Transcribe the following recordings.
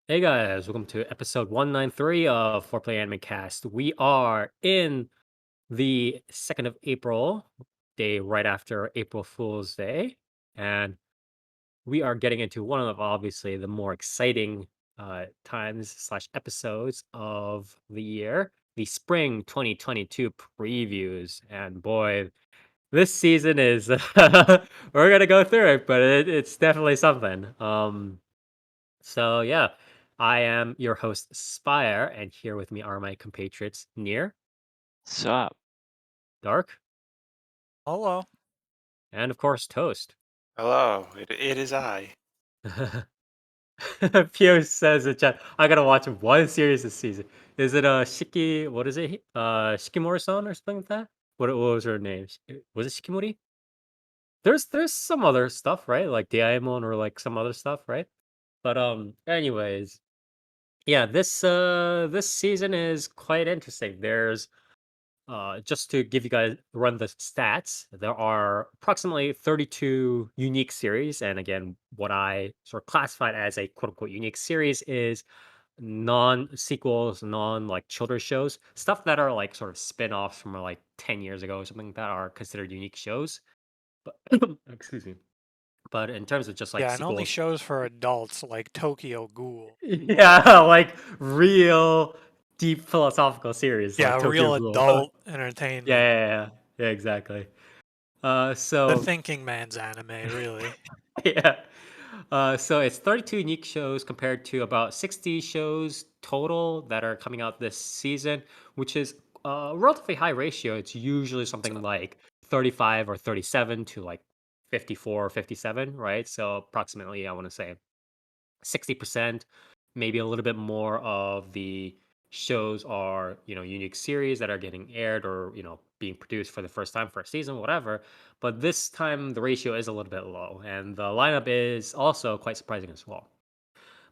Hey guys, welcome to episode 193 of 4PlayerAnimecast. We are in the 2nd of April, day right after April Fool's Day, and we are getting into one of obviously the more exciting times slash episodes of the year, the spring 2022 previews. And boy, this season is we're gonna go through it, but it's definitely something. So yeah, I am your host Spire, and here with me are my compatriots Near, Sup? Dark, Hello. and of course Toast. Hello, it is I. Pio says in chat, I gotta watch one series this season. Is it Shiki? What is it? Shikimori-san or something like that? What was her name? Was it Shikimori? There's some other stuff, right? Like Deaimon or like some other stuff, right? But anyways, yeah, this season is quite interesting. There's just to give you guys run the stats, there are approximately 32 unique series. And again, what I sort of classified as a quote unquote unique series is non sequels, non like children's shows, stuff that are like sort of spin offs from like 10 years ago or something that are considered unique shows. But excuse me. But in terms of just like Yeah, and only sequels, shows for adults like Tokyo Ghoul. yeah, like real deep philosophical series like Yeah, Tokyo real Ghoul. adult Yeah, entertainment. yeah, yeah, yeah, exactly. The So thinking man's anime, really. yeah, so it's 32 unique shows compared to about 60 shows total that are coming out this season, which is a relatively high ratio. It's usually something So, like 35 or 37 to like 54 or 57, right? So approximately, I want to say 60%, maybe a little bit more of the shows are, unique series that are getting aired or, being produced for the first time for a season, whatever. But this time the ratio is a little bit low and the lineup is also quite surprising as well.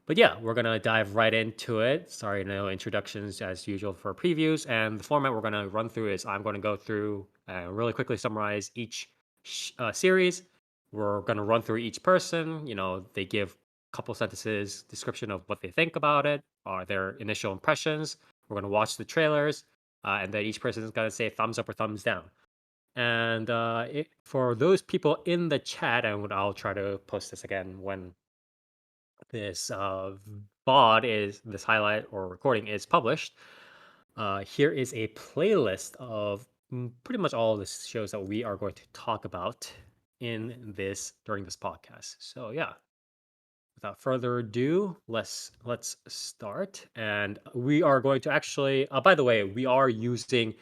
But yeah, we're gonna dive right into it. Sorry, no introductions as usual for previews. And the format we're gonna run through is I'm gonna go through and really quickly summarize each series. We're gonna run through each person. They give a couple sentences description of what they think about it, or their initial impressions. We're gonna watch the trailers, and then each person is gonna say thumbs up or thumbs down. And for those people in the chat, and I'll try to post this again when this VOD is this highlight or recording is published, here is a playlist of pretty much all of the shows that we are going to talk about in this during this podcast. So yeah, without further ado, let's start. And we are going to actually. By the way, we are using,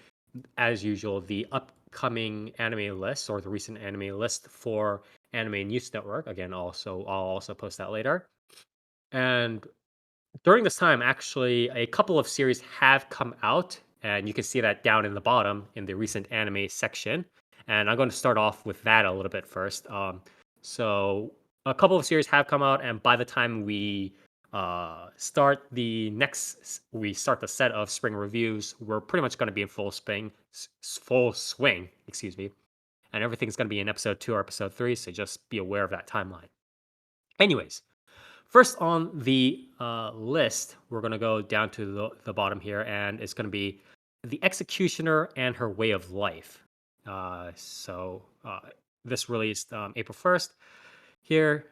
as usual, the upcoming anime list or the recent anime list for Anime News Network. Again, I'll also post that later. And during this time, actually, a couple of series have come out, and you can see that down in the bottom in the recent anime section. And I'm going to start off with that a little bit first. So, a couple of series have come out, and by the time we we start the set of spring reviews, we're pretty much going to be in full swing, excuse me, and everything's going to be in episode 2 or episode 3. So just be aware of that timeline. Anyways, first on the list, we're going to go down to the bottom here, and it's going to be The Executioner and Her Way of Life. So this released April 1st. Here,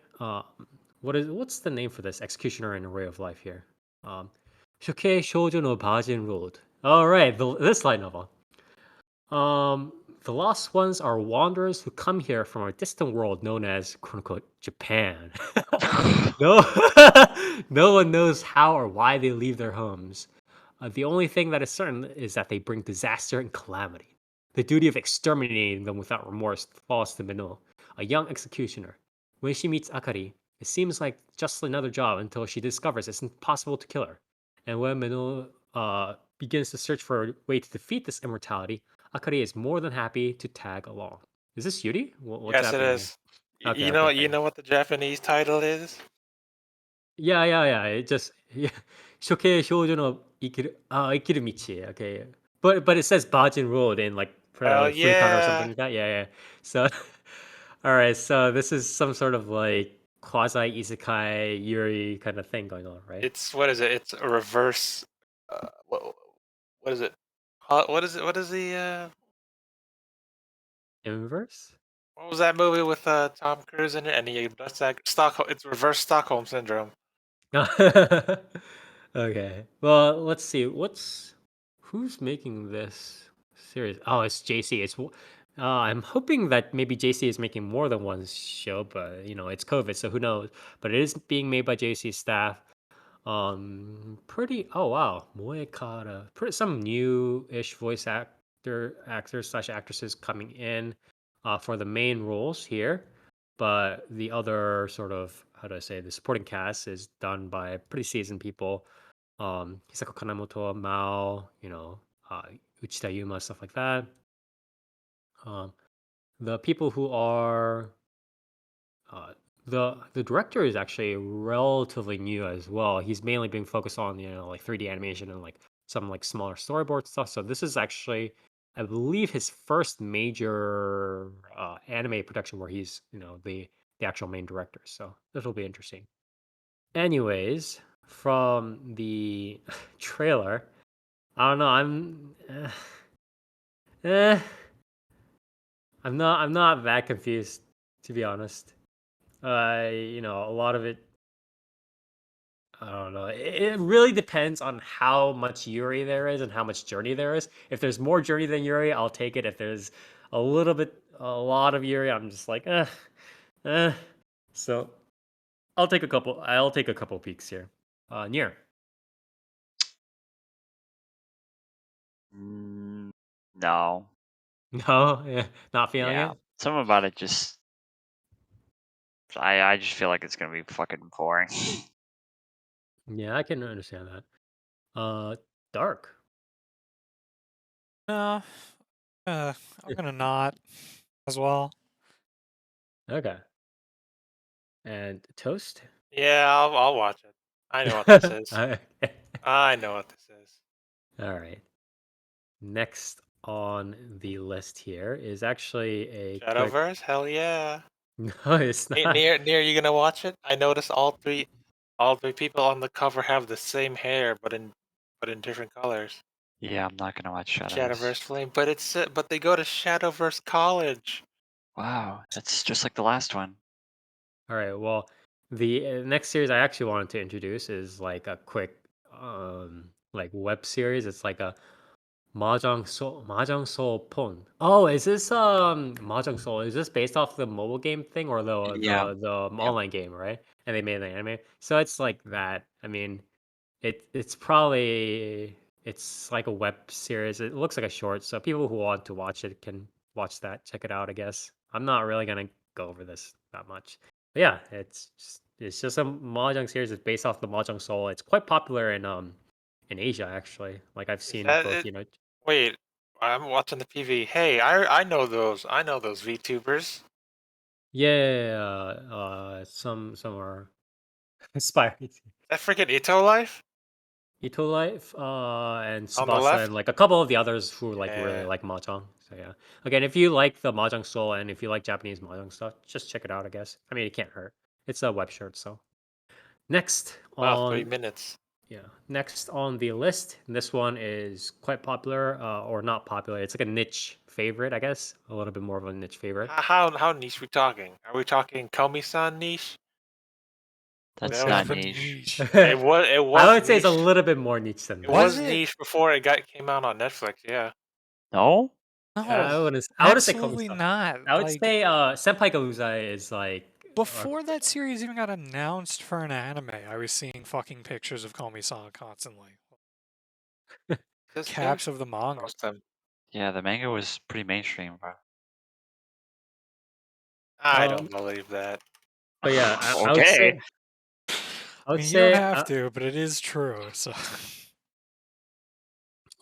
what's the name for this Executioner and Her Way of Life here? Um, Shokei Shoujo no Bajin Road. All right, this light novel. The lost ones are wanderers who come here from a distant world known as "quote unquote" Japan. No, no one knows how or why they leave their homes. The only thing that is certain is that they bring disaster and calamity. The duty of exterminating them without remorse falls to Mino, a young executioner. When she meets Akari, it seems like just another job until she discovers it's impossible to kill her. And when Mino begins to search for a way to defeat this immortality, Akari is more than happy to tag along. Is this Yuri? What's Yes, it happening here? is. Okay, You okay, know, okay. you know what the Japanese title is? Yeah, yeah, yeah. It just yeah. 処刑少女の生きる道. But it says Bajin Road in like Oh Furikana or something yeah. like that. Yeah, yeah. So all right, so this is some sort of like quasi isekai yuri kind of thing going on, right? It's what is it? It's a reverse. What is it? What is it? What is the? Inverse? What was that movie with Tom Cruise in it? And he does that Stockholm. It's reverse Stockholm syndrome. Okay. Well, let's see. Who's making this series? Oh, it's JC. I'm hoping that maybe JC is making more than one show, but it's COVID, so who knows? But it is being made by JC staff. Pretty. Oh wow, Moekata. Some new-ish voice actors slash actresses coming in, for the main roles here, but the other sort of, how do I say, the supporting cast is done by pretty seasoned people. Hisako Kanemoto, Mao, Uchida Yuma, stuff like that. Um, the people who are uh, the director is actually relatively new as well. He's mainly been focused on like 3D animation and like some like smaller storyboard stuff. So this is actually, I believe, his first major anime production where he's the actual main director. So this will be interesting. Anyways, from the trailer, I don't know. Eh, I'm not that confused, to be honest. A lot of it, I don't know. It really depends on how much Yuri there is and how much journey there is. If there's more journey than Yuri, I'll take it. If there's a lot of Yuri, I'm just like, eh. So I'll take a couple peeks here. Nier. No. No, yeah, not feeling Yeah. it. Something about it just. I just feel like it's gonna be fucking boring. Yeah, I can understand that. Dark. No, I'm gonna not as well. Okay. And toast. Yeah, I'll watch it. I know what this is. Okay. I know what this is. All right. Next on the list here is actually a quick. Shadowverse? Hell yeah. No, it's not. Near, you gonna watch it? I noticed all three people on the cover have the same hair, but in different colors. Yeah, I'm not gonna watch Shadows. Shadowverse Flame, but they go to Shadowverse College. Wow, that's just like the last one. All right. Well, the next series I actually wanted to introduce is like a quick, like web series. It's like a Mahjong Soul Pon. Oh, is this Mahjong Soul? Is this based off the mobile game thing or the Yeah. the the Yep. online game, right? And they made an anime. So it's like that. I mean, it's like a web series. It looks like a short, so people who want to watch it can watch that, check it out, I guess. I'm not really gonna go over this that much. But yeah, it's just a Mahjong series. It's based off the Mahjong Soul. It's quite popular in Asia actually. Like I've Is seen that both, it? Wait, I'm watching the PV. Hey, I know those. I know those VTubers. yeah, some are inspired. Is that freaking Ito Life Ito Life, and on the Subasa, left? and like a couple of the others who like really Yeah. like Mahjong. So yeah. Again, if you like the Mahjong Soul and if you like Japanese Mahjong stuff, just check it out, I guess. I mean, it can't hurt. It's a web shirt, so. Next Wow, 3 on minutes. next on the list, this one is quite popular, or not popular. It's like a niche favorite, I guess. A little bit more of a niche favorite. How niche we talking? Are we talking Komi-san niche? That's That not was niche. It was I would say it's a niche. little bit more niche than It that. Was was it? niche before it came out on Netflix. Yeah. No? No, I wouldn't say absolutely Komi-san. not. I would Like say Senpai Gauzai is like before that series even got announced for an anime, I was seeing fucking pictures of Komi-san constantly. Just Caps of the manga. post them. Yeah, the manga was pretty mainstream, bro. I don't believe that. But yeah, I would Okay. say I mean, you don't have to, but it is true. So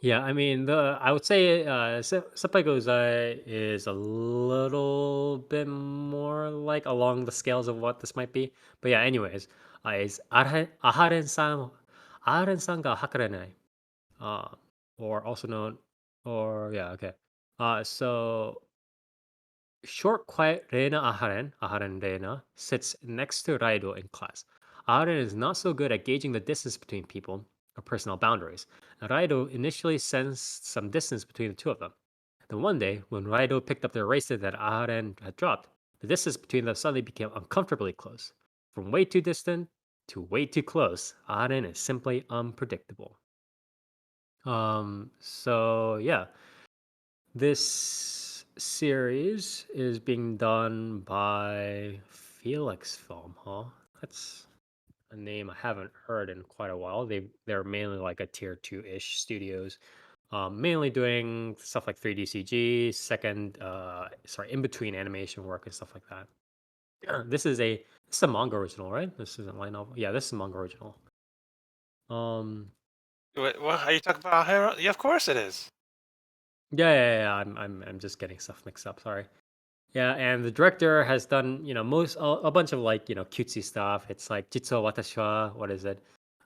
yeah, I mean I would say Senpai Gozai is a little bit more like along the scales of what this might be. But yeah, anyways, is Aharen-san ga Hakarenai, uh, or also known, or yeah, okay. So Short, quiet Reina Aharen Reina, sits next to Raido in class. Aharen is not so good at gauging the distance between people or personal boundaries. Raido initially sensed some distance between the two of them. Then one day, when Raido picked up the eraser that Aharen had dropped, the distance between them suddenly became uncomfortably close. From way too distant to way too close, Aharen is simply unpredictable. So yeah, this series is being done by Felix Film, huh? That's a name I haven't heard in quite a while. They're mainly like a tier 2-ish studios. Mainly doing stuff like 3D CG, in between animation work and stuff like that. This is a manga original, right? This isn't light novel. Yeah, this is a manga original. What are you talking about? Hero? Yeah, of course it is. Yeah. I'm just getting stuff mixed up. Sorry. Yeah, and the director has done, a bunch of like, cutesy stuff. It's like Jitsu Watashi wa, what is it?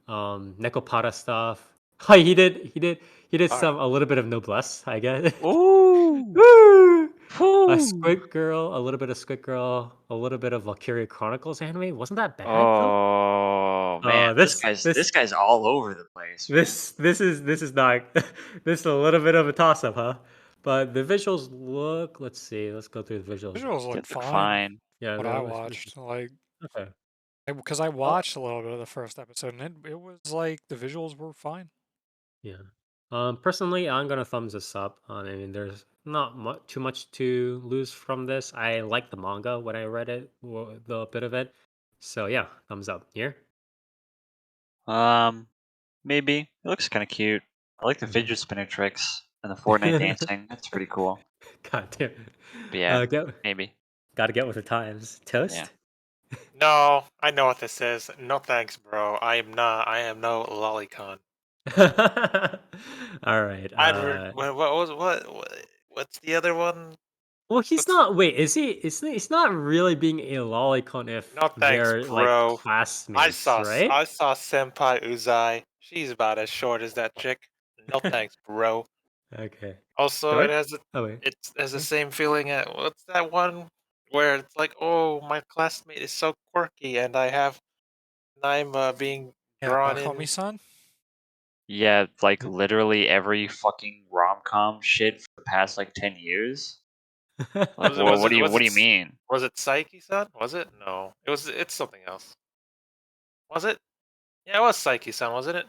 Nekopara stuff. Hi, he did All right. a little bit of noblesse, I guess. Ooh. Woo! A Whew. Squid Girl, a little bit of Squid Girl, a little bit of Valkyria Chronicles anime. Wasn't that bad though? Oh man, this guy's all over the place. Man. This is not this is a little bit of a toss up, huh? But the visuals look. Let's see. Let's go through the visuals. Visuals They look look fine. fine. Yeah, What I watched, like, okay. because I watched a little bit of the first episode, and it was like the visuals were fine. Yeah. Personally, I'm gonna thumbs this up. I mean, there's not too much to lose from this. I like the manga when I read it, the bit of it. So yeah, thumbs up. Here. Maybe it looks kind of cute. I like the Mhm. fidget spinner tricks and the Fortnite dancing. That's pretty cool. God damn. But yeah, Get, maybe. gotta get with the times. Toast. No, I know what this is. No thanks, bro. I am not. I am no lolicon. All right. What's the other one? Well, he's What's not. Wait, is he? He's not really being a lolicon if no thanks, they're like bro. classmates, right? I saw Senpai Uzai. She's about as short as that chick. No thanks, bro. Okay. Also, Dark. Oh wait. it has the same feeling at what's that one where it's like, oh, my classmate is so quirky, and I'm being Yeah, drawn in. Komi-san. Yeah, like literally every fucking rom-com shit for the past like 10 years. Like, Was it? well, Was what it? do Was you it? mean? Was it Psyche-san? Was it? No, it was. It's something else. Was it? Yeah, it was Psyche-san, wasn't it?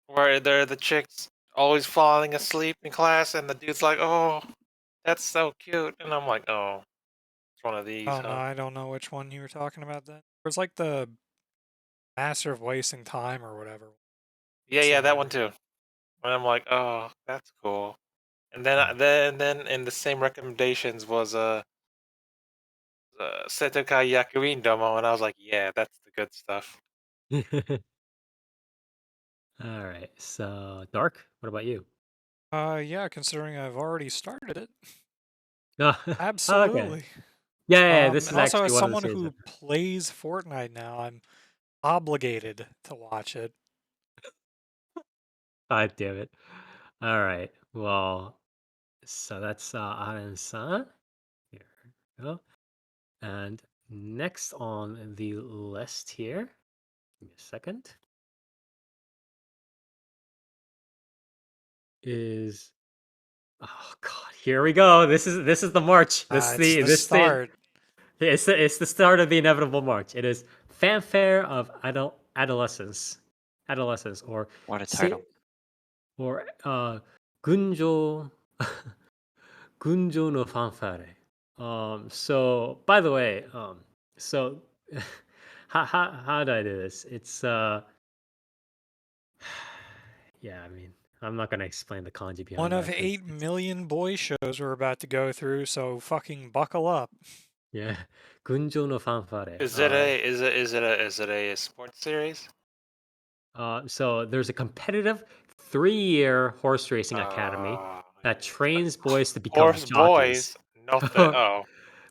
Where they're the chicks always falling asleep in class, and the dude's like, "Oh, that's so cute," and I'm like, "Oh, it's one of these, Oh no, huh?" I don't know which one you were talking about. Then it was like the Master of Wasting Time or whatever. Yeah, that Similar. one too. And I'm like, "Oh, that's cool." And then in the same recommendations was Setokai Yakuin Domo, and I was like, "Yeah, that's the good stuff." All right. So, Dark, what about you? Yeah, considering I've already started it. Oh, okay. Absolutely. Yeah, this is Also, actually as one of the someone series. who plays Fortnite now, I'm obligated to watch it. God damn it. All right. Well, so that's Aharen-san. Here we go. And next on the list here, give me a second, is oh god, here we go. This is the march. It's the start. It's the start of the inevitable march. It is Fanfare of Adolescence, or What a say, title. or Gunjou Gunjou no Fanfare. So by the way, so how do I do this? It's yeah, I mean, I'm not gonna explain the kanji behind One of that because 8 million boy shows we're about to go through, so fucking buckle up. yeah, Gunjou no Fanfare. Is it a sports series? So there's a competitive 3-year horse racing academy that trains boys to become Horse jockeys. boys. Oh,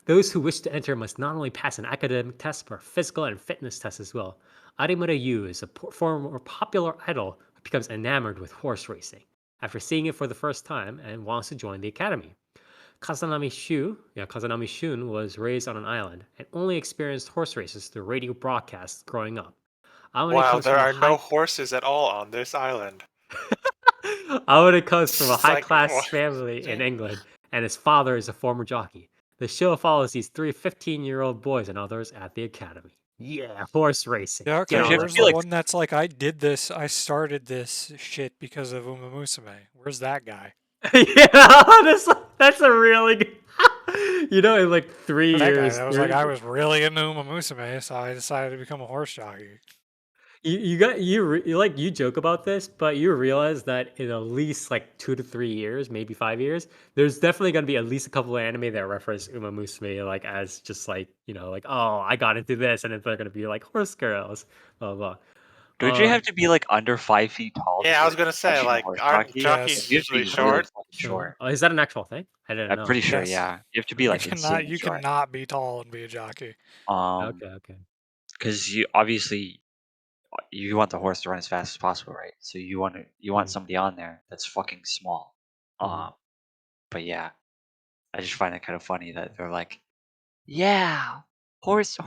Those who wish to enter must not only pass an academic test, but a physical and fitness test as well. Arimura Yu is a former popular idol who becomes enamored with horse racing after seeing it for the first time and wants to join the academy. Kazanami Shun was raised on an island and only experienced horse races through radio broadcasts growing up. Amane Wow, comes there from a are no high horses at all on this island. Amane comes from a It's like, high-class family in England, and his father is a former jockey. The show follows these three 15-year-old boys and others at the academy. Yeah, horse racing. Yeah, Get okay. Don't you on have to that Where's be the horse. like one that's like, I started this shit because of Uma Musume? Where's that guy? Yeah, honestly, that's a really good. In like 3 That guy years, that was like, I was really into Uma Musume, so I decided to become a horse jockey. you joke about this, but you realize that in at least like 2 to 3 years, maybe 5 years, there's definitely gonna be at least a couple of anime that reference Uma Musume like as just like like, oh, I got into this, and then they're gonna be like horse girls, blah blah. don't you Uh, have to be like under 5 feet tall to yeah, be I like was gonna say, professional like, horse aren't jockey? Yes. jockeys You have to usually be really short? fucking sure. short. Oh, is that an actual thing? I didn't I'm know. pretty sure, Yes. yeah. You have to be You like cannot insanely you short. cannot be tall and be a jockey. Okay, okay. Because you obviously you want the horse to run as fast as possible, right? So you want Mm. somebody on there that's fucking small. Mhm. But yeah, I just find it kind of funny that they're like, yeah, horse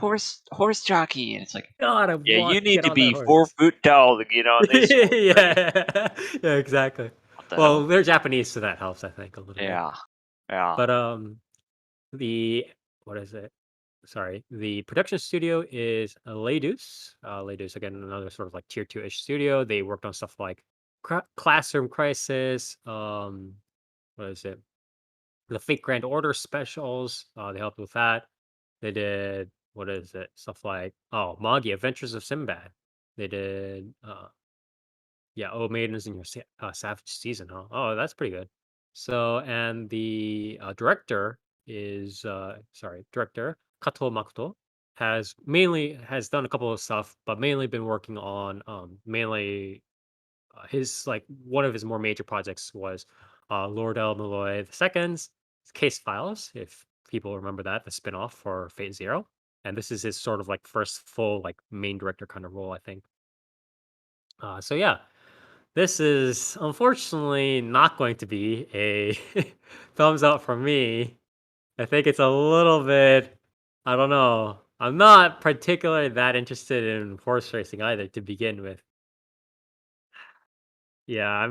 jockey, and it's like, God, I yeah, want you to need get to on that be horse. 4 foot tall to get on this horse. Yeah, yeah, exactly. What the Well, hell? they're Japanese, so that helps, I think, a little bit. Yeah, yeah. But the what is it? Sorry, the production studio is Leidus. Leidus again, another sort of like tier 2-ish studio. They worked on stuff like Classroom Crisis. What is it? The Fate Grand Order specials. They helped with that. They did what is it? Stuff like Magi Adventures of Sinbad. They did yeah, Oh Maidens in Your Savage Season, huh? Oh, that's pretty good. So, and the director Kato Makoto has done a couple of stuff, but mainly been working on mainly his like one of his more major projects was Lord El Malloy II's Case Files, if people remember that, the spin-off for Fate Zero. And this is his sort of like first full like main director kind of role, I think. So yeah, this is unfortunately not going to be a thumbs up for me. I think it's a little bit, I don't know. I'm not particularly that interested in horse racing either to begin with. Yeah,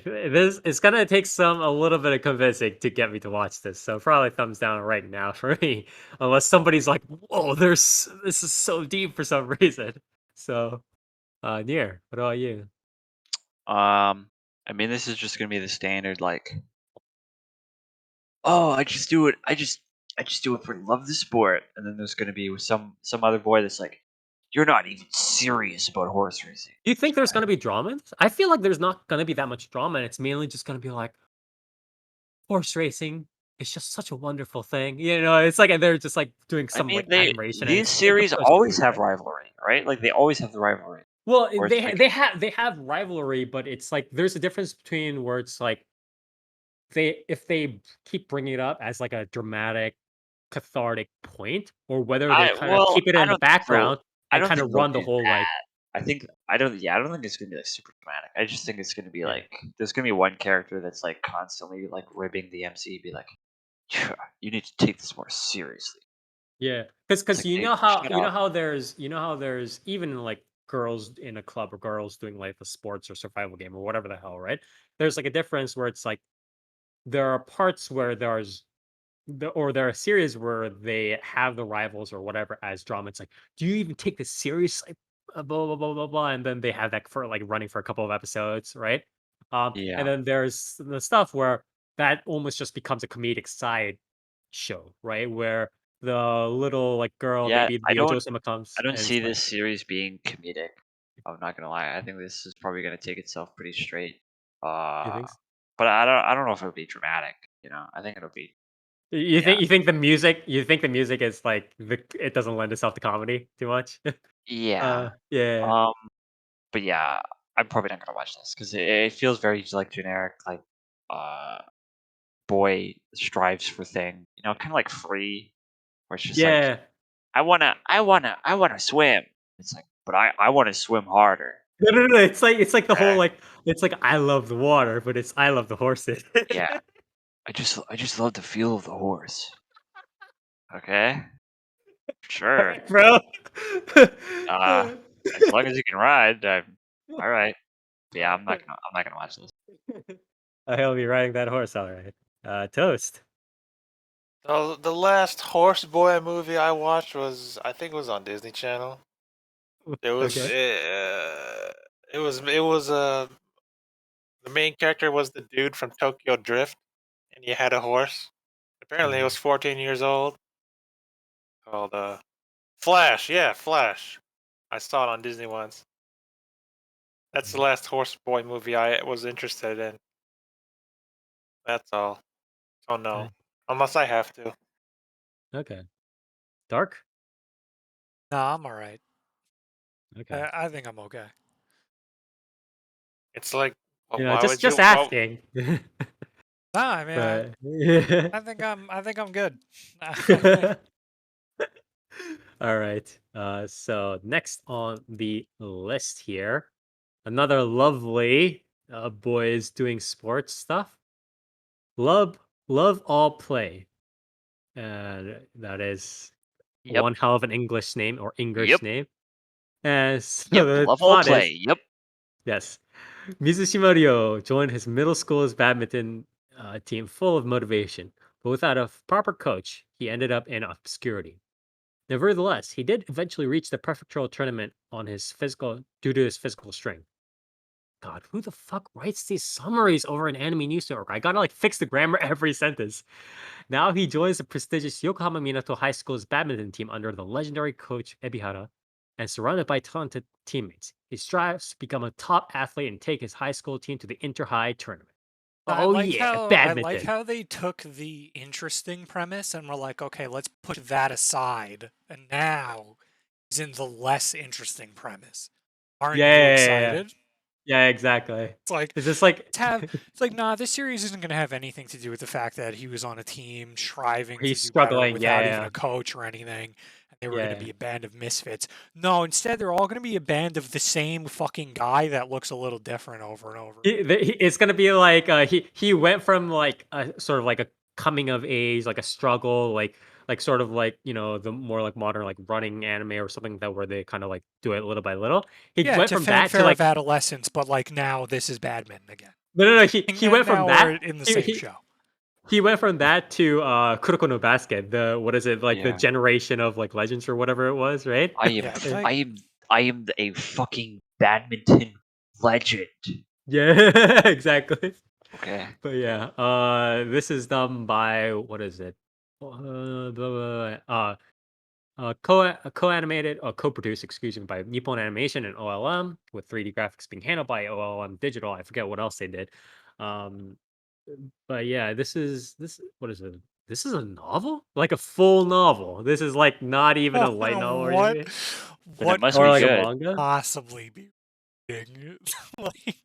this it's gonna take a little bit of convincing to get me to watch this. So probably thumbs down right now for me, unless somebody's like, "Whoa, this is so deep for some reason." So, Nier, what about you? I mean, this is just gonna be the standard, like, oh, I just do it. I just do it for love of the sport. And then there's gonna be with some other boy that's like, you're not even serious about horse racing. Do you think there's gonna be drama in this? I feel like there's not gonna be that much drama, and it's mainly just gonna be like horse racing. It's just such a wonderful thing, It's like and they're just like doing I some mean, like admiration, and these it's a series push always movie, have right? rivalry, right? Like they always have the rivalry. Well, Or it's like, they have rivalry, but it's like there's a difference between where it's like if they keep bringing it up as like a dramatic, cathartic point, or whether they kind of keep it I in the don't think background I and don't kind think of they'll run the do whole like. that. I don't think it's gonna be like super dramatic. I just think it's gonna be Yeah. like there's gonna be one character that's like constantly like ribbing the MC, be like, yeah, you need to take this more seriously. Yeah, It's because like, dude, shut up. you know how there's even like girls in a club or girls doing like a sports or survival game or whatever the hell, right? There's like a difference where it's like there are parts where there are series where they have the rivals or whatever as drama. It's like, do you even take this seriously? Blah blah blah blah blah, and then they have that for like running for a couple of episodes, right? And Yeah. then there's the stuff where that almost just becomes a comedic side show, right? Where the little like girl, Yeah, baby Ryojosema comes I don't and see it's like, this series being comedic. I'm not gonna lie. I think this is probably gonna take itself pretty straight. you Uh, think? but I don't know if it'll be dramatic. I think it'll be yeah, You think the music is like it doesn't lend itself to comedy too much? yeah. Yeah. Um, but yeah, I'm probably not gonna watch this because it feels very like generic, like uh, boy strives for thing. Kind of like Free, where it's just like Yeah. I wanna swim. It's like, but I want to swim harder. No, no, no. It's like the whole Okay. like it's like I love the water, but it's I love the horses. Yeah. I just love the feel of the horse. Okay, sure. Bro. As long as you can ride, I'm all right. But yeah, I'm not gonna watch this. I'll be riding that horse, all right. Toast. The last Horse Boy movie I watched was, I think it was on Disney Channel. It was Okay. the main character was the dude from Tokyo Drift, and he had a horse. Apparently, he was 14 years old. Called Flash. Yeah, Flash. I saw it on Disney once. That's the last Horse Boy movie I was interested in. That's all. Oh no, Okay. unless I have to. Okay. Dark? Nah, I'm all right. Okay. I think I'm okay. It's like, You know, why would just you? asking. Nah, I mean, But I think I'm good. all right. So next on the list here, another lovely boys doing sports stuff. Love all play. And that is Yep. one hell of an English name or English Yep. name. And so Yep. the Love all plot play. is, Yep. yes, Mizushima Ryo joined his middle school's badminton team full of motivation, but without a proper coach, he ended up in obscurity. Nevertheless, he did eventually reach the prefectural tournament on his due to his physical strength. God, who the fuck writes these summaries over an anime news network? I gotta like fix the grammar every sentence. Now he joins the prestigious Yokohama Minato High School's badminton team under the legendary coach Ebihara, and surrounded by talented teammates. He strives to become a top athlete and take his high school team to the Inter-High tournament. Oh yeah, I like badminton. how they took the interesting premise and were like, okay, let's put that aside, and now he's in the less interesting premise. Aren't you Yeah. excited? Yeah, exactly. It's like It's just like it's like, nah, this series isn't going to have anything to do with the fact that he was on a team striving to he's do better struggling. without even Yeah, a coach or anything, and they were going to yeah. be a band of misfits. No, instead they're all going to be a band of the same fucking guy that looks a little different over and over. It's gonna be like he went from like a sort of like a coming of age, like a struggle, like sort of like the more like modern like running anime or something that where they kind of like do it little by little. He Yeah, went to from that to Fanfare of like Adolescence, but like now this is badminton again. no. He And went from now we're that. in the He, same he show. he went from that to Kuroko no Basket. The what is it like the Yeah. generation of like legends or whatever it was, right? I am. Yeah, And- like, I am a fucking badminton legend. yeah, exactly. Okay. But yeah, this is done by what is it? Co-animated or co-produced, excuse me, by Nippon Animation and OLM, with 3D graphics being handled by OLM Digital. I forget what else they did. Um, but yeah, this what is it? This is a novel, like a full novel. This is like not even a light novel or what? anything, Then it must or be like a good. manga. Possibly be reading? Like,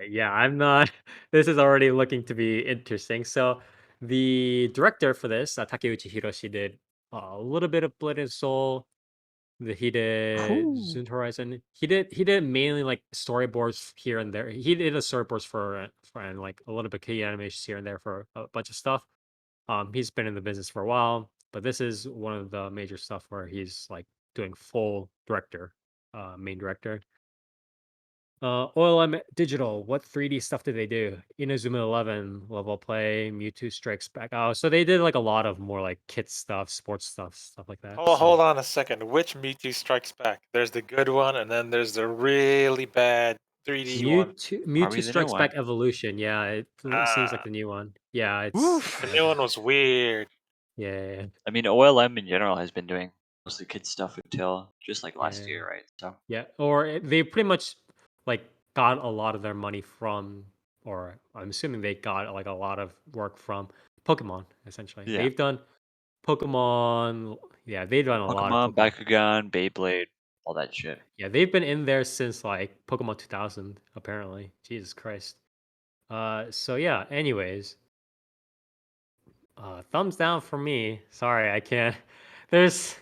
Yeah, I'm not. This is already looking to be interesting. So, the director for this, Takeuchi Hiroshi, did a little bit of Blood and Soul. He did Whew. Zune Horizon. He did mainly like storyboards here and there. He did a storyboards for and like a little bit key animations here and there for a bunch of stuff. He's been in the business for a while, but this is one of the major stuff where he's like doing full director, main director. OLM Digital, what 3D stuff did they do? Inazuma 11, Level Play, Mewtwo Strikes Back. Oh, so they did like a lot of more like kit stuff, sports stuff like that. Hold on a second. Which Mewtwo Strikes Back? There's the good one, and then there's the really bad 3D one. Probably Mewtwo the new Strikes one. Back Evolution. Yeah, it seems like Ah, the new one. Yeah, it's oof. the new one was weird. yeah, I mean, OLM in general has been doing mostly kid stuff until just like last yeah, year, right? So yeah. Or they pretty much like got a lot of their money from, or I'm assuming they got like a lot of work from Pokemon. Essentially, yeah, they've done Pokemon. Yeah, they've done a lot of Pokemon, Pokemon. Bakugan, Beyblade, all that shit. Yeah, they've been in there since like Pokemon 2000, apparently. Jesus Christ. So yeah, anyways, thumbs down for me. Sorry, I can't. There's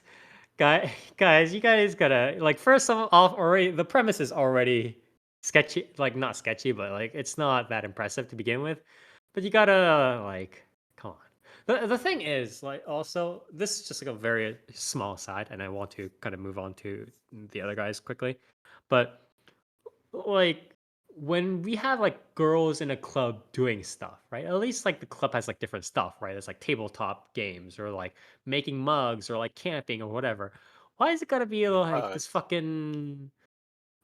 guys, you guys gotta like first of all already the premise is already sketchy, like not sketchy, but like it's not that impressive to begin with. but you gotta like, come on. The thing is, like, also this is just like a very small side, and I want to kind of move on to the other guys quickly, but like when we have like girls in a club doing stuff, right? At least like the club has like different stuff, right? It's like tabletop games or like making mugs or like camping or whatever. Why is it gotta be like this fucking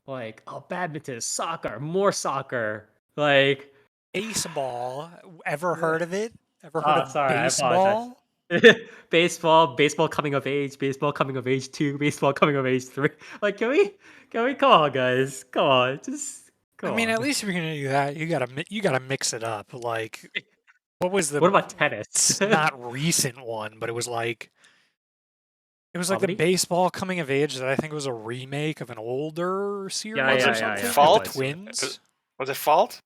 like, oh, badminton, soccer, more soccer? Like, Baseball. Ever heard of it? Ever heard oh, of sorry, I apologize. baseball? Baseball coming of age, baseball coming of age 2, baseball coming of age 3. Like, can we, come on, guys, come on, just I come mean, at on. least if you're gonna do that, you gotta mix it up. Like, what was the? What about tennis? It's not recent one, but it was like the Comedy? baseball coming of age that I think was a remake of an older series Yeah, or yeah, yeah, something yeah. with Fault? the twins. Was it Fault?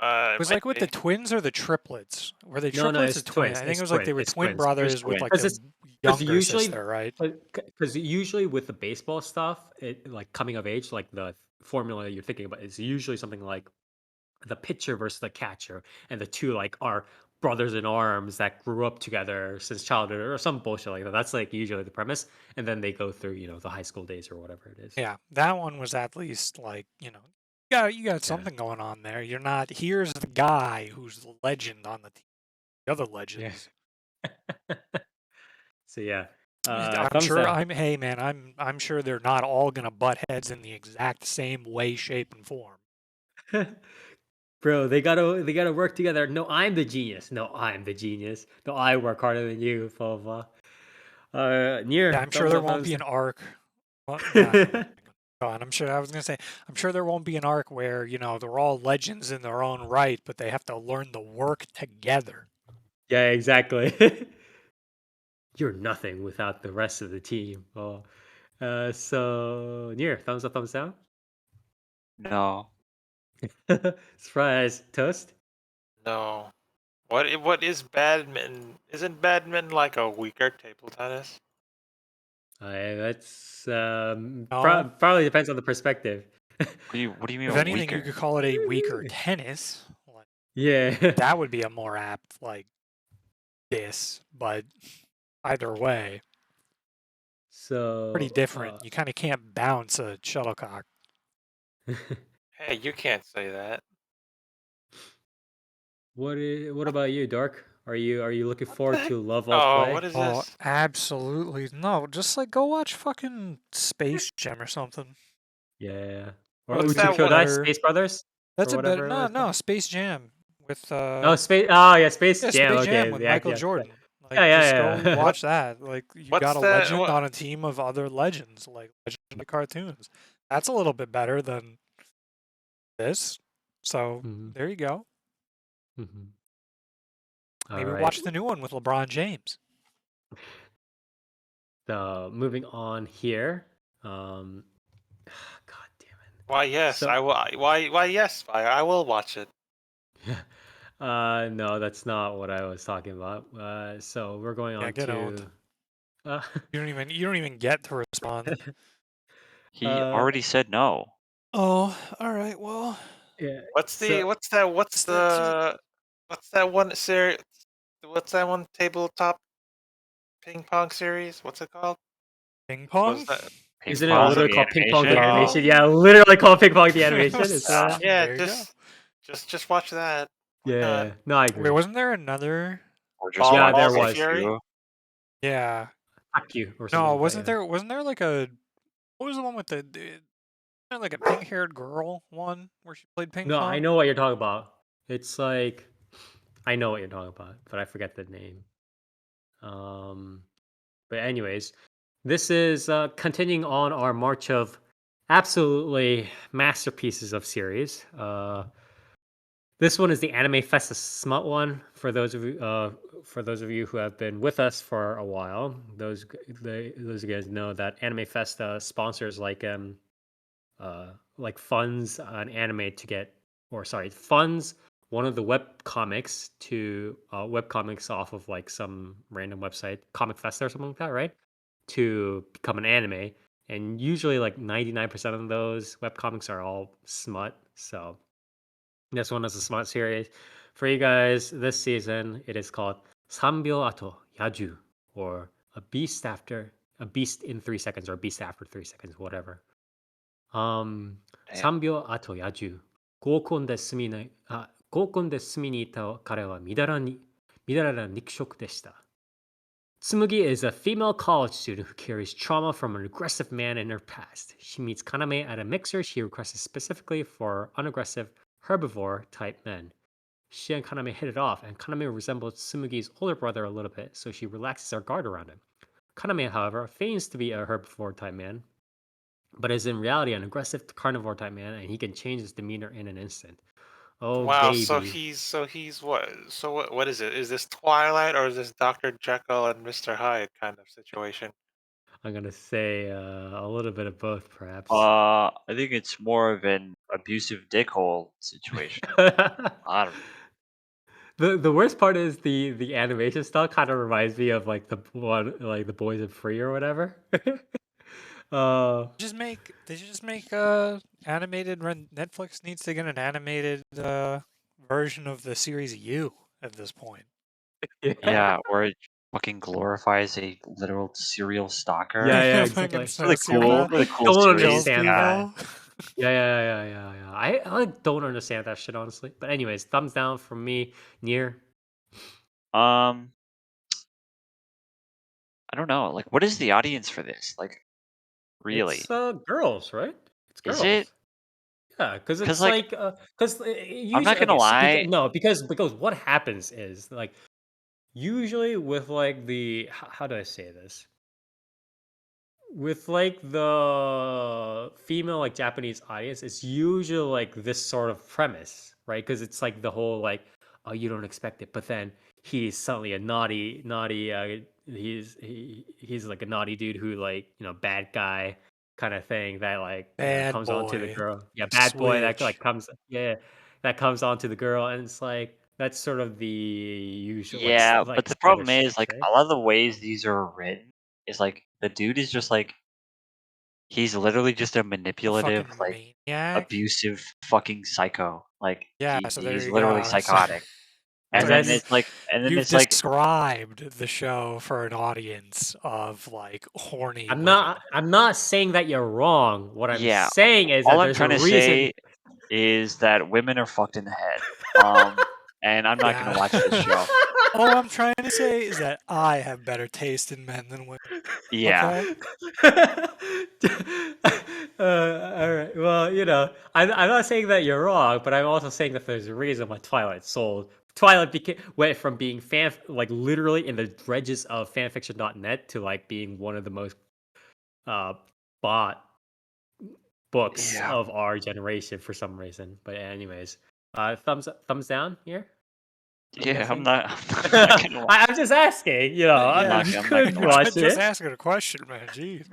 It It was might like with the be. twins or the triplets. Were they No, triplets or it's twins? twins. I think It's it was like they twins. were It's twin twins. It was brothers with twins. like a Because younger usually, sister, right? because usually with the baseball stuff, it like coming of age, like the formula you're thinking about is usually something like the pitcher versus the catcher, and the two like are brothers in arms that grew up together since childhood or some bullshit like that. That's like usually the premise, and then they go through the high school days or whatever it is. Yeah, that one was at least like, you got Yeah. something going on there. You're not here's the guy who's the legend on the team. The other Yeah. legends. So yeah, I'm thumbs sure down. hey man, I'm sure they're not all gonna butt heads in the exact same way, shape, and form. Bro, they gotta work together. No, I'm the genius. No, I'm the genius. No, I work harder than you. Blah blah. Yeah, Near I'm sure thumbs there up, won't thumbs be an down. arc. Well, yeah, never mind. Go on. I was gonna say, I'm sure there won't be an arc where, they're all legends in their own right, but they have to learn to work together. Yeah, exactly. You're nothing without the rest of the team. Oh, so near thumbs up, thumbs down. No. Surprise toast. No. What is badminton? Isn't badminton like a weaker table tennis? That's No. probably depends on the perspective. What do you mean If a anything, you weaker? could call it a weaker tennis. Like, Yeah. that would be a more apt, like, this, but either way, pretty So, different. You kind of can't bounce a shuttlecock. Hey, you can't say that. what about you, Dark? Are you looking What the forward heck? to Love All Oh, Play? what is Oh, this? absolutely. No, just like go watch fucking Space Jam or something. Yeah. Or That's What's a that Uchu one? Kyodai, better. Space Brothers, That's or a better. whatever it No, was called. no, Space Jam with Oh, Space. Oh, yeah, Space yeah, Jam. Space Jam Okay, with yeah, Michael yeah, yeah, Jordan. yeah, Like, just yeah, go yeah. What? watch that. Like, you got What's a that? legend What? on a team of other legends, like legendary cartoons. That's a little bit better than this. So Mhm, there you go. mhm. All Maybe right. watch the new one with LeBron James. So moving on here. Um, God damn it. Why yes, So, I will. Why yes, I will watch it. no, that's not what I was talking about. So we're going Yeah, on get owned. to, uh, You don't even get to respond. He uh, already said no. Oh, all right. Well, yeah. What's So that too. what's that one series? What's that one tabletop ping pong series? What's it called? Ping What's pong. that? Ping isn't it pong, literally the called Ping Pong the animation. animation? Oh. Yeah, literally called Ping Pong the It animation. was- Isn't it? Yeah, there you go. just watch that. Why not? Yeah. No, I Wait, agree. wasn't there another? Or just Ball, Yeah, watch there Balls of Haikyuu. was. Fury. Yeah. Fuck you or something No, like that. wasn't Yeah. there? Wasn't there like a? What was the one with like a pink-haired girl one where she played ping No, I pong? know what you're talking about. It's like I know what you're talking about, but I forget the name. Um, but anyways, this is continuing on our march of absolutely masterpieces of series. This one is the Anime Festa Smut one. For those of you who have been with us for a while, those of you guys know that Anime Festa sponsors like funds an anime to get, or sorry, funds one of the web comics to web comics off of like some random website, Comic Festa or something like that, right? To become an anime. And usually like 99% of those web comics are all smut. So this one is a smut series. For you guys, this season it is called Sambyo Ato Yajuu, or a beast in 3 seconds, or a beast after 3 seconds, whatever. Damn. 3秒後野獣。合コンで住みにいた彼はみだらな肉食でした。Tsumugi is a female college student who carries trauma from an aggressive man in her past. She meets Kaname at a mixer she requested specifically for unaggressive, herbivore-type men. She and Kaname hit it off, and Kaname resembles Tsumugi's older brother a little bit, so she relaxes her guard around him. Kaname, however, feigns to be a herbivore-type man, but is in reality an aggressive carnivore type man, and he can change his demeanor in an instant. Oh Wow, baby. so he's what? So what is it? Is this Twilight or is this Dr. Jekyll and Mr. Hyde kind of situation? I'm gonna say a little bit of both, perhaps. I think it's more of an abusive dickhole situation. I don't know. The worst part is the animation style kind of reminds me of like the one like the Boys in Free or whatever. They should just make animated. Netflix needs to get an animated version of the series You at this point. Yeah, or it fucking glorifies a literal serial stalker. Yeah, Fucking exactly. It's really cool. Really cool Don't series. understand Yeah. that. Yeah. I like don't understand that shit honestly. But anyways, thumbs down from me. Near. I don't know. Like, what is the audience for this? Like, really? It's girls, right? It's girls. Is it? Yeah, because 'Cause, it's like, usually I'm not gonna lie. no, because what happens is like usually with like how do I say this? With like the female like Japanese audience, it's usually like this sort of premise, right? Because it's like the whole like, oh, you don't expect it, but then he's suddenly a naughty. He's like a naughty dude who like bad guy kind of thing that like Bad comes onto the boy. girl. Yeah, bad boy that like Switch. comes that comes onto the girl, and it's like that's sort of the usual Yeah, but the problem standard is, like, shit, a lot of the ways these are written is, like, the dude is just, like he's literally just a manipulative, Fucking like, maniac. abusive fucking psycho. Like, Yeah, so there he's you literally go. psychotic. Well, And then that's- it's like You've it's like described the show for an audience of like horny I'm women. not saying that you're wrong. What I'm Yeah, saying is all that I'm there's trying a to reason. say is that women are fucked in the head. And I'm not gonna watch this show. All I'm trying to say is that I have better taste in men than women. Yeah. All right. Well, I'm not saying that you're wrong, but I'm also saying that there's a reason why Twilight sold. Twilight went from being like literally in the dredges of fanfiction.net to like being one of the most bought books Yeah. of our generation for some reason. But anyways, thumbs down here. Yeah, I'm guessing? not gonna watch. I'm just asking. You I'm not could gonna watch watch it. Just asking a question, man. Jeez.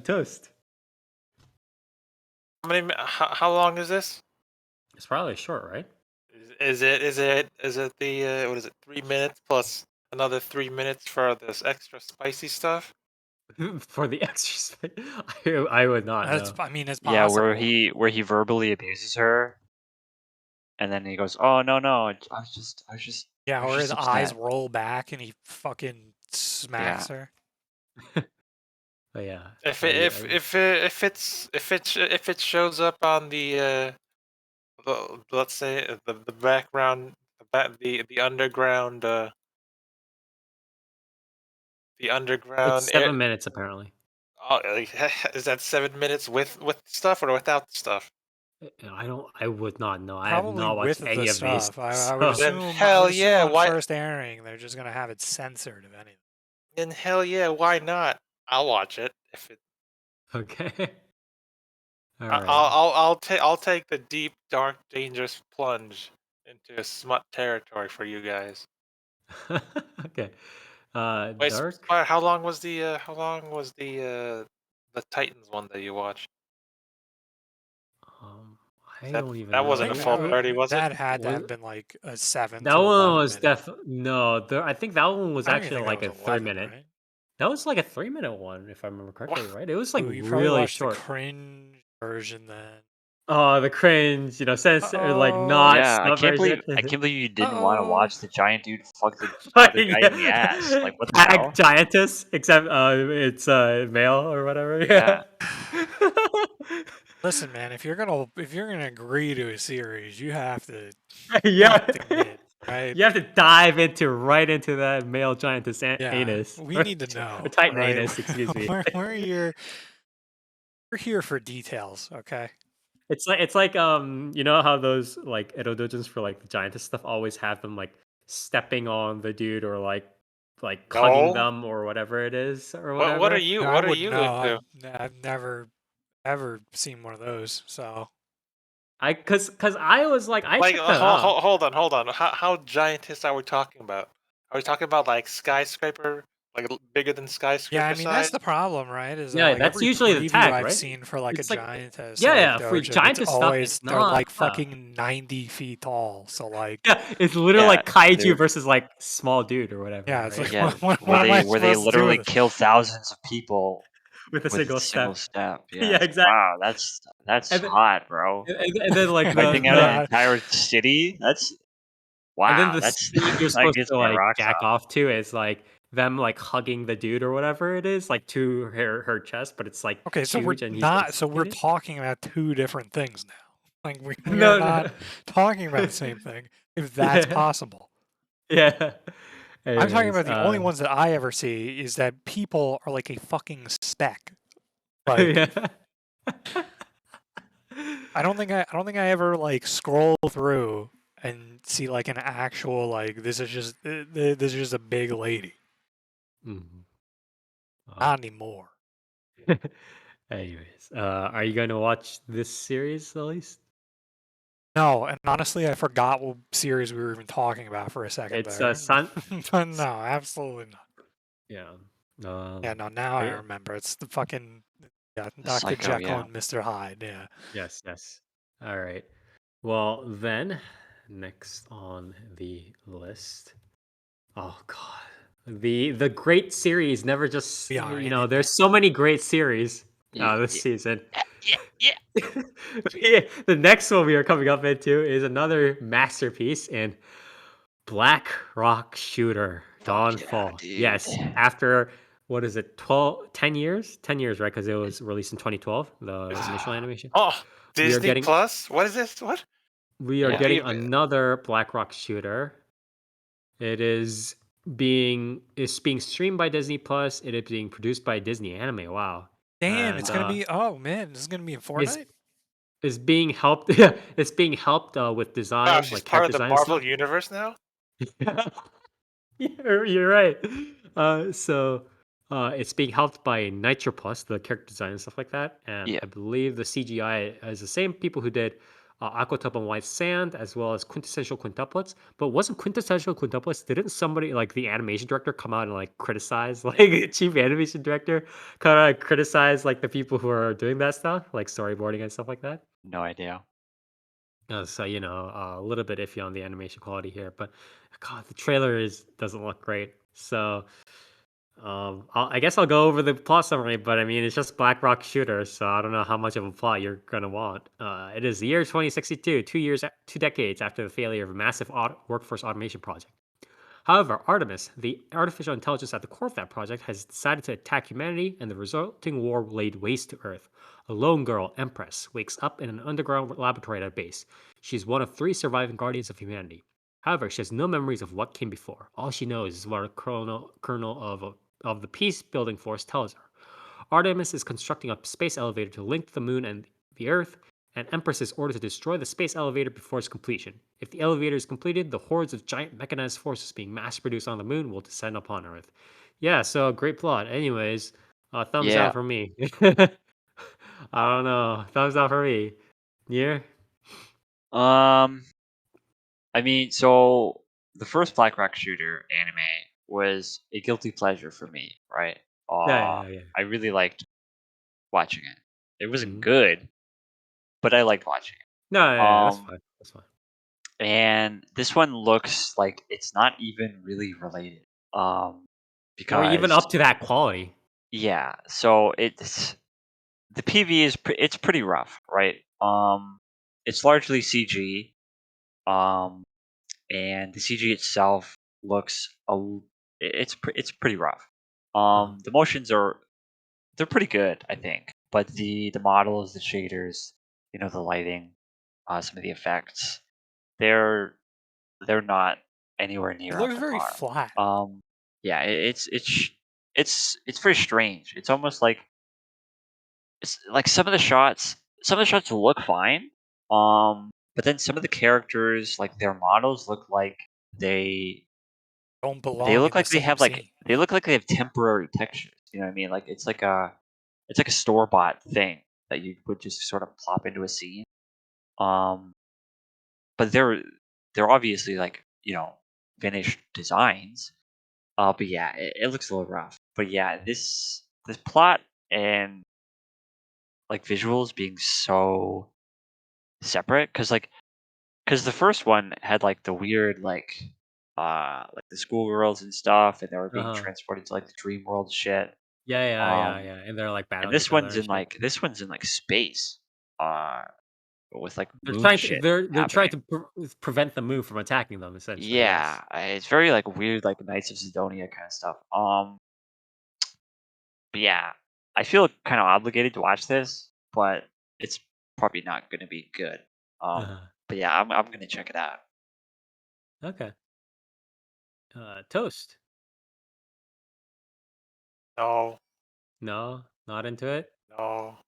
Toast. How long is this? It's probably short, right? Is it the what is it? 3 minutes plus another 3 minutes for this extra spicy stuff? For the extra space, I would not know. I mean, it's Yeah, possible. where he verbally abuses her, and then he goes, "Oh no, I was just Yeah, I was where just his eyes upset." roll back and he fucking smacks her. But yeah, If it shows up on the let's say the background the underground it's 7 minutes apparently. Oh, is that 7 minutes with stuff or without stuff? I would not know. I have Probably not watched with any the of these. stuff. I so- would Then assume. hell yeah, on why- first airing they're just gonna have it censored if anything. Then hell yeah, why not? I'll watch it if it. Okay. All I- right. I'll take the deep, dark, dangerous plunge into smut territory for you guys. Okay. Wait, Dark. Spire, how long was the Titans one that you watched? I That- don't even that know. wasn't a full 30, was it? That had to Was have it? been like a 7. That to one 11 was minute. definitely no. I think that one was I don't even actually think like that a was 3 11, minute. right? That was like a 3 minute one, if I remember correctly, right? It was like Ooh, you probably really watched short. the cringe version then. Oh, the cringe, sense or like not Yeah, I sub can't believe version. you didn't want to Uh-oh. watch the giant dude fuck the Like, other guy in the ass. Like, what the Hag hell? giantess, except it's male or whatever. Yeah. Yeah. Listen, man, if you're gonna agree to a series, you have to Yeah. commit, right? You have to dive right into that male giantess Yeah, anus. we Or need to know, titan right? anus, excuse me. We're here for details, okay? It's like you know how those like Edo dojins for like the giantess stuff always have them like stepping on the dude or like hugging No. them or whatever it is or What are whatever. you? No, I What are wouldn't you know. into? I've never ever seen one of those, so Cause I was like I Like, checked that out. hold on. How giantess are we talking about? Are we talking about like skyscraper, like bigger than yeah, I skyscraper mean that's size? the problem, right? Is that Yeah, like that's every usually the preview tag, I've right? seen for like a It's like giantess yeah, like yeah, for dojin, it's giantess stuff, always it's they're not. like fucking 90 feet tall. So like, Yeah, it's literally Yeah, like kaiju they're versus like small dude or whatever, yeah, it's like right? yeah, what am I where they supposed to do literally with it? kill thousands of people With a with a single single step. step. Yeah, Yeah, it's like, exactly. wow, that's And then, hot, bro. and then like Wiping out an Yeah, entire city? That's and then wow, the that's scene you're that supposed gets to my like rocks jack off. off to is like them like hugging the dude or whatever it is, like to her chest, but it's like okay, so we're huge and he's like not. So we're sucking it. talking about two different things now. Like we are No, not no. talking about the same thing. If that's Yeah. possible, Yeah. I'm talking Anyways, about the only ones that I ever see is that people are like a fucking speck. Like yeah. I don't think I ever like scroll through and see like an actual like this is just a big lady. Mhm. Oh. Not anymore. Anyways, are you going to watch this series at least? No, and honestly, I forgot what series we were even talking about for a second It's there. Sun. But no, absolutely not. Yeah. Yeah, no, now I Are you- remember. It's the fucking yeah, The Dr. Psycho, Jekyll yeah. and Mr. Hyde. Yeah. Yes, yes. All right. Well, then, next on the list. Oh God, the great series never just We are in it. there's so many great series this Yeah, season. yeah. Yeah, the next one we are coming up into is another masterpiece in Black Rock Shooter Fuck yeah, Dawnfall. dude. Yes, after what is it, 10 years? 10 years, right? Because it was released in 2012, the initial animation. Oh, We are Disney getting Plus. What is this? What? we are Yeah. getting another Black Rock Shooter. It is being streamed by Disney Plus. It is being produced by Disney Anime. Wow. Damn, it's And gonna be. Oh man, this is gonna be in is Fortnite. is being helped yeah, it's being helped with Wow, design, she's like part character of the design and Marvel stuff. universe now. You're right. It's being helped by Nitro Plus, the character design and stuff like that. And Yeah. I believe the CGI is the same people who did Aquatop and White Sand, as well as Quintessential Quintuplets. But wasn't Quintessential Quintuplets? Didn't somebody like the animation director come out and like criticize, like chief animation director, kind of like criticize like the people who are doing that stuff, like storyboarding and stuff like that? No idea. So a little bit iffy on the animation quality here, but God, the trailer doesn't look great. So I guess I'll go over the plot summary, but I mean it's just Black Rock Shooter, so I don't know how much of a plot you're gonna want. It is the year 2062, 2 decades after the failure of a massive workforce automation project. However, Artemis, the artificial intelligence at the core of that project, has decided to attack humanity, and the resulting war laid waste to Earth. A lone girl, Empress, wakes up in an underground laboratory at a base. She's one of 3 surviving guardians of humanity. However, she has no memories of what came before. All she knows is what a colonel of the Peace Building Force tells her. Artemis is constructing a space elevator to link the moon and the Earth, and Empress is ordered to destroy the space elevator before its completion. If the elevator is completed, the hordes of giant mechanized forces being mass produced on the moon will descend upon Earth. Yeah, so great plot. Anyways, thumbs Yeah. down for me. I don't know. Thumbs down for me. Yeah? I mean, so the first Black Rock Shooter anime was a guilty pleasure for me, right? Yeah. I really liked watching it. It wasn't Mhm. good, but I liked watching it. No, yeah, that's Um, fine. That's fine. and this one looks like it's not even really related. Or even Because up to that quality. yeah, so it's the PV is it's pretty rough, right? It's largely CG. And the CG itself looks it's pretty rough. The motions they're pretty good, I think, but the models, the shaders, the lighting, some of the effects, they're they're not anywhere It near up looks to very par. flat. Yeah, it's very strange. It's almost like it's like some of the shots look fine. But then some of the characters, like their models, look like they Don't they belong look in the like they same have scene. temporary textures. You know what I mean? Like it's like a store bought thing that you would just sort of plop into a scene. Um, but they're obviously like finished designs. But yeah, it looks a little rough. But yeah, this plot and like visuals being so separate because the first one had like the weird like the schoolgirls and stuff, and they were being Uh-huh. transported to like the dream world shit. Yeah. And they're like And battling each other and shit. this one's in like space, uh, with like They're moon trying to shit they're trying happening. to prevent the move from attacking them. Essentially, Yeah, yes. it's very like weird, like Knights of Sidonia kind of stuff. But yeah, I feel kind of obligated to watch this, but it's probably not going to be good. Uh-huh. But yeah, I'm gonna check it out. Okay. Toast. No, No, not into it. no.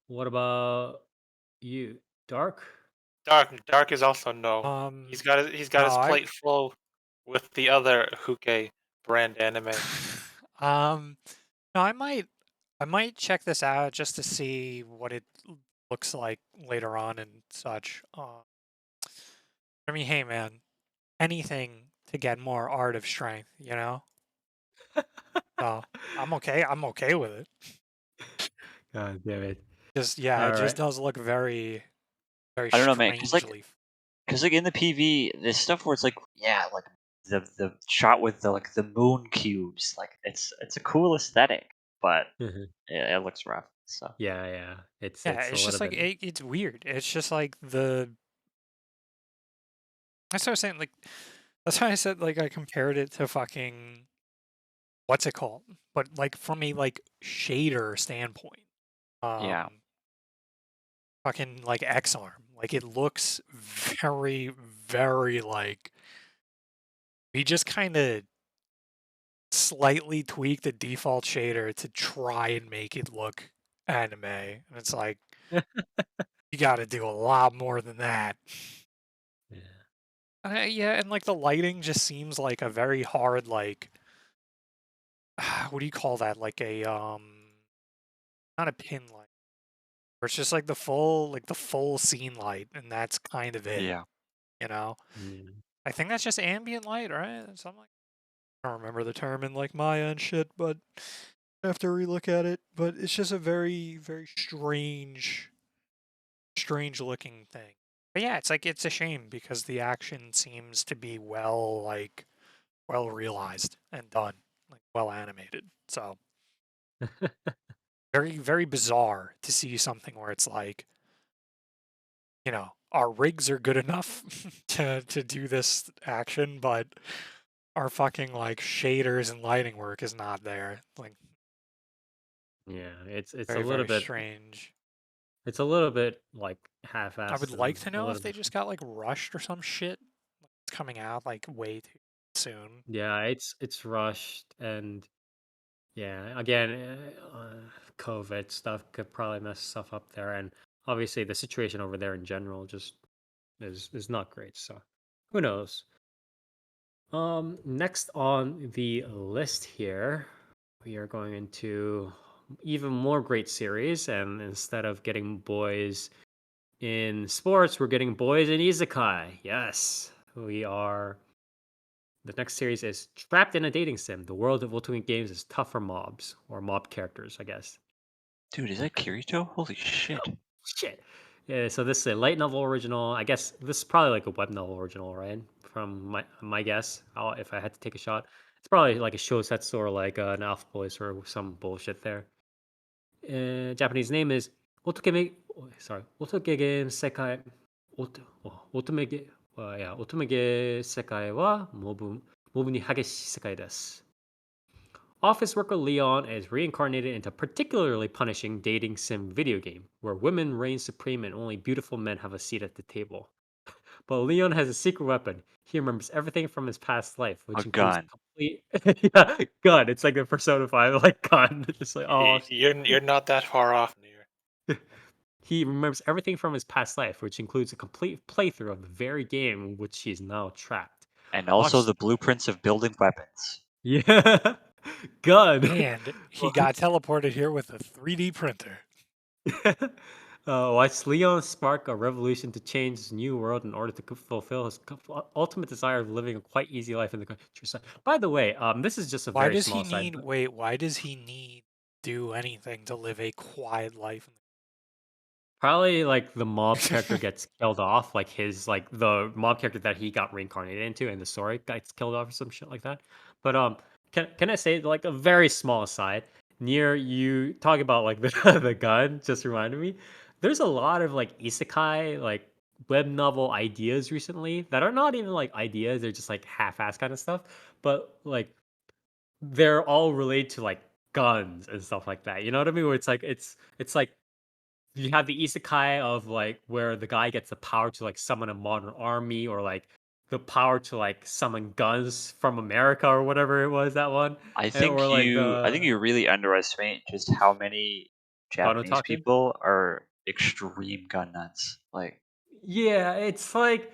What about you, Dark? Dark is also no. He's got No, his plate full with the other Houke brand anime. no, I might check this out just to see what it looks like later on and such. I mean, hey man, anything to get more art of strength, you know? So I'm okay. I'm okay with it. God damn it. Just yeah, All it just right. does look very, very I don't know, man, strangely. because like in the PV, there's stuff where it's like like the shot with the moon cubes, like it's a cool aesthetic, but Mhm. yeah, it looks rough. So Yeah. It's Yeah, a it's little just like bit. it's weird. It's just like the. That's what I was saying. Like that's why I said like I compared it to fucking what's it called? But like from a like shader standpoint, yeah, fucking like X Arm, like it looks very, very like we just kind of slightly tweak the default shader to try and make it look anime, and it's like you got to do a lot more than that. Yeah. Yeah, and like the lighting just seems like a very hard like what do you call that? Like a not a pin light. Or it's just like the full scene light, and that's kind of it. yeah. You know? Mm. I think that's just ambient light, right? Something like I don't remember the term in like Maya and shit, but I have to relook at it. But it's just a very, very strange looking thing. But yeah, it's like it's a shame because the action seems to be well realized and done, like well animated. So very, very bizarre to see something where it's like, our rigs are good enough to do this action, but our fucking like shaders and lighting work is not there. Like Yeah, it's a very, little very bit. strange. It's a little bit like I would half-assed like and to a know if little they bit. just got like rushed or some shit. Like, it's coming out like way too soon. Yeah, it's rushed and yeah. Again, COVID stuff could probably mess stuff up there, and obviously the situation over there in general just is not great. So who knows? Next on the list here, we are going into even more great series, and instead of getting boys in sports, we're getting boys in isekai. Yes, we are. The next series is Trapped in a Dating Sim. The world of ultimate games is tough for mobs or mob characters, I guess. Dude, is that Kirito? Holy shit! Shit. Yeah, so this is a light novel original. I guess this is probably like a web novel original, right? From my guess, if I had to take a shot, it's probably like a Shosetsu or like an Alpha Boys or some bullshit there. Japanese name is Otome. Sorry, Otome Sekai. Otome ge. Yeah, Otome ge Sekai wa mobu ni hageshi sekai desu. Office worker Leon is reincarnated into a particularly punishing dating sim video game where women reign supreme and only beautiful men have a seat at the table. But Leon has a secret weapon. He remembers everything from his past life, which A includes gun. complete yeah, gun. It's like a Persona 5 like gun. Just like You're not that far off, near. he remembers everything from his past life, which includes a complete playthrough of the very game in which he is now trapped. And also Watch the blueprints of building weapons. yeah. Gun. And he got teleported here with a 3D printer. Watch Leon spark a revolution to change his new world in order to fulfill his ultimate desire of living a quite easy life in the countryside. By the way, this is just a Why very does small he side. need? Wait, why does he need do anything to live a quiet life? Probably like the mob character gets killed off, like the mob character that he got reincarnated into in the story gets killed off or some shit like that. But can I say like a very small aside? Near you talk about like the the gun just reminded me. There's a lot of like isekai like web novel ideas recently that are not even like ideas; they're just like half-ass kind of stuff. But like they're all related to like guns and stuff like that. You know what I mean? Where it's like you have the isekai of like where the guy gets the power to like summon a modern army or like the power to like summon guns from America or whatever it was that one. I Or think like you really underestimate just how many gun Japanese otaku. people are extreme gun nuts. Like, Yeah, it's like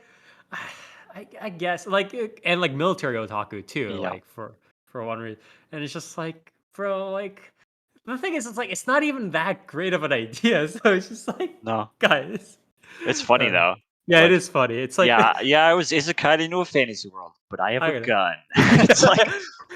I guess like and like military otaku too, yeah, like for one reason. And it's just like, bro, like the thing is, it's like it's not even that great of an idea. So it's just like, no, guys. it's funny Uh, though. yeah, it Like, is funny. It's like yeah, I was isekai into a fantasy world, but I have I a gotta. gun. It's like,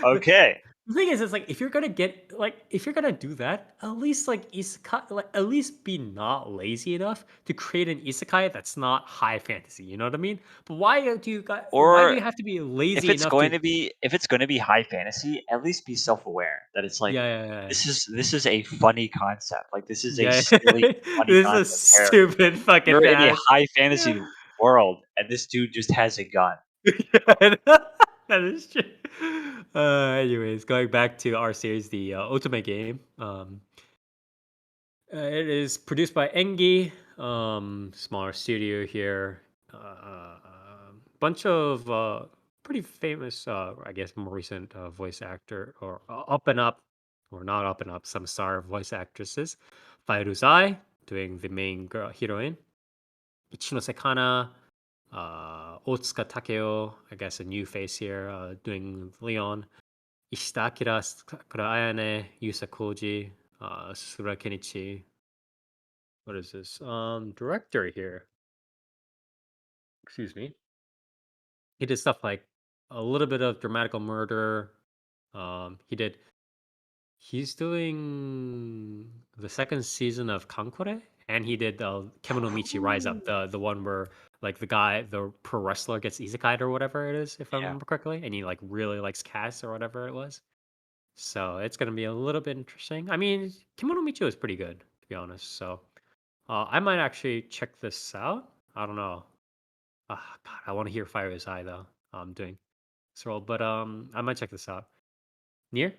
okay, The thing is, it's like if you're gonna get like if you're gonna do that, at least like isekai, like at least be not lazy enough to create an isekai that's not high fantasy. You know what I mean? But why do or you have to be lazy enough to? if it's going to be high fantasy, at least be self-aware that it's like Yeah, yeah, this is a funny concept. Like this is a yeah. silly Yeah. funny This is a concept here. stupid fucking You're in a ass. high fantasy world and this dude just has a gun. That is true. Anyways, going back to our series, the Otome game. It is produced by Engi, smaller studio here. Bunch of pretty famous, I guess, more recent voice actor or up and up, or not up and up, some star voice actresses. Fudousan doing the main girl heroine. Ichino Sekana, Otsuka Takeo, I guess a new face here, doing Leon. Ishita Akira, Sakura Ayane, Yusa Koji, Sura Kenichi. What is this? Director here. Excuse me. He did stuff like a little bit of Dramatical Murder. He did. He's doing the second season of Kankore, and he did Kemono Michi Rise Up, the one where like the pro wrestler gets isekai'd or whatever it is, if I Yeah. remember correctly, and he like really likes cats or whatever it was. So it's gonna be a little bit interesting. I mean, Kemono Michi was pretty good, to be honest. So I might actually check this out. I don't know. God, I want to hear Fire Is High though. I'm doing this role, but I might check this out. Near?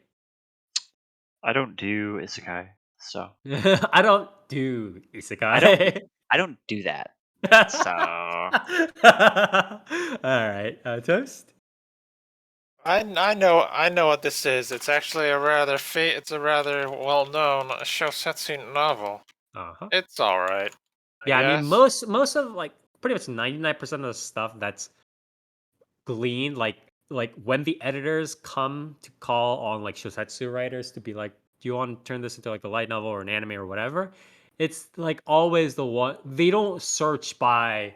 I don't do isekai, so I don't do I don't isekai. I don't do that. So All right, toast. I know what this is. It's actually it's a rather well known shousetsu novel. Uh-huh. It's all right. Yeah, I mean Yes. most of like pretty much 99% of the stuff that's gleaned like when the editors come to call on like shosetsu writers to be like, do you want to turn this into like a light novel or an anime or whatever, it's like always the one they don't search by,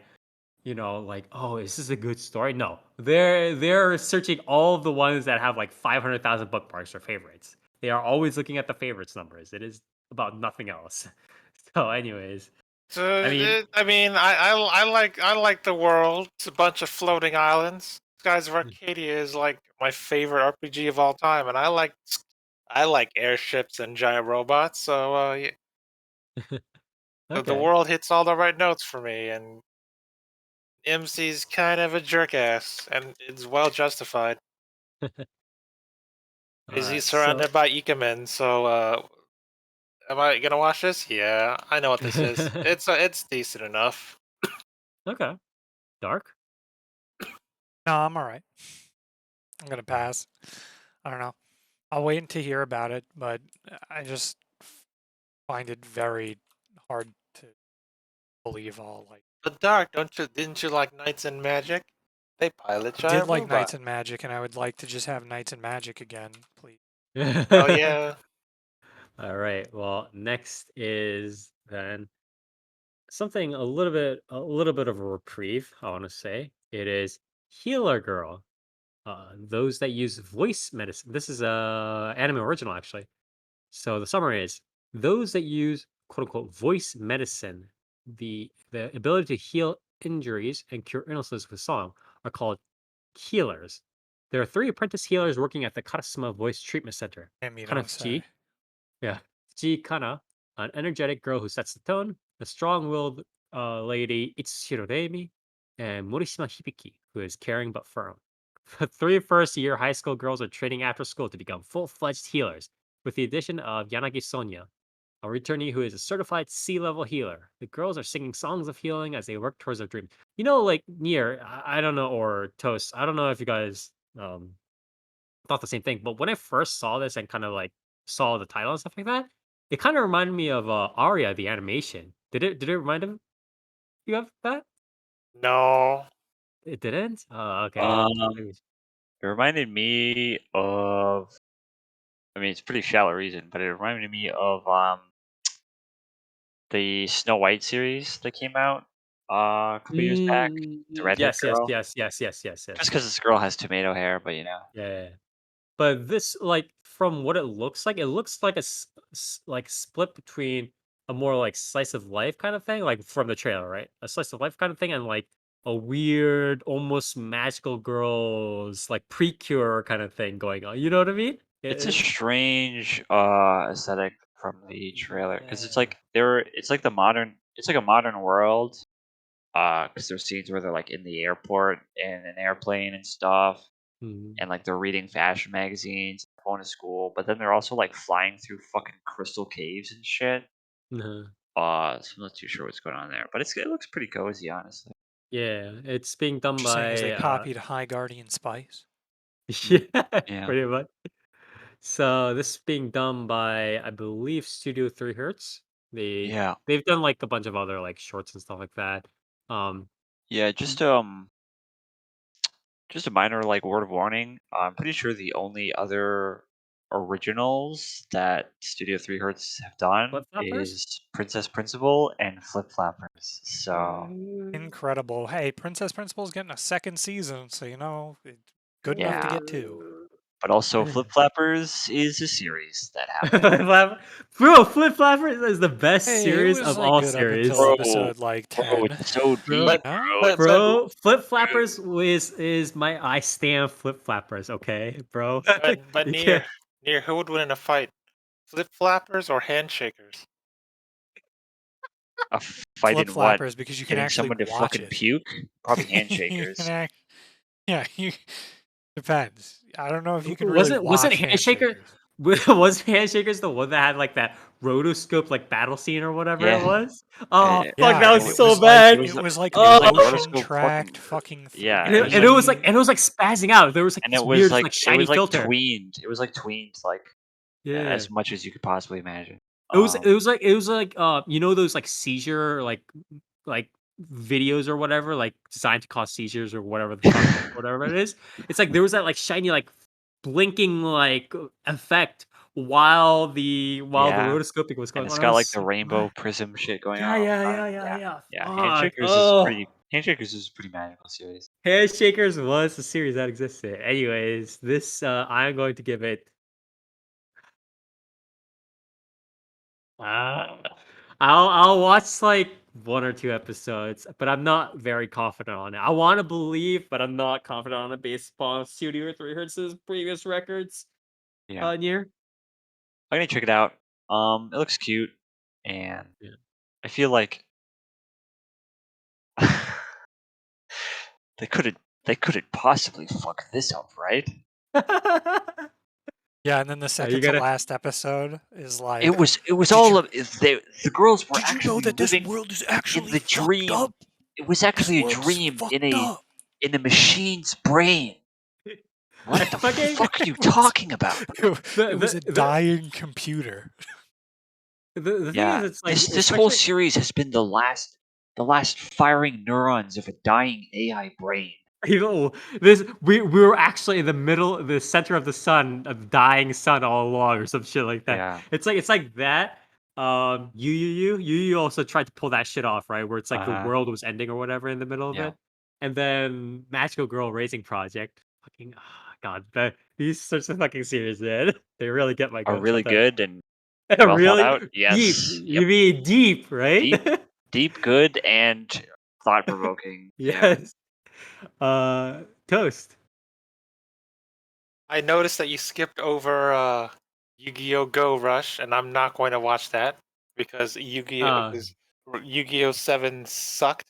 you know, like, oh, is this a good story? No, they're searching all of the ones that have like 500,000 bookmarks or favorites. They are always looking at the favorites numbers. It is about nothing else. So anyways, I mean, I like the world. It's a bunch of floating islands. Skies of Arcadia is like my favorite RPG of all time, and I like airships and giant robots, so the Okay. world hits all the right notes for me, and MC's kind of a jerk ass, and it's well justified. He's Alright, surrounded by Ikemen, so am I gonna watch this? Yeah, I know what this is. It's decent enough. Okay. Dark? No, I'm all right. I'm gonna pass. I don't know. I'll wait to hear about it, but I just find it very hard to believe all like. But Dark, didn't you like Knights and Magic? They pilot I did giant like robots. Knights and Magic, and I would like to just have Knights and Magic again, please. Oh yeah. Alright, well, next is then something a little bit of a reprieve, I want to say. It is Healer Girl. Those that use voice medicine. This is a anime original actually. So the summary is those that use quote unquote voice medicine, the ability to heal injuries and cure illnesses with song, are called healers. There are 3 apprentice healers working at the Karasuma Voice Treatment Center. Damn, you Kana don't say. yeah, Fuji Kana, an energetic girl who sets the tone, the strong-willed lady Itsushiro Reimi, and Morishima Hibiki, who is caring but firm. The 3 first-year high school girls are training after school to become full-fledged healers, with the addition of Yanagi Sonia, a returnee who is a certified C-level healer. The girls are singing songs of healing as they work towards their dream. You know, like Nier, I don't know, or Toast. I don't know if you guys thought the same thing. But when I first saw this and kind of like saw the title and stuff like that, it kind of reminded me of Aria, the animation. Did it remind you of that? No. It didn't? Oh, okay. It reminded me of. I mean, it's a pretty shallow reason, but it reminded me of the Snow White series that came out a couple years back. The redhead Yes, yes, girl. yes, yes, yes, yes, Just yes. because this girl has tomato hair, but you know. Yeah. But this, like, from what it looks like like split between a more like slice of life kind of thing, like from the trailer, right? A slice of life kind of thing, and like a weird, almost magical girls like precure kind of thing going on. You know what I mean? It's a It- strange aesthetic from the trailer because it's yeah. like it's like a modern world because there's scenes where they're like in the airport in an airplane and stuff, Mhm. and like they're reading fashion magazines, going to school, but then they're also like flying through fucking crystal caves and shit. Uh-huh. So I'm not too sure what's going on there, but it looks pretty cozy, honestly. Yeah, it's being done What you're saying is they by copied High Guardian Spice? yeah, Yeah. pretty much. So this is being done by, I believe, Studio 3 Hertz. Yeah. They've done like a bunch of other like shorts and stuff like that. Um, Yeah, just a minor like word of warning. I'm pretty sure the only other originals that Studio 3 Hertz have done Flip Flappers. is Princess Principal and Flip Flappers. So Incredible. Hey, Princess Principal's getting a second season, so you know, it's good enough to yeah, get two. but also Flip Flappers is a series that happened. Bro, Flip Flappers is the best Hey, it series was of like all good up until series. Bro, episode like bro, 10. it's so Bro, deep, No? bro. It's But bro, Flip Flappers is my I stand Flip Flappers. Okay, bro. but You can't. near who would win in a fight? Flip flappers or handshakers? a fight Flip in what? Flappers because you can Getting actually someone to watch fucking it. puke? Probably You can handshakers. yeah, depends. I don't know if you can really Wasn't watch Handshaker Handshakers. was Handshakers the one that had like that rotoscope like battle scene or whatever it Yeah. was? Oh fuck, Yeah, that and was it so was like bad. it was like It was like motion rotoscope tracked fucking fucking yeah. It was And like it was like 3D. spazzing out. There was like and this weird like it shiny was like filter. tweened. It was like tweened like Yeah. as much as you could possibly imagine. It was like you know those like seizure like videos or whatever like designed to cause seizures or whatever the fuck whatever it is. It's like there was that like shiny like blinking like effect while the Yeah, rotoscoping was and going it's on. It got was like the so rainbow bad. prism shit going on Yeah, all yeah, the yeah, time. yeah, Yeah, yeah. yeah. Fuck. Oh, Handshakers is a pretty magical series. Handshakers was a series that existed. Anyways, this I'm going to give it. Uh, I'll watch like 1 or 2 episodes, but I'm not very confident on it. I want to believe, but I'm not confident on it based upon Studio 3 Hertz's previous records. Yeah. Near. I'm gonna check it out. It looks cute, and Yeah. I feel like they couldn't possibly fuck this up, right? Yeah, and then the you second to gotta. last episode is like, It was Did all you of the girls were did you know actually that this living world is in actually the fucked dream. up? It was This actually a world's dream fucked up. in a machine's brain. What I the fucking fuck are you It was, talking about? it was a dying computer. The thing is, Yeah, it's like this whole especially series has been the last firing neurons of a dying AI brain. you know this. We were actually in the middle, the center of the sun, of the dying sun all along, or some shit like that. Yeah. It's like that. You also tried to pull that shit off, right? Where it's like the Uh-huh. world was ending or whatever in the middle of Yeah. it, and then Magical Girl Raising Project. Fucking God, these such a fucking series, man. They really get my Are goat really sometimes. good and well thought Really out. deep. Yes. Yep. You mean deep, right? Deep, deep, good, and thought provoking. Yeah. Yes. Toast. I noticed that you skipped over Yu-Gi-Oh! Go Rush, and I'm not going to watch that because Uh, Yu-Gi-Oh! 7 sucked.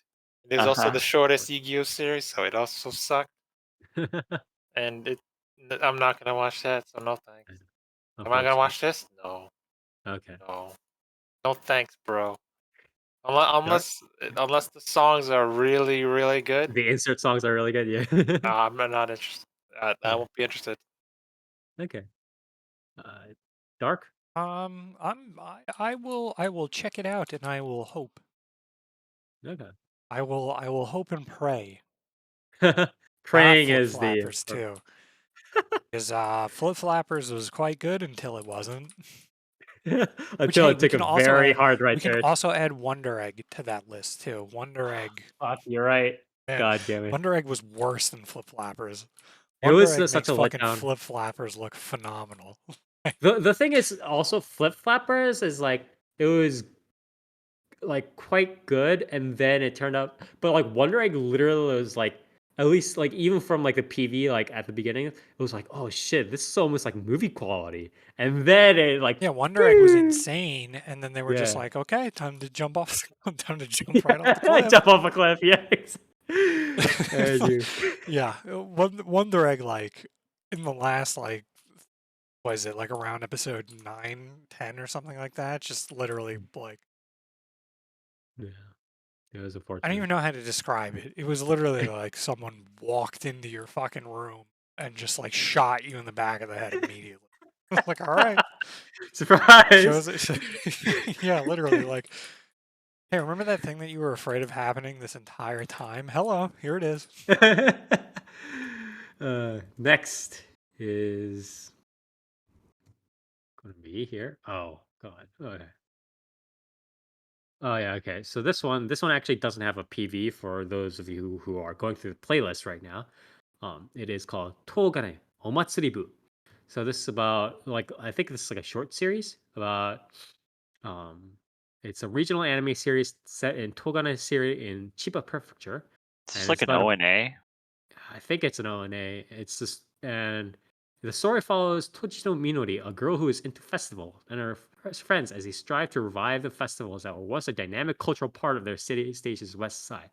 It is also Uh-huh. the shortest Yu-Gi-Oh! series, so it also sucked. And I'm not gonna watch that, so no thanks. Am I gonna unfortunate. watch this? No, Okay. no, no thanks, bro. Dark. Unless the songs are really, really good, The insert songs are really good. Yeah. I'm not interested. I Yeah. won't be interested. Okay. Uh, Dark. I will check it out and I will hope. Okay. I will hope and pray. Not Praying Flip is the Flappers too. Because Flip Flappers was quite good until it wasn't. Which until hey, it took a very hard right we can turn. also add Wonder Egg to that list too. Wonder Egg. Fuck, you're right. Man, God damn it. Wonder Egg was worse than Flip Flappers. It Wonder was Egg such makes a fucking letdown. Flip Flappers look phenomenal. The thing is also Flip Flappers is like it was like quite good, and then it turned out, but like Wonder Egg literally was like at least like even from like the PV like at the beginning, it was like oh shit, this is almost like movie quality, and then it like Yeah, Wonder Egg was insane, and then they were just yeah. like, okay, time to jump off, time to jump right off the cliff. Jump off a cliff, yeah. Yeah, Wonder Egg like in the last like was it like around episode 9, 10 or something like that? Just literally like Yeah, it was I don't unfortunate. even know how to describe it. It was literally like someone walked into your fucking room and just like shot you in the back of the head immediately. Like, all right, Surprise! yeah, literally like. Hey, remember that thing that you were afraid of happening this entire time? Hello, here it is. Next is going to be here. Oh god. Okay. Oh yeah. Okay. So this one actually doesn't have a PV for those of you who are going through the playlist right now. It is called Tougane Omatsuri-bu. So this is about like I think this is like a short series about um it's a regional anime series set in Tougane City in Chiba Prefecture, Is this and like it's an about a ONA? I think it's an ONA. It's just and the story follows Tojito Minori, a girl who is into festival, and her friends as they strive to revive the festivals that were once a dynamic cultural part of their city stage's west side.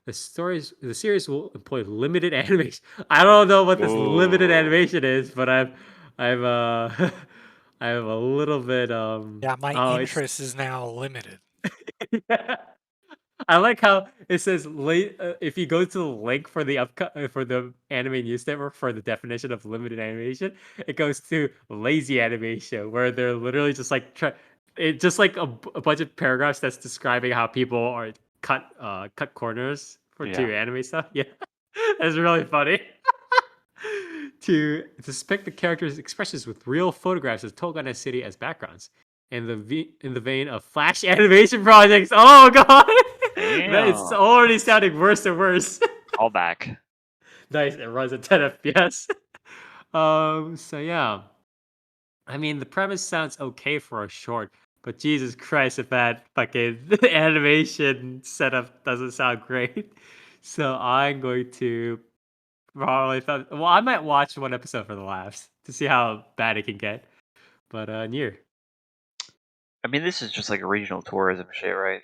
The series will employ limited animation. I don't know what this limited Ooh. animation is, but I've I'm a little bit Yeah, my oh it's interest is now limited. I like how it says if you go to the link for the for the anime news network for the definition of limited animation, it goes to lazy animation where they're literally just like it just like a bunch of paragraphs that's describing how people are cut corners for Yeah. to anime stuff. Yeah, that's really funny. To depict the characters' expressions with real photographs of Togane City as backgrounds, in in the vein of Flash animation projects. Oh god, it's Damn. already sounding worse and worse. All back. Nice, it runs at 10 FPS. So yeah, I mean the premise sounds okay for a short, but Jesus Christ, if that fucking animation setup doesn't sound great, so I'm going to probably thought. Well, I might watch one episode for the laughs to see how bad it can get. But near. I mean, this is just like regional tourism shit, right?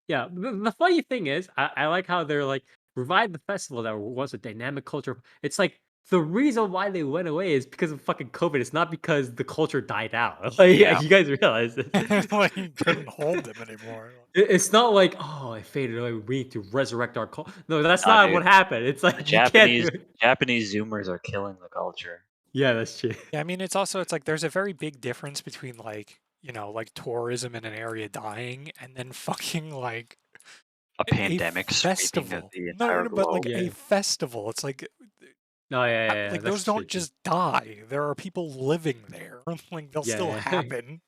Yeah, the funny thing is, I like how they're like revive the festival that was a dynamic culture. It's like the reason why they went away is because of fucking COVID. It's not because the culture died out. Like Yeah. you guys realize this. Like you couldn't hold them anymore. It's not like, oh, it faded away. We need to resurrect our culture. No, that's Nah, not dude. what happened. It's The like you can't do it. Japanese Zoomers are killing the culture. Yeah, that's true. Yeah, I mean, it's like there's a very big difference between like, like tourism in an area dying and then fucking like A a pandemic sweeping festival. the No, entire but like globe. a Yeah. festival. It's like No, yeah, like that's those don't true. just die. There are people living there. Like they'll still Yeah. happen.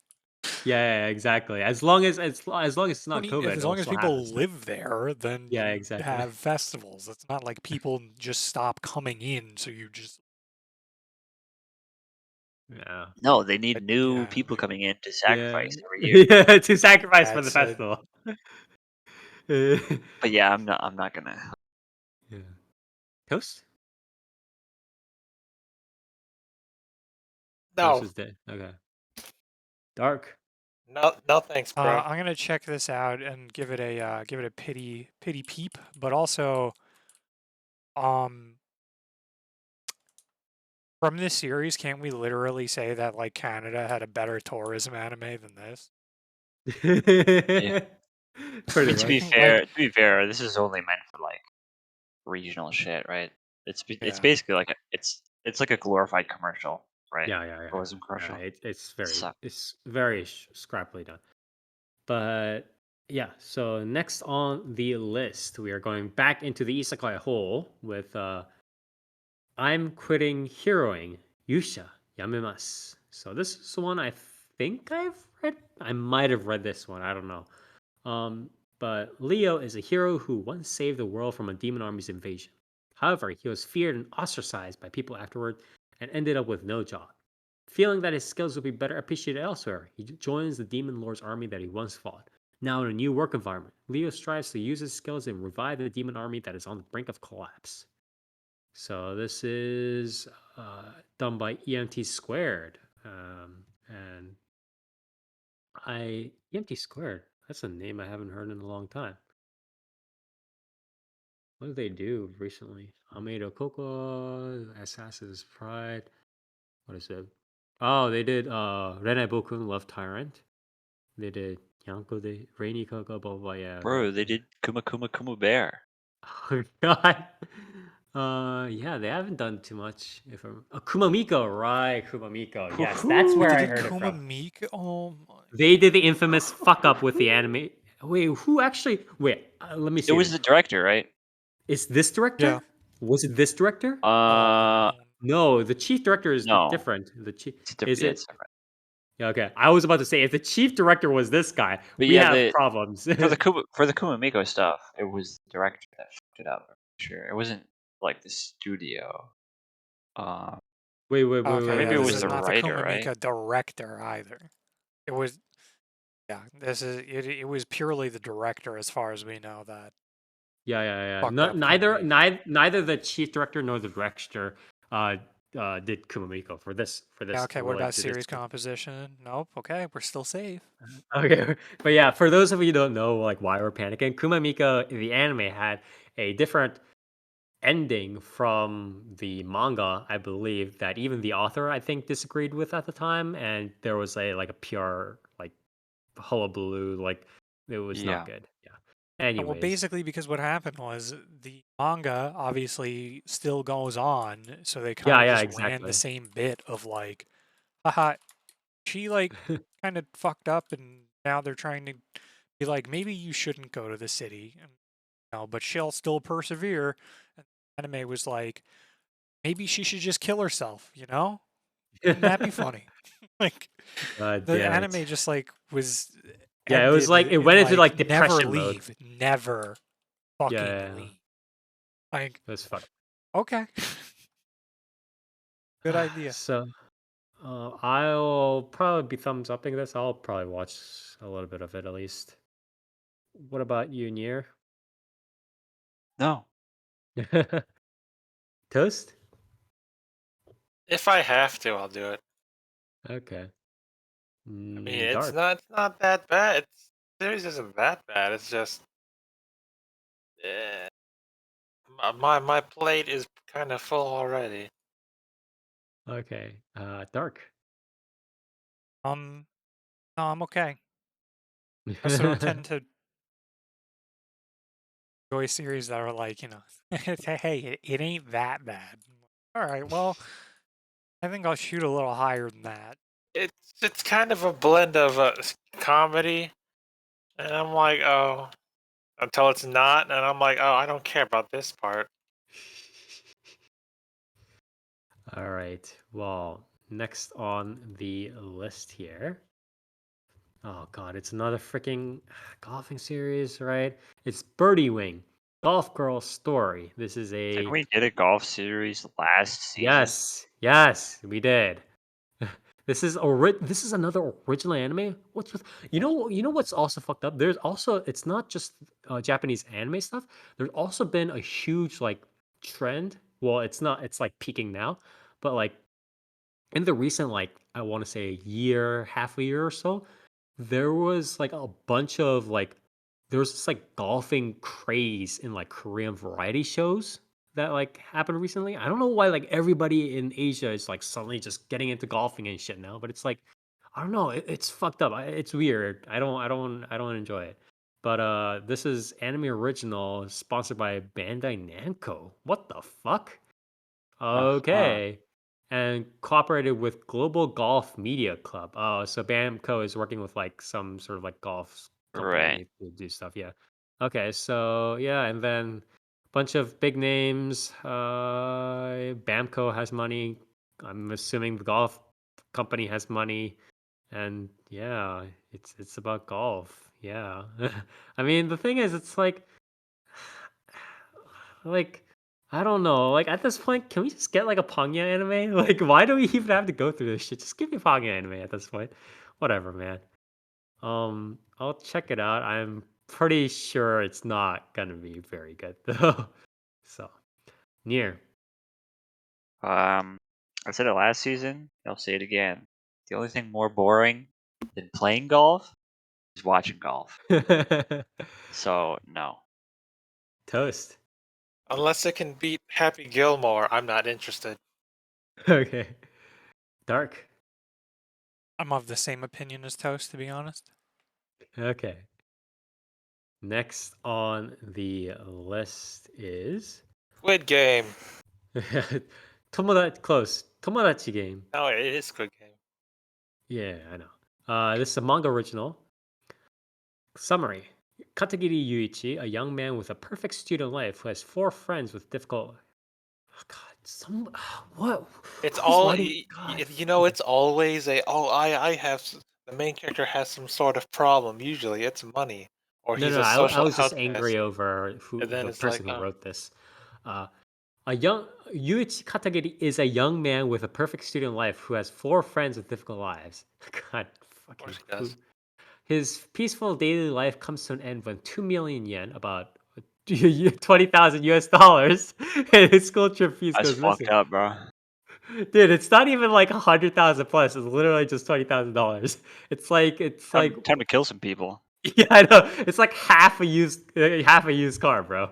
Yeah, exactly. As long as it's not COVID, As it'll long as still people happen. live there, then Yeah, you exactly. have festivals. It's not like people just stop coming in, so you just Yeah. No, they need new yeah. people coming in to Yeah. sacrifice every year. Yeah, to sacrifice for the That's a- festival. But yeah, I'm not gonna. Yeah. Toast? Toast No, is dead. Okay. Dark. no, thanks, bro. I'm gonna check this out and give it a pity peep, but also from this series, can't we literally say that like Canada had a better tourism anime than this? Yeah. Pretty To be much. fair, this is only meant for like regional shit, right? It's Yeah. basically like it's like a glorified commercial, right? Yeah. Tourism commercial. It's So- very scrappily done. But yeah, so next on the list, we are going back into the isekai hole with I'm quitting heroing Yuusha Yamemasu. So this is the one I think I've read. I might have read this one. I don't know. But Leo is a hero who once saved the world from a demon army's invasion. However, he was feared and ostracized by people afterward and ended up with no job. Feeling that his skills would be better appreciated elsewhere, he joins the demon lord's army that he once fought. Now in a new work environment, Leo strives to use his skills and revive the demon army that is on the brink of collapse. So this is done by EMT Squared, and EMT Squared. That's a name I haven't heard in a long time. What did they do recently? Amado Coco, Assassin's Pride. What is it? Oh, they did Renai Bokun Love Tyrant. They did Yanko de Rainy Coco, blah blah blah. Yeah. Bro, they did Kuma Kuma Kuma Bear. Oh god. Yeah, they haven't done too much. If I'm Kumamiko, right? Kumamiko. Yes, that's Oh, where they I did heard it from. Kumamika. Oh my. They did the infamous fuck up with the anime. Wait, who actually? Wait, let me see. It was the director, right? Is this director? Yeah. Was it this director? Uh, No, the chief director is no. different. The chief It's different. is Yeah, it? it's different. Yeah, okay. I was about to say if the chief director was this guy, But we yeah, have problems. for the Kumamiko stuff, it was the director that fucked it up. I'm sure it wasn't like the studio. Wait. Okay, maybe yeah, it this was is the not writer, the right? Kumamika director either. It was, yeah, this is it was purely the director as far as we know that. Yeah. Fucked up Neither the chief director nor the director did Kumamiko for this Yeah, okay, what like, about to series composition? Nope, okay, we're still safe. Okay, but yeah, for those of you who don't know like why we're panicking, Kumamiko the anime had a different ending from the manga, I believe, that even the author I think disagreed with at the time, and there was a pure like hullabaloo, like it was Yeah. not good. Yeah. Well, Anyways, basically, because what happened was the manga obviously still goes on, so they kind of yeah, just ran the exactly. same bit of like, haha, she like kind of fucked up, and now they're trying to be like, maybe you shouldn't go to the city, and, but she'll still persevere. And the anime was like, maybe she should just kill herself, Wouldn't that be funny? Like God the damn anime it. just like was Yeah, it was ended like it in went into like never depression mode. leave, never fucking Yeah. leave. Like, It was fucked. okay. Good idea. So, I'll probably be thumbs upping this. I'll probably watch a little bit of it at least. What about you, Nier? No. Toast? If I have to, I'll do it. Okay. I mean, it's Dark. not that bad. Series isn't that bad. It's just eh, my plate is kind of full already. Okay. Dark. No, I'm okay. I also don't tend to enjoy series that are like, hey, it ain't that bad. All right, well, I think I'll shoot a little higher than that. It's kind of a blend of comedy, and I'm like, oh, until it's not, and I'm like, oh, I don't care about this part. All right. Well, next on the list here. Oh god, it's another freaking golfing series, right? It's Birdie Wing, Golf Girl Story. This is Didn't a we get a golf series last season? yes, we did. This is another original anime. What's with you know what's also fucked up? There's also it's not just Japanese anime stuff. There's also been a huge like trend. Well, it's not. It's like peaking now, but like in the recent like I want to say half a year or so, there was like a bunch of like there was this like golfing craze in like Korean variety shows that like happened recently. I don't know why like everybody in Asia is like suddenly just getting into golfing and shit now, but it's like I don't know, it's fucked up. It's weird. I don't enjoy it. But this is anime original sponsored by Bandai Namco. What the fuck? Uh-huh. Okay. And cooperated with Global Golf Media Club. Oh, so Bamco is working with like some sort of like golf Right. company to do stuff. Yeah. Okay. So yeah, and then a bunch of big names. Bamco has money. I'm assuming the golf company has money. And yeah, it's about golf. Yeah. I mean, the thing is, it's like I don't know. Like at this point, can we just get like a Ponyo anime? Like, why do we even have to go through this shit? Just give me a Ponyo anime at this point. Whatever, man. I'll check it out. I'm pretty sure it's not gonna be very good though. So, near. I said it last season. I'll say it again. The only thing more boring than playing golf is watching golf. So no. Toast. Unless it can beat Happy Gilmore, I'm not interested. Okay. Dark. I'm of the same opinion as Toast, to be honest. Okay. Next on the list is Squid Game. Tomodachi Game. No, it is Squid Game. Yeah, I know. This is a manga original. Summary. Katagiri Yuichi, a young man with a perfect student life who has four friends with difficult. Oh, God, what? It's Who's all writing? God. Okay. it's always I have the main character has some sort of problem. Usually, it's money, or No, he's no, a I social was just outcast, angry over and then the it's like, person who oh, wrote this. Uh, a young Yuichi Katagiri is a young man with a perfect student life who has four friends with difficult lives. God, of course fucking he does. His peaceful daily life comes to an end when 2 million yen, about 20,000 US dollars, and his school trip fees That's goes fucked missing. up, bro. Dude, it's not even like 100,000 plus. It's literally just $20,000. It's like Time to kill some people. yeah, I know. It's like half a used car, bro.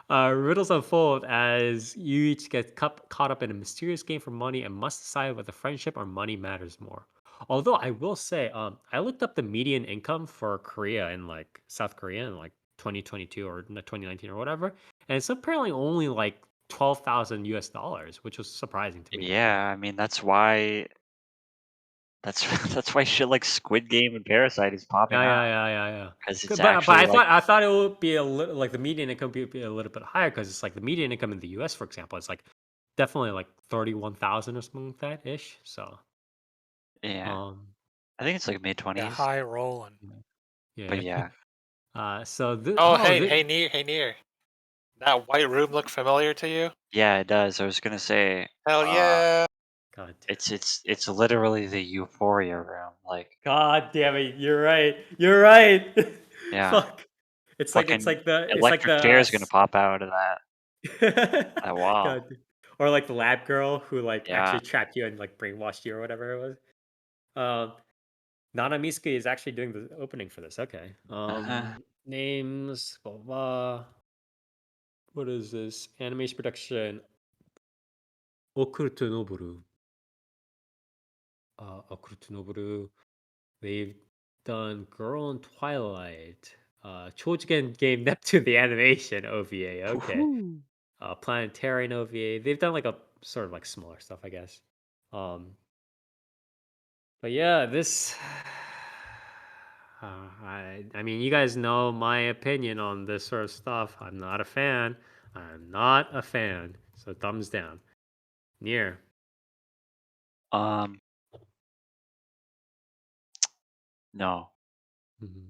Riddles unfold as you each get caught up in a mysterious game for money and must decide whether friendship or money matters more. Although I will say, I looked up the median income for Korea in like South Korea in like 2022 or 2019 or whatever, and it's apparently only like 12,000 US dollars, which was surprising to me Yeah, actually. I mean that's that's why shit like Squid Game and Parasite is popping Yeah, off yeah, yeah, yeah, yeah. because it's But actually like I thought it would be a little like the median income be a little bit higher because it's like the median income in the U.S. for example, it's like definitely like 31,000 or something like that ish. So, yeah, um, I think it's like mid Yeah, 20s. high rolling. But yeah. yeah, So this Oh, oh this, hey, near. That white room look familiar to you? yeah, it does. I was gonna say, Hell yeah! God damn, it's literally the Euphoria room. Like, God damn it, you're right, you're right. yeah, Fuck, it's fucking like the electric chair is gonna pop out of that God, wall. or like the lab girl who like Yeah, actually trapped you and like brainwashed you or whatever it was. Um, Nana Misuke is actually doing the opening for this. Okay. Names. Blah, blah, blah. What is this? Animation production. Okuruto Noboru. Okuruto Noboru. They've done Girl in Twilight. Tomodachi Game Neptune the animation OVA. Okay. Woohoo. Planetarian OVA. They've done like a sort of like smaller stuff, I guess. But yeah, this. I mean, you guys know my opinion on this sort of stuff. I'm not a fan. I'm not a fan. So thumbs down. Near. No. Mhm.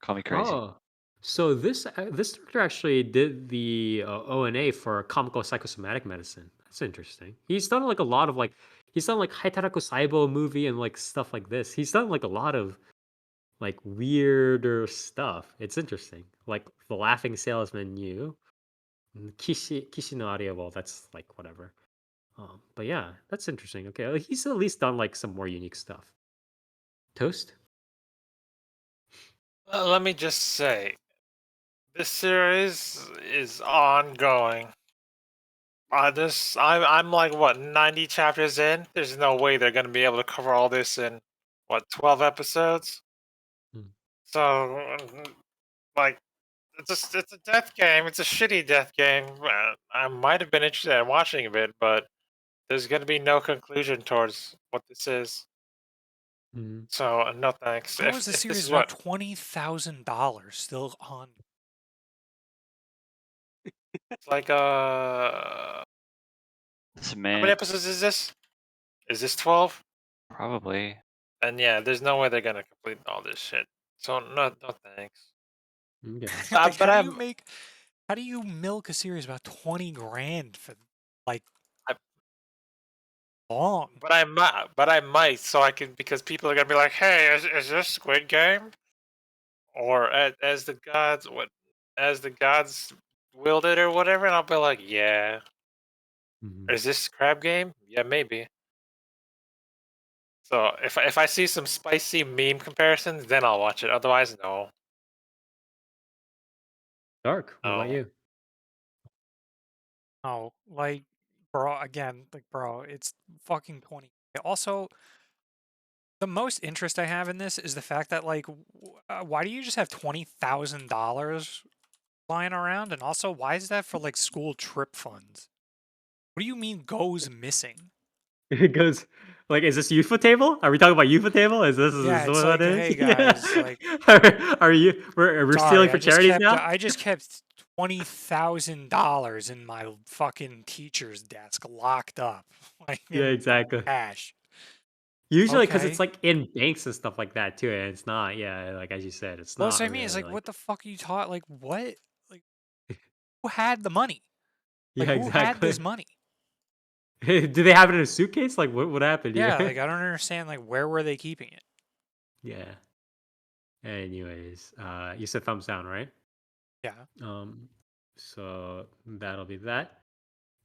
Call me crazy. Oh, so this director actually did the ONA for comical psychosomatic medicine. That's interesting. He's done like a lot of like he's done like Haitaraku Saibo movie and like stuff like this. He's done like a lot of like weirder stuff. It's interesting. Like The Laughing Salesman You, Kishi no Aria. Well, that's like whatever. But yeah, that's interesting. Okay, he's at least done like some more unique stuff. Toast. Let me just say, this series is ongoing. I'm like what 90 chapters in. There's no way they're gonna be able to cover all this in what 12 episodes. Hmm. So, like, it's a death game. It's a shitty death game. I might have been interested in watching a bit, but there's gonna be no conclusion towards what this is. Mhm. So no thanks. How is the If this series is about what $20,000 still on? it's like, how many Cement, episodes is this? Is this 12? probably. And yeah, there's no way they're gonna complete all this shit. So no thanks. Okay. Like, But how do you milk a series about 20 grand for like I- long? But I might, so I can, because people are gonna be like, "Hey, is this Squid Game?" Or as the gods willed it or whatever, and I'll be like, "Yeah." Mhm. Is this Crab Game? Yeah, maybe. So if I see some spicy meme comparisons, then I'll watch it. Otherwise, no. Dark. What about No. you? Oh, like, bro, again, like, bro, it's fucking 20. Also, the most interest I have in this is the fact that, like, why do you just have $20,000 lying around? And also, why is that for, like, school trip funds? What do you mean goes missing? It goes like, is this youthful table? Are we talking about youthful table? Is Yeah, this it's what like, it is? hey, Yeah. guys, like, Are you? We're stealing sorry, for charities now. I just kept $20,000 in my fucking teacher's desk locked up, like, Yeah, in exactly. cash. Usually, because it's Okay. like in banks and stuff like that too, and it's not. Yeah, like as you said, it's Well, that's not what I mean. It's really like, like. what the fuck are you taught? Like, what? Like, who had the money? Like, Yeah, who had this exactly. money? Do they have it in a suitcase? Like, what happened Yeah, here? like, I don't understand. Like, where were they keeping it? Yeah. Anyways, you said thumbs down, right? Yeah. So that'll be that.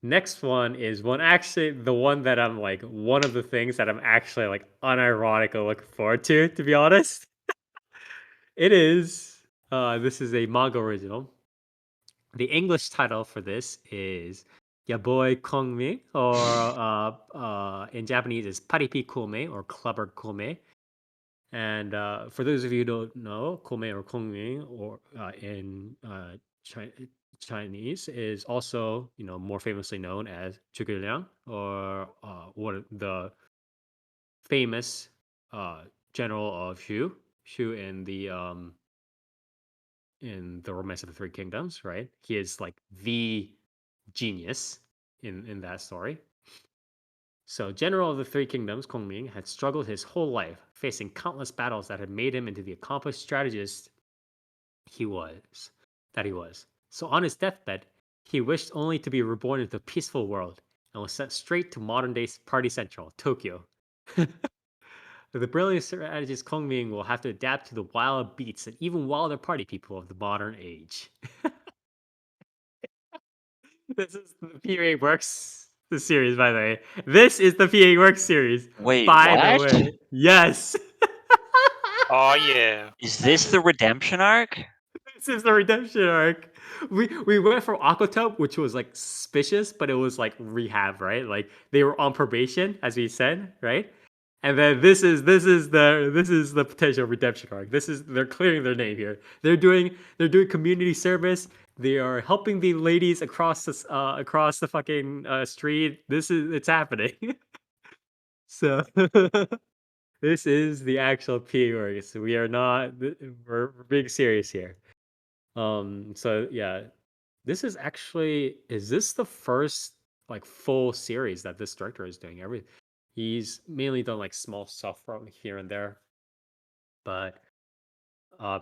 Next one is one actually the one that I'm like one of the things that I'm actually like unironically looking forward to be honest. It is this is a manga original. The English title for this is Yaboy Kongming, or in Japanese is Paripi Koumei or Clubber Koumei. And for those of you who don't know, Koumei or Kongming, or in Chinese, is also more famously known as Zhuge Liang, or what the famous general of Shu in the Romance of the Three Kingdoms. Right, he is like the genius in that story. So, General of the Three Kingdoms, Kongming, had struggled his whole life, facing countless battles that had made him into the accomplished strategist he was. That he was. So, on his deathbed, he wished only to be reborn into a peaceful world and was sent straight to modern-day Party Central, Tokyo. The brilliant strategist Kongming will have to adapt to the wild beats and even wilder party people of the modern age. This is the PA Works the series, by the way. This is the PA Works series. Wait, By the what? way, yes. Oh yeah. Is this the redemption arc? This is the redemption arc. We went from Aquatope, which was like suspicious, but it was like rehab, right? Like they were on probation, as we said, right? And then this is the potential redemption arc. They're clearing their name here. They're doing community service. They are helping the ladies across the fucking street. It's happening. So this is the actual P org. So we are not. We're being serious here. So yeah, is this the first like full series that this director is doing? He's mainly done like small stuff from here and there, but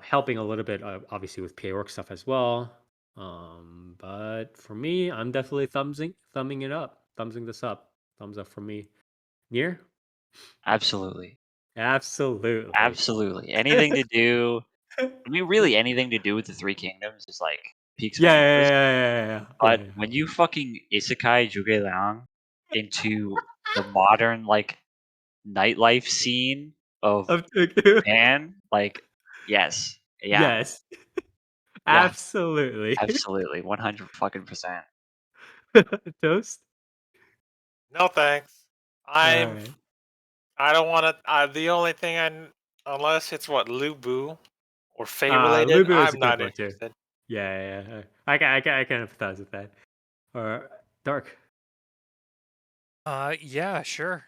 helping a little bit obviously with PA work stuff as well. But for me, I'm definitely thumbing it up, thumbsing this up, thumbs up for me. Near? Absolutely. Absolutely. Absolutely. Anything to do, I mean, really anything to do with the Three Kingdoms is like piques my Yeah, interest. yeah. But when you fucking isekai Zhuge into the modern like nightlife scene of Of Tokyo. Japan, like yes, yeah, Yes, yeah, absolutely. absolutely, 100 fucking percent. Toast. No thanks. All I'm. right. I don't want to. The only thing unless it's what Lubu or Fate related, Lubu is a I'm good not one too. interested. Yeah. I can empathize with that. Or Dark. Yeah, sure.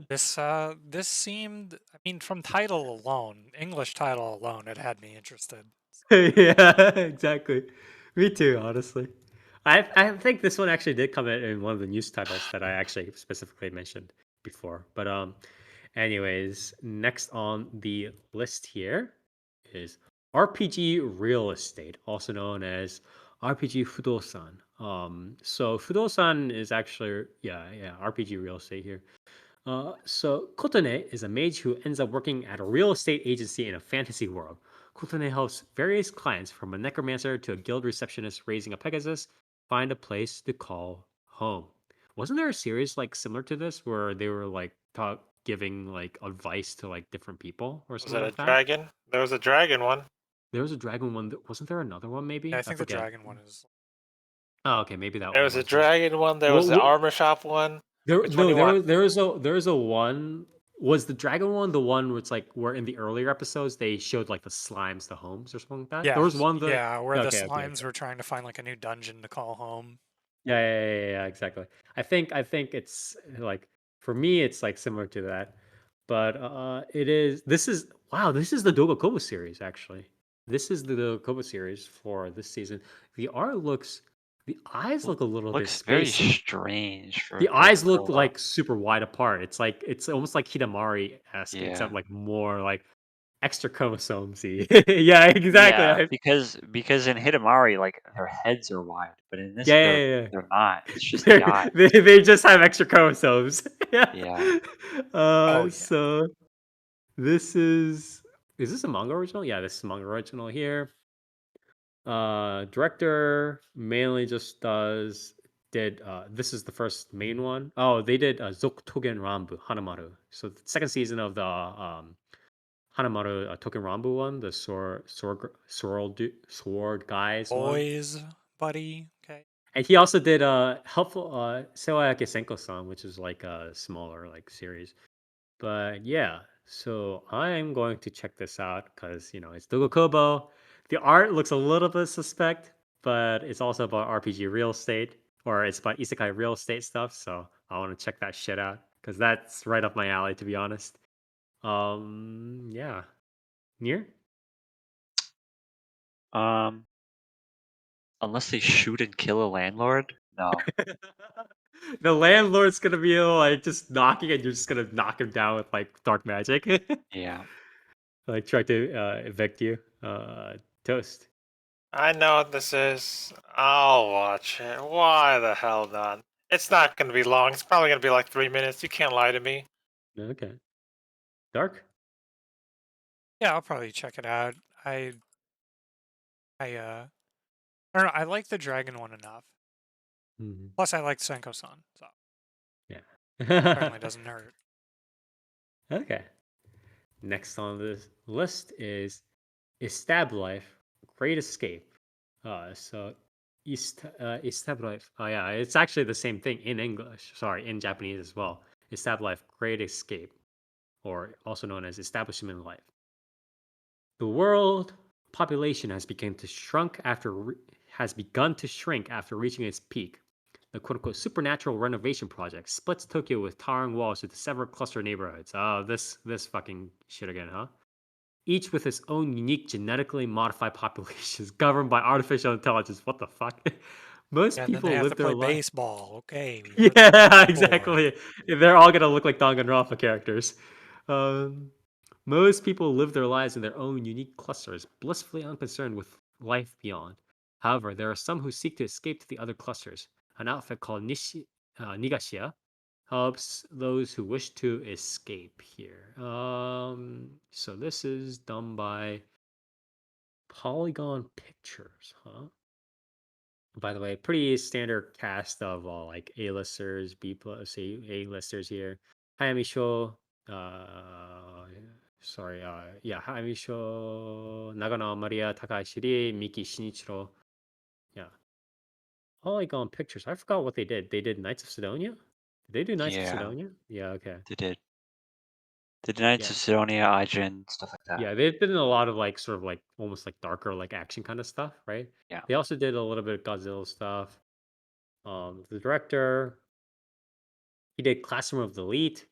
This seemed, I mean, from title alone, English title alone, it had me interested. Yeah, exactly. Me too, honestly. I think this one actually did come in one of the news titles that I actually specifically mentioned before. But anyways, next on the list here is RPG Real Estate, also known as RPG Fudousan. So Fudousan is actually RPG Real Estate here. So Kotone is a mage who ends up working at a real estate agency in a fantasy world. Kotone helps various clients, from a necromancer to a guild receptionist raising a Pegasus, find a place to call home. Wasn't there a series like similar to this where they were like giving like advice to like different people or Was something it a like that? dragon? There was a dragon one. There was a dragon one. Wasn't there another one? Yeah, Maybe I I think the forget. dragon one is. Oh, okay, maybe that There one was a was it. dragon one. There was What? the What? armor shop one. There Which one do no, you want? there was a one. Was the dragon one the one where it's like where in the earlier episodes they showed like the slimes, the homes or something like that? There was Yes, one that yeah, where the okay. slimes were trying to find like a new dungeon to call home. Yeah, exactly. I think it's like for me it's like similar to that. But this is the Dogakobo series actually. This is the Dogakobo series for this season. The eyes look a little bit Looks very spacey. strange for The eyes look Dogakobo. like super wide apart. It's almost like Hidamari-esque, Yeah. except like more like extra chromosomes-y. Yeah, exactly. Yeah, because in Hidamari, like their heads are wide, but in this Yeah. they're not. It's just the eye. They just have extra chromosomes. Yeah. Yeah. Oh yeah. So is this a manga original? Yeah, this is a manga original here. Director mainly just did this is the first main one. Oh, they did Togen Rambu Hanamaru. So the second season of the Hanamaru Token Rambu one, the sword guys one. Boys, buddy. Okay. And he also did helpful Sewayake Senko-san, which is like a smaller like series. But yeah, so I'm going to check this out because it's Dogokobo. The art looks a little bit suspect, but it's also about RPG real estate, or it's about isekai real estate stuff. So I want to check that shit out because that's right up my alley, to be honest. Yeah. Near? Um, unless they shoot and kill a landlord? No. The landlord's gonna be like just knocking, and you're just gonna knock him down with like dark magic. Yeah. Like try to evict you. Toast. I know what this is. I'll watch it. Why the hell not? It's not gonna be long. It's probably gonna be like 3 minutes. You can't lie to me. Okay. Dark? Yeah, I'll probably check it out. I don't know. I like the dragon one enough. Mhm. Plus, I like Senko-san, so Yeah. certainly doesn't hurt. Okay. Next on the list is Estab-Life, Great Escape. So Estab-Life. Oh yeah, it's actually the same thing in English. Sorry, in Japanese as well. Estab-Life, Great Escape, or also known as Establishment Life. The world population has begun to shrink after reaching its peak. The quote-unquote supernatural renovation project splits Tokyo with towering walls into several cluster neighborhoods. Oh, this fucking shit again, huh? Each with its own unique genetically modified populations governed by artificial intelligence. What the fuck? Most And then they people have to live their play life. baseball. Okay, we heard Yeah, that before. exactly. They're all gonna look like Danganronpa characters. Um, most people live their lives in their own unique clusters, blissfully unconcerned with life beyond. However, there are some who seek to escape to the other clusters. An outfit called Nigashia helps those who wish to escape here. So this is done by Polygon Pictures, huh? By the way, pretty standard cast of like A-listers, B plus A-listers here. Hayamisho, sorry, yeah, Hayamisho, Nagano Maria Takashiri, Miki Shinichiro. Yeah. Polygon Pictures. I forgot what they did. They did Knights of Sidonia? Did they do Knights of Yeah, Sidonia? Yeah, okay. they did. The Knights Yeah. of Sidonia, Ajin, stuff like that. Yeah, they've been in a lot of like sort of like almost like darker like action kind of stuff, right? Yeah. They also did a little bit of Godzilla stuff. The director, he did Classroom of the Elite.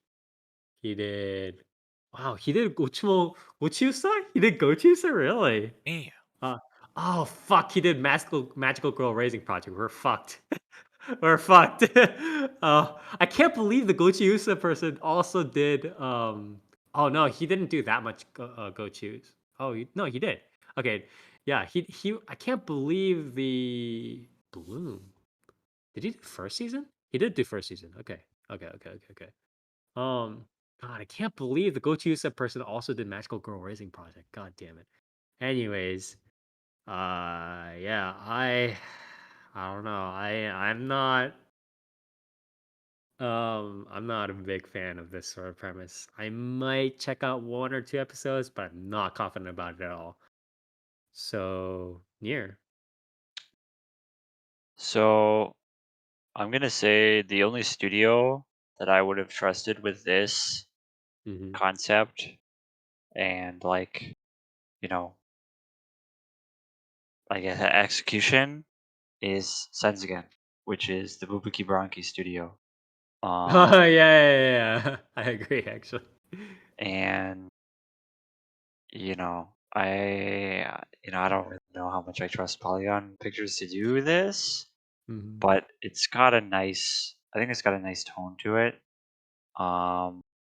He did wow, he did Gochiusa? He did Gochiusa, really? Man, Uh, oh fuck, he did Magical Girl Raising Project. We're fucked. We're fucked. I can't believe the Gochiusa person also did oh no, he didn't do that much Gochus. Oh, no, he did. Okay. Yeah, he I can't believe the Bloom. Did he do first season? He did do first season. Okay. Okay. Um, God, I can't believe the Gochiusa person also did Magical Girl Raising Project. God damn it. Anyways, yeah, I don't know. I'm not a big fan of this sort of premise. I might check out one or two episodes, but I'm not confident about it at all. So, near. So I'm gonna say the only studio that I would have trusted with this Mm-hmm. concept and like, you know, like execution is Senzigen, which is the Bubuki Branki studio. Yeah. I agree, actually. And I don't really know how much I trust Polygon Pictures to do this, Mm-hmm. but I think it's got a nice tone to it.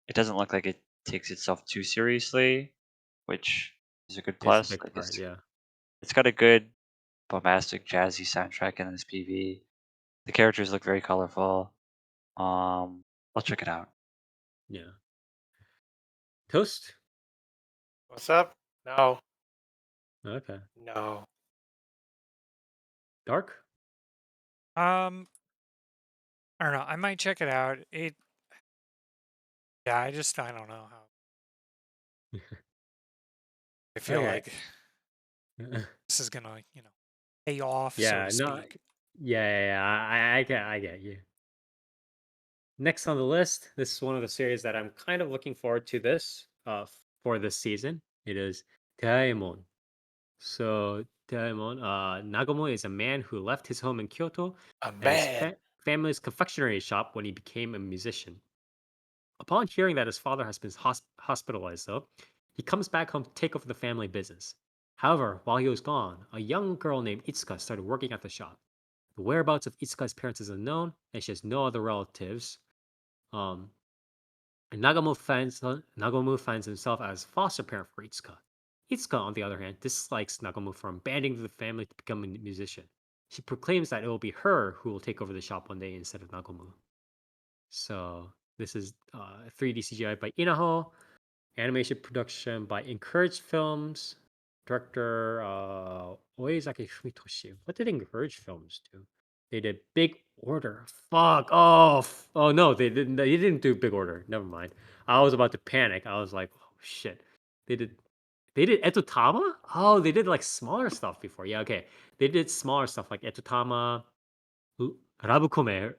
It doesn't look like it takes itself too seriously, which is a good It's a plus. big Like part, yeah. it's got a good bombastic jazzy soundtrack in this PV. The characters look very colorful. I'll check it out. Yeah. Toast? What's up? No. Okay. No. Dark? I don't know. I might check it out. Yeah, I don't know how. I feel Okay. like this is gonna, pay off, so Yeah, to no, speak. yeah. I get you. Next on the list, this is one of the series that I'm kind of looking forward to for this season. It is Deaimon. So Deaimon, Nagamo is a man who left his home in Kyoto A and his man. family's confectionery shop when he became a musician. Upon hearing that his father has been hospitalized, though, he comes back home to take over the family business. However, while he was gone, a young girl named Itsuka started working at the shop. The whereabouts of Itsuka's parents is unknown, and she has no other relatives. Um, and Nagamo finds himself as foster parent for Itsuka. Itsuka, on the other hand, dislikes Nagamo for abandoning the family to become a musician. She proclaims that it will be her who will take over the shop one day instead of Nagamo. So this is 3D CGI by Inaho, animation production by Encouraged Films, director Oizaki Fumitoshi. What did Encouraged Films do? They did Big Order. Fuck. Oh, oh no, they didn't. They didn't do Big Order. Never mind. I was about to panic. I was like, shit. They did they did Etotama? Oh, they did like smaller stuff before. Yeah, okay. They did smaller stuff like Etotama, Rabukome,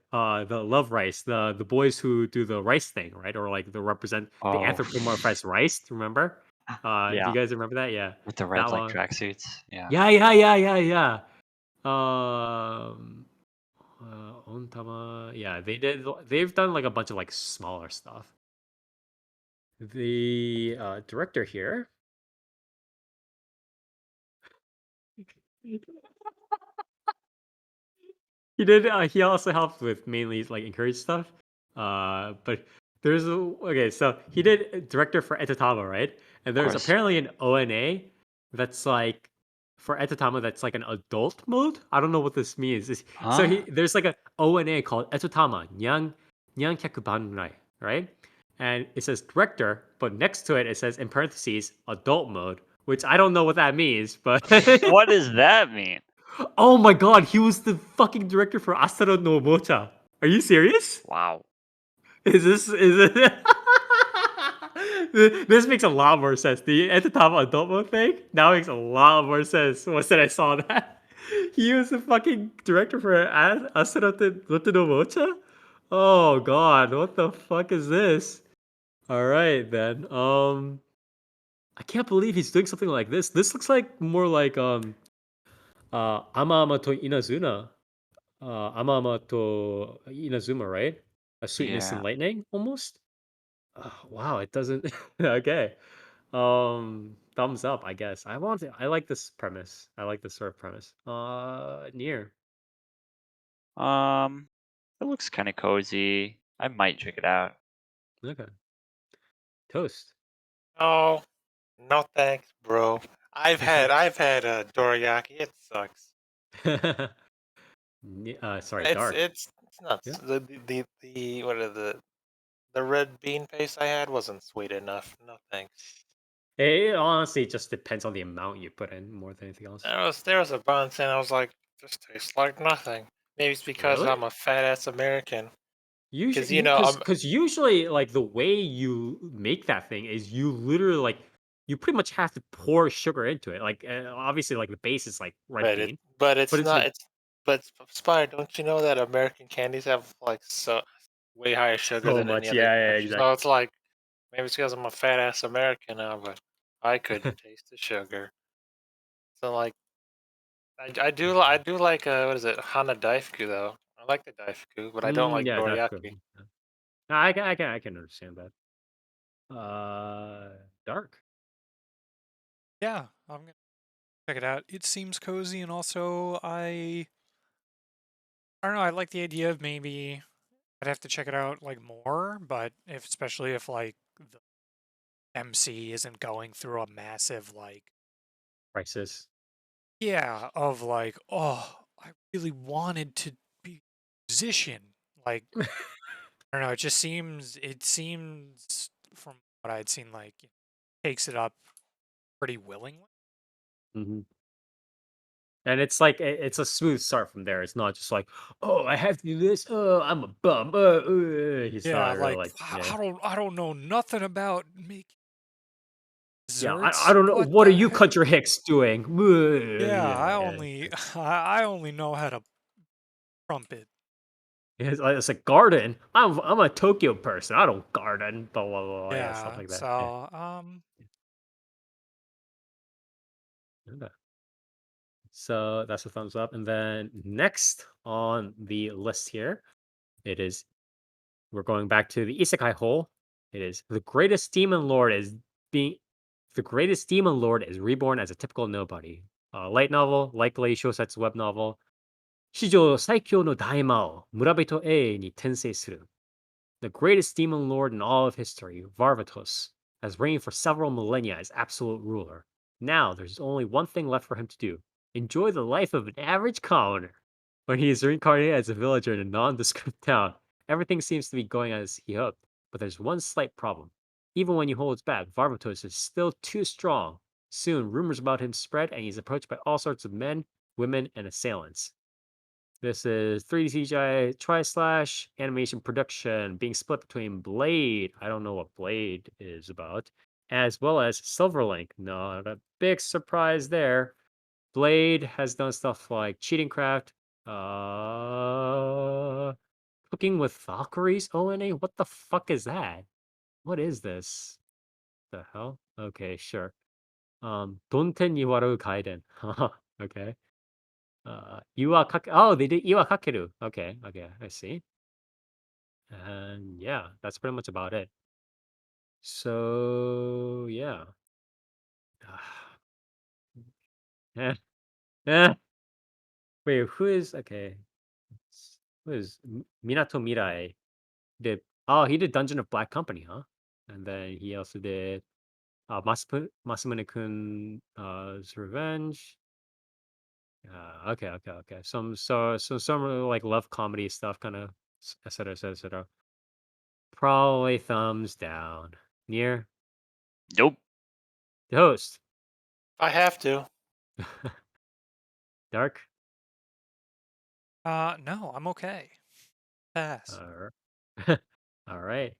the love rice, the boys who do the rice thing, right? Or like the represent the Oh, anthropomorphized rice. Do you remember? Do yeah, you guys remember that? Yeah, with the that red like one. tracksuits. Yeah. Yeah. Um, Ontama. Yeah, they did. They've done like a bunch of like smaller stuff. The director here. He did. He also helped with mainly like encourage stuff. But there's okay. So he did director for Etatama, right? And Of there's course. apparently an ONA that's like for Etatama that's like an adult mode. I don't know what this means. So Huh? there's like an ONA called Etatama Nyang Kyaku Banrai, right? And it says director, but next to it it says in parentheses adult mode, which I don't know what that means, but What does that mean? oh my god, he was the fucking director for Asaro no Mocha. Are you serious? Wow. Is it this makes a lot more sense. The at the top adult mode thing now makes a lot more sense once that I saw that. He was the fucking director for Asaro no Mocha? Oh god, what the fuck is this? Alright then. I can't believe he's doing something like this. This looks like more like Ama Ama to Inazuna. Amama to Inazuma, right? A sweetness and Yeah. lightning, almost. Wow, it doesn't. Okay. Thumbs up, I guess. I like this premise. I like this sort of premise. Near. Um, it looks kind of cozy. I might check it out. Okay. Toast. Oh, no thanks, bro. I've had dorayaki. It sucks. Sorry, It's dark. it's it's nuts. Yeah. The what are the red bean paste I had wasn't sweet enough. No thanks. It honestly just depends on the amount you put in more than anything else. There was a bunch, and I was like, this tastes like nothing. Maybe it's because Really? I'm a fat ass American. Because Usually, because usually, like the way you make that thing is you literally like you pretty much have to pour sugar into it. Like obviously, like the base is like red but it bean, but but it's it's not. like It's but Spire. Don't you know that American candies have like so way higher sugar so than any much. other Yeah, country? So exactly. it's like maybe it's because I'm a fat ass American now, but I couldn't taste the sugar. So like I do like what is it Hana Daifku though. I like the Daifku, but I don't like Yeah, that's good. dorayaki. Yeah. No, I can understand that. Dark. Yeah, I'm gonna check it out. It seems cozy, and also I don't know. I like the idea of maybe I'd have to check it out like more, but especially if like the MC isn't going through a massive like Crisis. yeah of like I really wanted to be a musician. Like I don't know. It seems from what I'd seen like takes it up pretty willingly. hmm And it's like it's a smooth start from there. It's not just like, oh, I have to do this. Oh, I'm a bum. He's Yeah, not really like like, yeah. I don't know nothing about making Yeah, I desserts. don't know. What What are the you heck? country hicks doing? Yeah, Yeah, I yeah. only I only know how to trumpet. It's a garden. I'm a Tokyo person. I don't garden. Blah blah blah. Yeah, stuff Yeah, like that. Yeah. so Okay. So that's a thumbs up. And then next on the list here, it is we're going back to the Isekai hole. It is being the greatest demon lord is reborn as a typical nobody. Light novel, likely Shosetsu web novel. 史上最強の大魔王、村人 A に転生する. The greatest demon lord in all of history, Varvatos, has reigned for several millennia as absolute ruler. Now there's only one thing left for him to do: enjoy the life of an average commoner. When he is reincarnated as a villager in a nondescript town, everything seems to be going as he hoped, but there's one slight problem. Even when he holds back, Varvatos is still too strong. Soon, rumors about him spread, and he's approached by all sorts of men, women, and assailants. This is 3D CGI tri-slash animation production being split between Blade. I don't know what Blade is about. as well as Silverlink. Not a big surprise there. Blade has done stuff like Cheating Craft, Cooking with Valkyries ONA. What the fuck is that? What is this? The hell? Okay, sure. Donten Iwaru Kaiden. Okay. Oh, they did Iwa Kakeru. Okay, I see. And yeah, that's pretty much about it. So yeah. Eh, eh. Wait, who is okay? Who is Minato Mirai? He did Dungeon of Black Company, huh? And then he also did Masamune-kun's Revenge. Okay. Some like love comedy stuff, kind of, etc. etc. Probably thumbs down. Near Nope. the host. I have to. Dark. No, I'm okay. Pass. All right.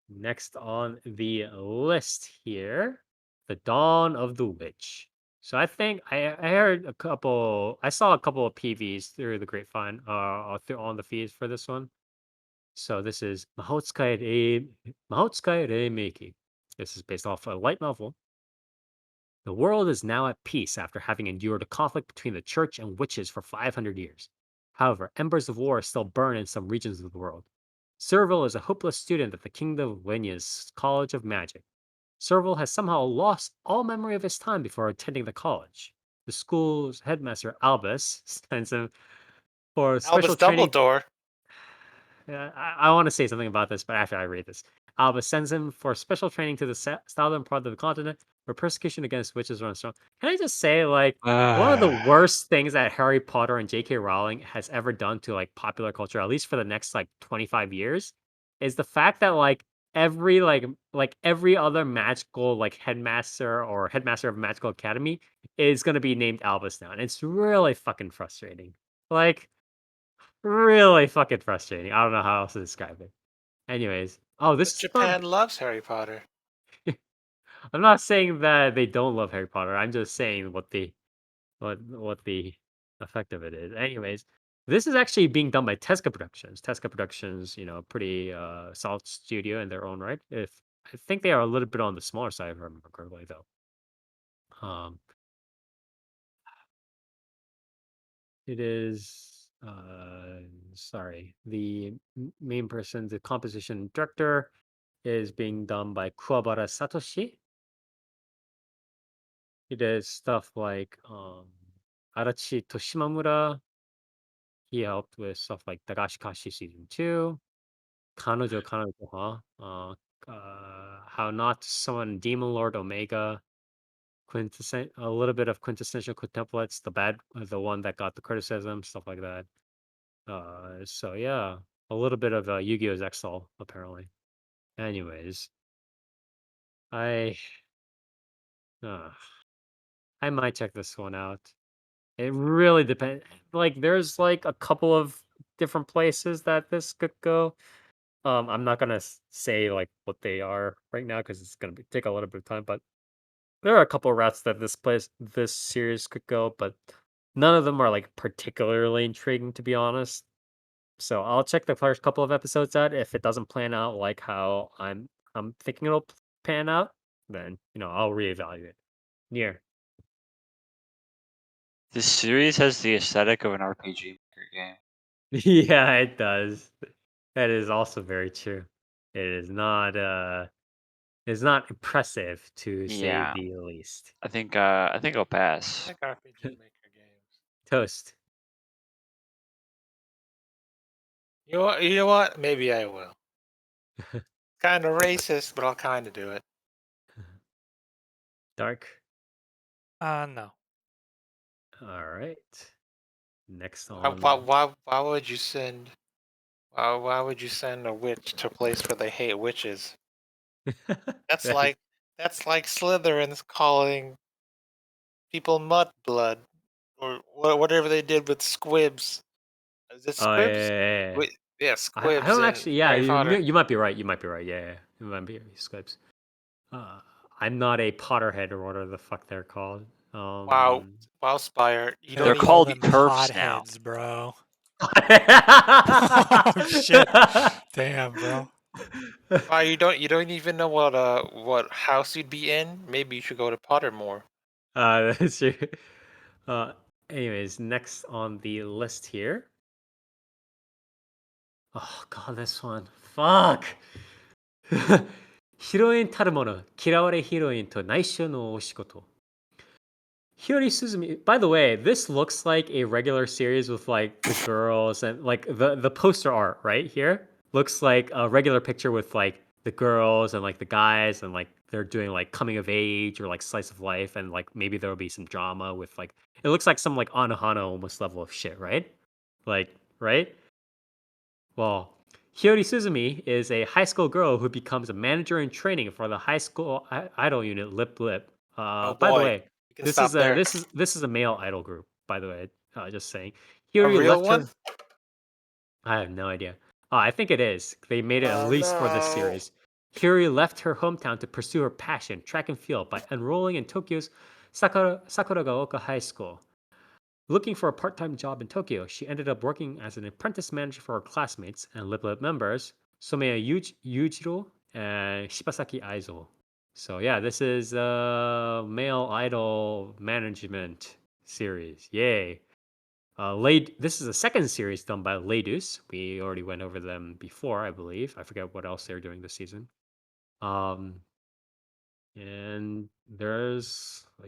Next on the list here, The Dawn of the Witch. So I think I heard I saw a couple of PVs through the grapevine, on the feeds for this one. So this is Mahoutsukai Reimeiki. This is based off a light novel. The world is now at peace after having endured a conflict between the church and witches for 500 years. However, embers of war still burn in some regions of the world. Serval is a hopeless student at the Kingdom of Wenya's College of Magic. Serval has somehow lost all memory of his time before attending the college. The school's headmaster, Albus, sends him for special Albus training. Dumbledore. I want to say something about this, but after I read this. Albus sends him for special training to the southern part of the continent where persecution against witches runs strong. Can I just say, like, one of the worst things that Harry Potter and J.K. Rowling has ever done to, like, popular culture, at least for the next, like, 25 years, is the fact that, like, every other magical, like, headmaster or headmaster of magical academy is going to be named Albus now. And it's really fucking frustrating. Like, really fucking frustrating. I don't know how else to describe it. Anyways, this But is from. Japan loves Harry Potter. I'm not saying that they don't love Harry Potter. I'm just saying what the effect of it is. Anyways, this is actually being done by Tezuka Productions. Tezuka Productions, pretty solid studio in their own right. If I think they are a little bit on the smaller side, if I remember correctly, though. It is sorry. The main person, the composition director, is being done by Kuwabara Satoshi. He does stuff like Arachi Toshimamura. He helped with stuff like Dagashi Kashi Season 2, Kanojo Kanojo, How Not to Summon Demon Lord Omega, a little bit of Quintessential Quintuplets, the one that got the criticism, stuff like that. So yeah, a little bit of Yu-Gi-Oh's Exile, apparently. Anyways, I I might check this one out. It really depends. Like, there's like a couple of different places that this could go. I'm not gonna say like what they are right now because it's gonna take a little bit of time. But there are a couple of routes that this series could go, but none of them are like particularly intriguing, to be honest. So I'll check the first couple of episodes out. If it doesn't plan out like how I'm thinking it'll pan out, then I'll reevaluate. Near. This series has the aesthetic of an RPG maker game. Yeah, it does. That is also very true. It is not it's not impressive to say Yeah. the least. I think I'll I pass. like RPG Maker games. Toast. You know what? Maybe I will. Kind of racist, but I'll kind of do it. Dark. No. All right. Next Why, on. why would you send? Why would you send a witch to a place where they hate witches? That's like Slytherin's calling people mudblood or whatever they did with squibs. Is it Oh squibs? yeah. Wait, yeah, I squibs don't in actually. Yeah, Harry Potter. you might be right. You might be right. Yeah, it might be scripts. I'm not a Potterhead or whatever the fuck they're called. Wow, Spire, you They're don't even. called them TERFs now. potheads, bro. Oh shit! Damn, bro. Wow, you don't even know what house you'd be in. Maybe you should go to Pottermore. That's true. Anyways, next on the list here. Oh god, this one. Fuck. Heroine Tarumono, Kiraware Heroine to Naisho no Oshigoto. Hiyori Suzumi. By the way, this looks like a regular series with like the girls and like the poster art right here looks like a regular picture with like the girls and like the guys and like they're doing like coming of age or like slice of life and like maybe there'll be some drama with like it looks like some like Anohana almost level of shit, right? Like, right? Well, Hiyori Suzumi is a high school girl who becomes a manager in training for the high school idol unit Lip Lip. Oh By the boy, way, you can stop there. this is a male idol group. By the way, just saying. A Hiyori real left one? her. I have no idea. I think it is. They made it at Oh least for this no. series. Hiyori left her hometown to pursue her passion, track and field, by enrolling in Tokyo's Sakuragaoka High School. Looking for a part-time job in Tokyo, she ended up working as an apprentice manager for her classmates and Lip Lip members, Someya Yujiro and Shibasaki Aizo. So yeah, this is a male idol management series. Yay. This is a second series done by Ladus. We already went over them before, I believe. I forget what else they're doing this season. Um, and there's a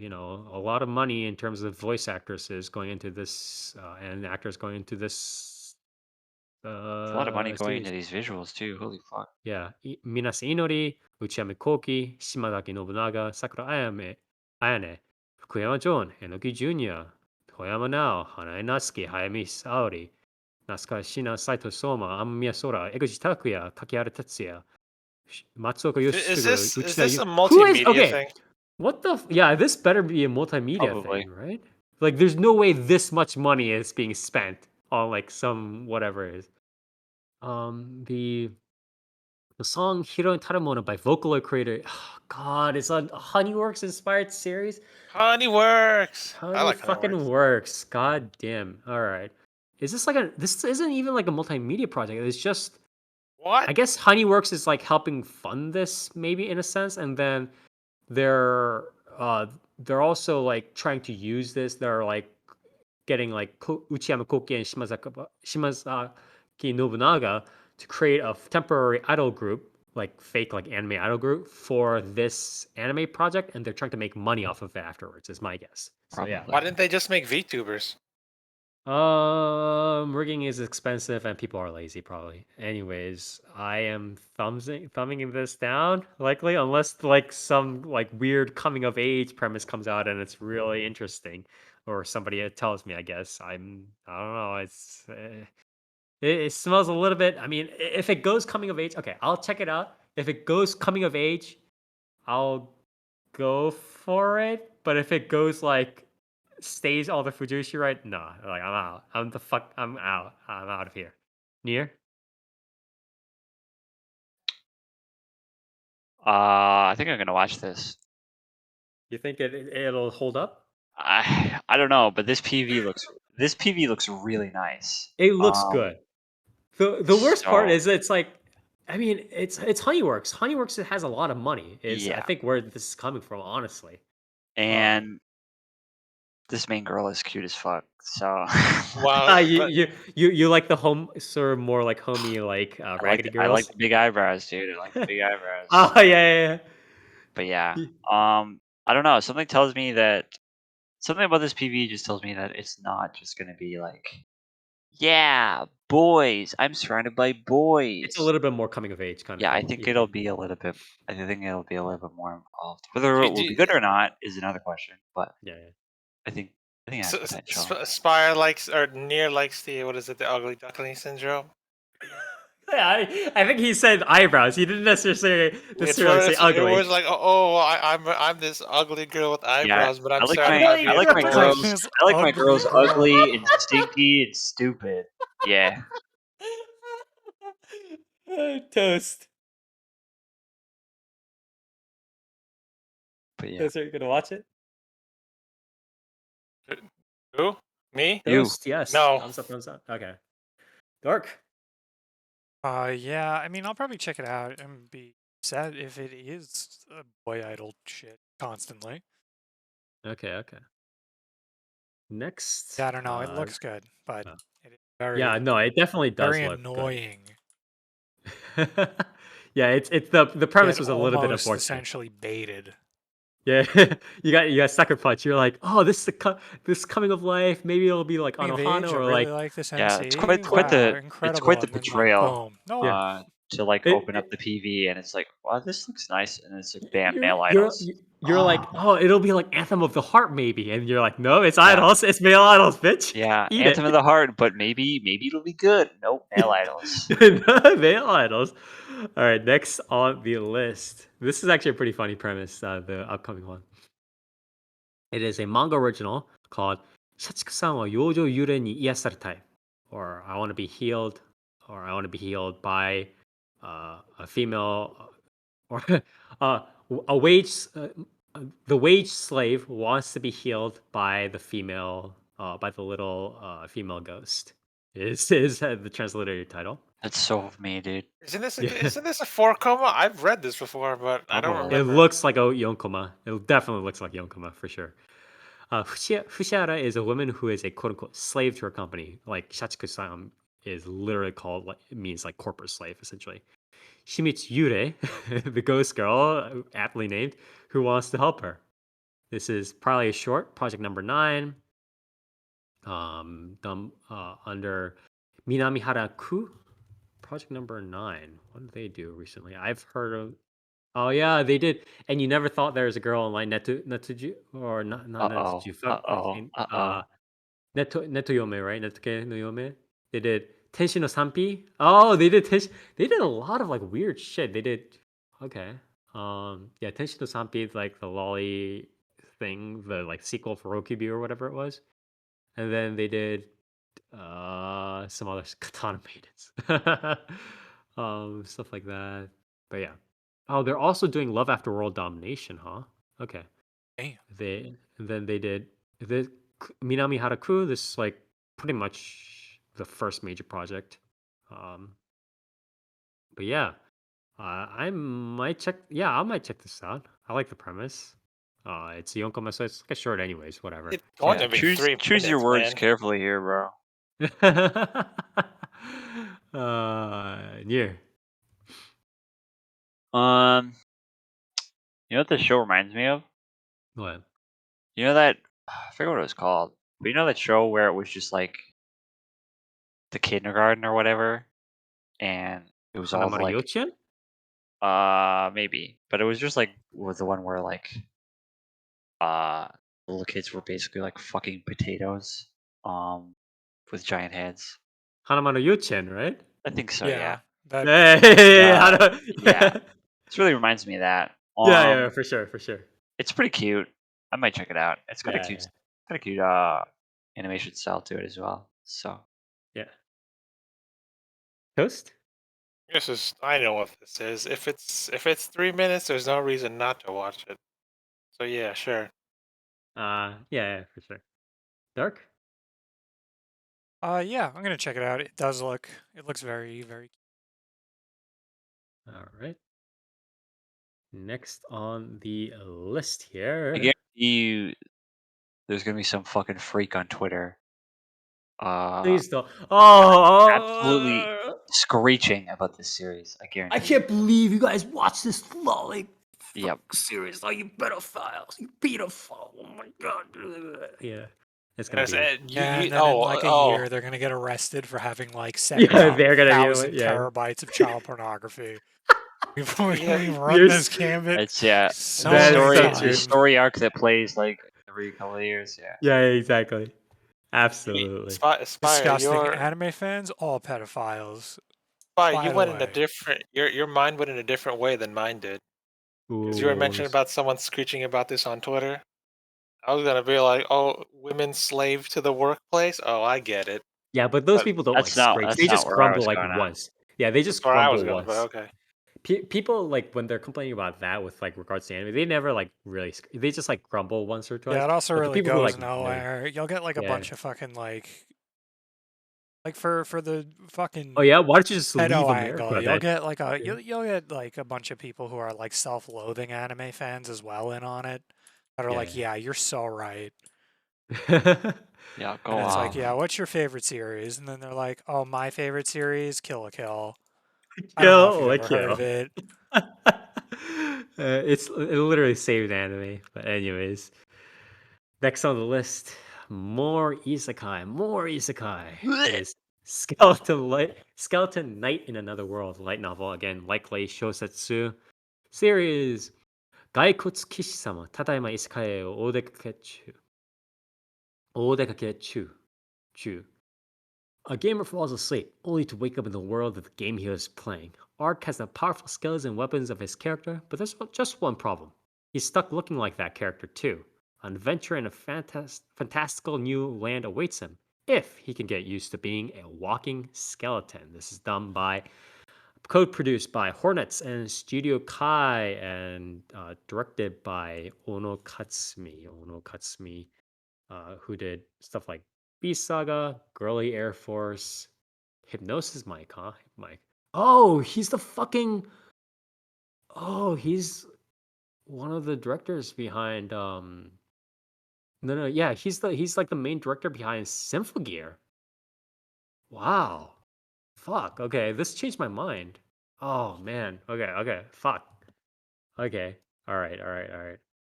lot of money in terms of voice actresses going into this and actors going into this There's a lot of money going into series. these visuals too. Holy fuck. Yeah, Minase Inori, Uchiyama Koki, Shimazaki Nobunaga, Sakura Ayane, Fukuyama John, Enoki Jr., Toyama Nao, Hanae Natsuki, Hayami Saori, Nasuka Shina, Saito Soma, Amamiya Sora, Eguchi Takuya, Kakihara Tetsuya, Matsuoka Is Yoshitsugu, this Uchida a Who is multimedia okay? thing? What the? Yeah, this better be a multimedia Probably. thing, right? Like, there's no way this much money is being spent on like some whatever it is. The song "Hiro Tarumono" by Vocaloid creator. Oh, God, it's a Honeyworks inspired series. Honeyworks. I Honey like fucking Honeyworks. works. God damn. All right. Is this like a? This isn't even like a multimedia project. It's just. What? I guess Honeyworks is like helping fund this, maybe in a sense, and then they're uh they're also like trying to use this. They're like getting like Uchiyama Koki and Shimazaki Nobunaga to create a temporary idol group, like fake like anime idol group for this anime project, and they're trying to make money off of it afterwards. Is my guess. So yeah. Probably. Why didn't they just make VTubers? Rigging is expensive and people are lazy probably. Anyways, I am thumbing this down likely unless like some like weird coming of age premise comes out and it's really interesting or somebody tells me, I guess. I don't know. It smells a little bit. I mean, if it goes coming of age, okay, I'll check it out. If it goes coming of age, I'll go for it. But if it goes like stays all the Fujoshi right, no, like I'm out. I'm out. I'm out of here. Near? I think I'm gonna watch this. You think it'll hold up? I don't know, but this PV looks really nice. It looks good. The worst part So is it's like, I mean, it's Honeyworks. Honeyworks has a lot of money. Is I yeah, think where this is coming from, honestly. and this main girl is cute as fuck. So Wow. You like the home sort of more like homey like raggedy I like girls. the big eyebrows, dude. I like the big eyebrows. Oh yeah. But yeah, Yeah. I don't know. Something about this PV just tells me that it's not just gonna be like, yeah, boys. I'm surrounded by boys. It's a little bit more coming of age kind of Yeah, I thing. think You it'll think? be a little bit. I think it'll be a little bit more involved. Whether Do, it will be do, good or not is another question. But Yeah. I think it has potential. Spire likes or near likes the what is it? The ugly duckling syndrome. Yeah, I think he said eyebrows. He didn't necessarily say It ugly. was like I'm this ugly girl with Yeah, eyebrows, but I'm I like surrounded my by I like my beautiful Like boys. girls. this I like my ugly girls girl. ugly and stinky and stupid. Yeah. Toast. But yeah, So you're gonna watch it? Who? Me? you. Ghost, yes. No. Thumbs up, thumbs up. Okay. Dark. Yeah, I mean, I'll probably check it out and be sad if it is a boy idol shit constantly. Okay. Next. Yeah, I don't know. It looks good, but uh, it is very, yeah, no, it definitely does very look annoying. good. Yeah, it's the premise Yet was a little bit almost unfortunate. essentially baited. Yeah, you got sucker punch. You're like, oh, this is this coming of life. Maybe it'll be like Coming of Anohana age, I or really like like this Yeah, MC. it's quite Wow, the incredible. And then, like, betrayal. boom. No, Yeah. To like It- open up the PV and it's like, wow, this looks nice, and it's like, bam, you're male you're idols. you're like, oh, it'll be like Anthem of the Heart maybe, and you're like, no, it's Yeah. idols, it's male idols, bitch. Yeah, Eat Anthem it. of the Heart, but maybe it'll be good. Nope, male idols. Male idols. All right, next on the list. This is actually a pretty funny premise. The upcoming one. It is a manga original called Satsuki-san wa Youjo Yure ni Iyasaretai, or I want to be healed, or I want to be healed by a female, or a the wage slave wants to be healed by the female, by the little female ghost. Is the transliterated title? That's so me, dude. Isn't this Yeah. isn't this a 4-koma? I've read this before, but I don't Probably. It remember. looks like a yonkoma. It definitely looks like yonkoma for sure. Fushihara is a woman who is a quote unquote slave to her company. Like Shachiku-san is literally called, like, it means like corporate slave essentially. She meets Yure, the ghost girl, aptly named, who wants to help her. This is probably a short, project number 9, done under Minamihara-ku. Project number 9. What did they do recently? I've heard of. Oh yeah, they did. And you never thought there was a girl online, Netuju, or not Uh-oh. Netuju. Fuck, Netoyome, right? Netoke no Yome. They did Tenshi no Sanpi. Oh, they did Tenshi. They did a lot of like weird shit. They did. Okay. Yeah, Tenshi no Sanpi, like the lolly thing, the like sequel for Rokubu or whatever it was. And then they did some other Katana Maidens. Stuff like that. But yeah. Oh, they're also doing Love After World Domination, huh? Okay. damn. Then they did the Minami Haraku. This is like pretty much the first major project. But yeah, I might check. Yeah, I might check this out. I like the premise. It's a Yonkoma, so it's like a short, anyways. Whatever. It's going Yeah, to be choose 3 choose your minutes, words man. carefully here, bro. Near. You know what this show reminds me of? What? You know that I forget what it was called, but you know that show where it was just like the kindergarten or whatever, and it was all Hanamaru like Yochien? maybe, but it was just like was the one where like little kids were basically like fucking potatoes, with giant heads. Hanamaru Yochien, right? I think so. Yeah, Yeah. that Hey, Uh, yeah. This really reminds me of that. Yeah, for sure. It's pretty cute. I might check it out. It's got Yeah, a cute animation style to it as well. So yeah. Toast? I know what this is. If it's 3 minutes, there's no reason not to watch it. So yeah, sure. Yeah, for sure. Dark? yeah, I'm gonna check it out. It looks very, very. All right. Next on the list here. I guarantee you, there's gonna be some fucking freak on Twitter. Please don't. Oh, Absolutely screeching about this series. I guarantee. I can't believe you guys watch this lolly Yep. series. Oh, you pedophiles. You pedophile. Oh my god. Yeah. It's gonna Yes, be. Yeah, and then in like a year, they're gonna get arrested for having like Yeah, they're gonna be 7,000 yeah. terabytes of child pornography. We've run You're this gambit. It's so That is many so times. true. the story arc that plays like every couple of years. Yeah. Yeah, exactly. Absolutely. Spire, Disgusting anime fans, all pedophiles. Spire, you By went the in a way. different. Your mind went in a different way than mine did. Because you were mentioning about someone screeching about this on Twitter. I was gonna be like, "Oh, women slave to the workplace." Oh, I get it. Yeah, but those people don't like That's not screech. They just where I grumble was like going on. once. Yeah, they just That's where I was grumble going, but once. okay. people like when they're complaining about that with like regards to anime, they never like really they just like grumble once or twice. Yeah, it also But the really people who goes like really, nowhere. You'll get like a yeah. bunch of fucking like for the Oh fucking yeah, why don't you just leave pedo angle, America you'll then? get like a Yeah. you'll get like a bunch of people who are like self-loathing anime fans as well in on it that are like, Yeah. yeah, you're so right. Yeah, And go it's like, off. yeah, what's your favorite series? And then they're like, oh, my favorite series, Kill la Kill. I don't know if Kill you've or ever heard of kill. it. It literally saved anime. But anyways, next on the list, more isekai, more isekai. It is Skeleton Knight in Another World light novel again, likely Shosetsu series. Gaikotsu Kishi-sama, Tadaima Isekai o Odekake chu. A gamer falls asleep, only to wake up in the world of the game he was playing. Ark has the powerful skills and weapons of his character, but there's just one problem. He's stuck looking like that character too. An adventure in a fantastical new land awaits him, if he can get used to being a walking skeleton. This is done by code produced by Hornets and Studio Kai and directed by Ono Katsumi. Who did stuff like Beast Saga, Girly Air Force, Hypnosis Mike, huh? Mike. Oh, he's the fucking. Oh, he's one of the directors behind. No, yeah, he's like the main director behind Symphogear. Wow. Fuck. Okay, this changed my mind. Oh man. Okay. Fuck. Okay. All right.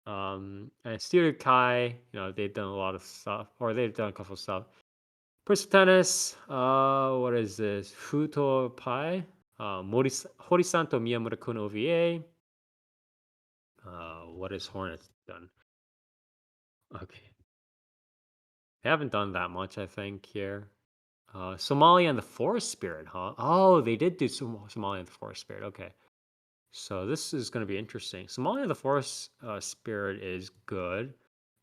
And Studio Kai, they've done a lot of stuff, or they've done a couple of stuff. Crystal Tennis, what is this? Futo Pai, Hori-san to Miyamura-kun OVA. What has Hornet done? Okay. They haven't done that much, I think, here. Somalia and the Forest Spirit, huh? Oh, they did do Somalia and the Forest Spirit. Okay. So this is going to be interesting. Somalia and the Forest Spirit is good.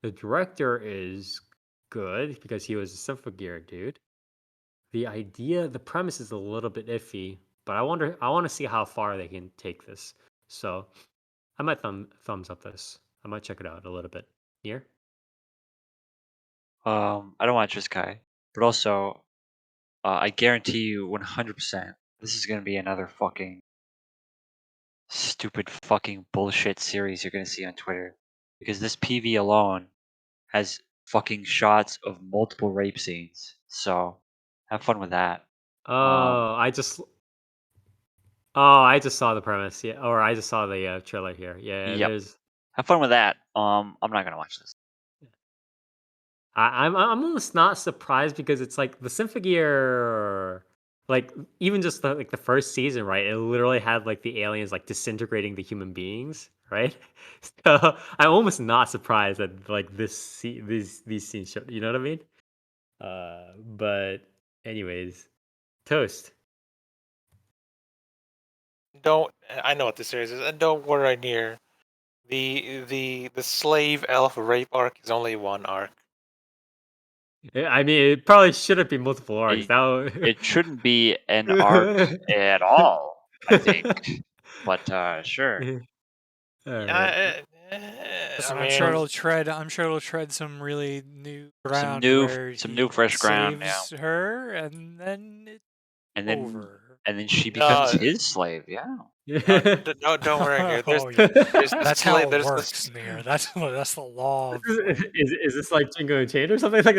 The director is good because he was a Symphogear dude. The premise is a little bit iffy, but I want to see how far they can take this. So I might thumbs up this. I might check it out a little bit. Here. I don't watch this guy, but also, I guarantee you 100% this is gonna be another fucking stupid fucking bullshit series you're gonna see on Twitter, because this PV alone has fucking shots of multiple rape scenes. So have fun with that. Oh, I just saw the premise. Yeah, or I just saw the trailer here. Yeah, Yep. there's. Have fun with that. I'm not gonna watch this. I'm almost not surprised because it's like the Symphogear, like even just like the first season, right? It literally had like the aliens like disintegrating the human beings, right? So I'm almost not surprised that like these scenes show. You know what I mean? But anyways, Toast. Don't. I know what this series is, and don't worry near. The slave elf rape arc is only one arc. I mean, it probably shouldn't be multiple arcs. It, it shouldn't be an arc at all, I think. But sure. All right. Yeah, Listen, I I'm sure mean, it'll tread some really new Some ground new where some he new fresh ground, yeah. saves her and then it's And then over. she becomes no, his slave, yeah. no, don't worry near. Oh, yeah. There's the That's how slave. it There's works, Near. That's the law of Is this like Jingo Unchained or something like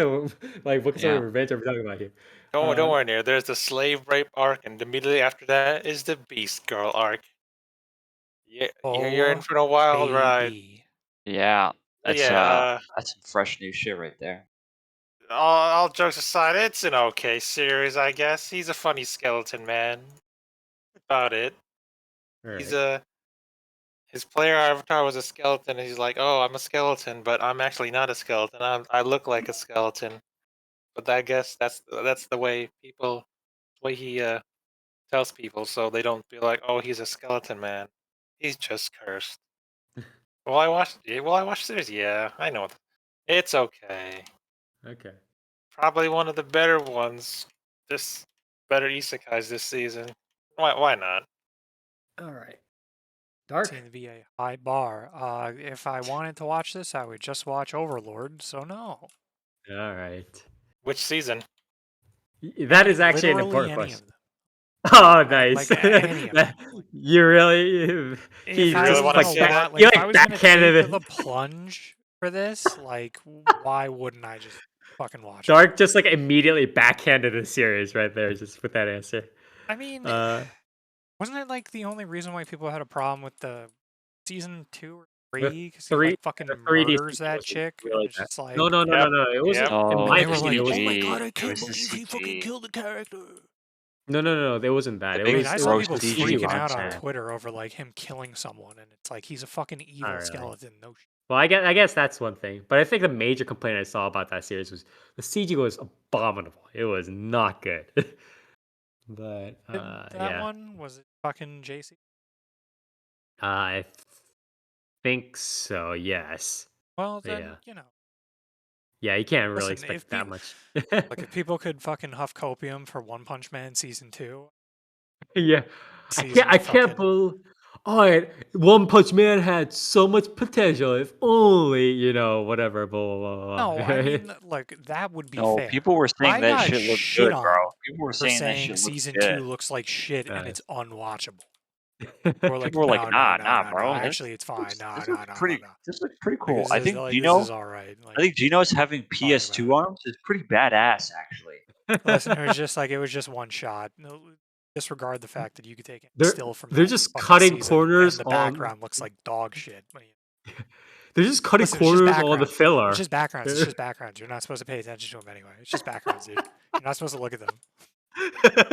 what sort Yeah. of revenge are we talking about here? don't worry near. There's the slave rape arc, and immediately after that is the beast girl arc. Yeah, you're in oh for a wild ride. baby. Yeah. But That's yeah, that's some fresh new shit right there. all jokes aside, it's an okay series, I guess. He's a funny skeleton man. About it. All He's right. his player avatar was a skeleton, and he's like, "Oh, I'm a skeleton, but I'm actually not a skeleton. I look like a skeleton." But I guess that's the way he tells people, so they don't be like, "Oh, he's a skeleton man. He's just cursed." Well, I watched the series. Yeah, I know. It's okay. Okay. Probably one of the better ones. This better isekais this season. Why not? All right. Dark. Seems to be a high bar. If I wanted to watch this, I would just watch Overlord. So no. All right. Which season? That is actually an Literally important any question. of them. Oh, nice. Any of them. You really, he If I really was just wanna gonna see that? watch, if I was gonna backhanded take the it. plunge for this, like, why wouldn't I just fucking watch it? Dark just like immediately backhanded the series right there, just with that answer. I mean, Uh, wasn't it like the only reason why people had a problem with the season 2 or the 3? Because he three, like fucking the 3D murders that was chick, and really it's bad. just like, No, Yep. It wasn't. Yep. In No, my they were opinion, like, it was. oh my god, CG. I It can't was the believe he fucking CG. killed the character. No, it wasn't bad. The It big I mean, was. I It saw gross people the CG CG freaking was out on bad. Twitter over like him killing someone, and it's like he's a fucking evil really. skeleton. No shit. Well, I guess that's one thing. But I think the major complaint I saw about that series was the CG was abominable. It was not good. But That yeah, one was it fucking JC? I think so. Yes. Well, then Yeah. you know, Yeah, you can't really listen, expect that much. like if people could fucking huff copium for One Punch Man season 2, Yeah, season I of can't fucking believe. All right, One Punch Man had so much potential. If only whatever. Blah blah blah blah. no, I mean like that would be No, fair. people were saying I that got shit looked shit good, bro. on People were for saying that saying shit looked season good. 2 looks like shit and Nice. it's unwatchable. We're Or like, People were like, no, nah, no. bro. Actually, it's fine. No. This looks pretty cool. Like, I this is think like, this Gino. is all right. I Like, think Gino's having fine about PS2 it. arms is pretty badass, actually. Listen, it was just one shot. No, disregard the fact that you could take it They're still from they're that just fucking cutting season, corners and the on. background looks like dog shit. They're just cutting Listen, it's just corners on the backgrounds. filler. It's just backgrounds. It's just backgrounds. You're not supposed to pay attention to them anyway. It's just backgrounds, dude. You're not supposed to look at them.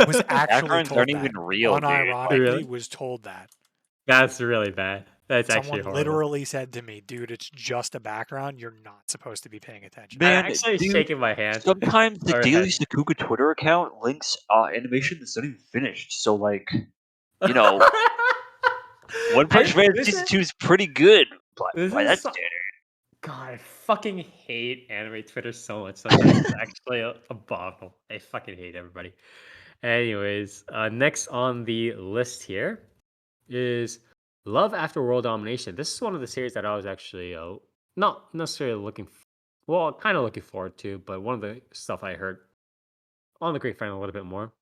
Was actually Backgrounds told aren't that. even real, dude. Unironically, Really? was told that. That's really bad. That's actually Someone horrible. literally said to me, dude, it's just a background. You're not supposed to be paying attention. Man, I'm actually dude, shaking my hand. sometimes the All Daily right. Sakuga Twitter account links animation that's not even finished. So, like, you know, One Punch Man This Season is 2 is pretty good this by that is standard. God. I fucking hate anime Twitter so much. Sometimes it's actually abominable. I fucking hate everybody. Anyways, next on the list here is Love After World Domination. This is one of the series that I was actually not necessarily well, kind of looking forward to, but one of the stuff I heard on the grapevine a little bit more.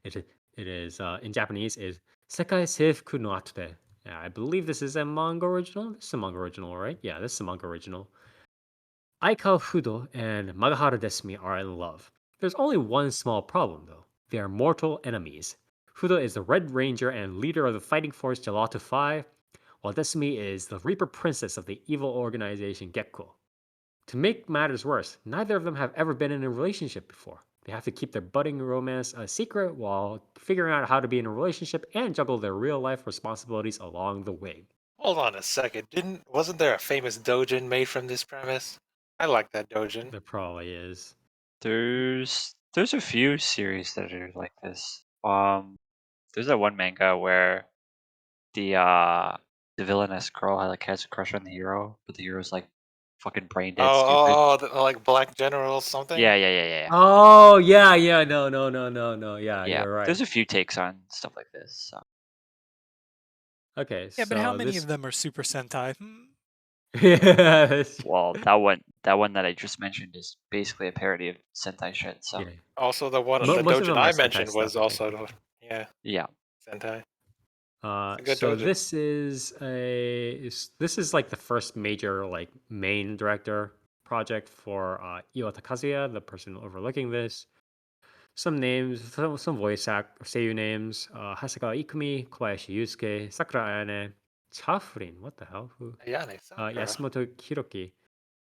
It is in Japanese is Sekai Seifuku no Atote. Yeah, I believe this is a manga original. This is a manga original, right? Yeah, this is a manga original. Aikawa Fudo and Magahara Desumi are in love. There's only one small problem, though. They are mortal enemies. Fudo is the Red Ranger and leader of the fighting force Gelato 5, while Desumi is the Reaper Princess of the evil organization Gekko. To make matters worse, neither of them have ever been in a relationship before. They have to keep their budding romance a secret while figuring out how to be in a relationship and juggle their real life responsibilities along the way. Hold on a second. Wasn't there a famous doujin made from this premise? I like that doujin. There probably is. There's a few series that are like this. There's that one manga where the villainous girl has a crush on the hero, but the hero's like fucking brain dead stupid. Like Black General something? Yeah. Oh, yeah. No. Yeah, Yeah, you're right. there's a few takes on stuff like this. So. Okay, Yeah, but how so many this. of them are Super Sentai? Yeah, Well, that one that I just mentioned is basically a parody of Sentai shit. So yeah. Also, the Most of doujin them are I Sentai mentioned stuff, was I think. also yeah. Sentai. It's a good So doujin. this is like the first major like main director project for Iwata Kazuya, the person overlooking this. Some names, some voice seiyuu names: Hasegawa Ikumi, Kobayashi Yusuke, Sakura Ayane, Chafurin. What the hell? Who? Ayane Sakura. Yasumoto Hiroki,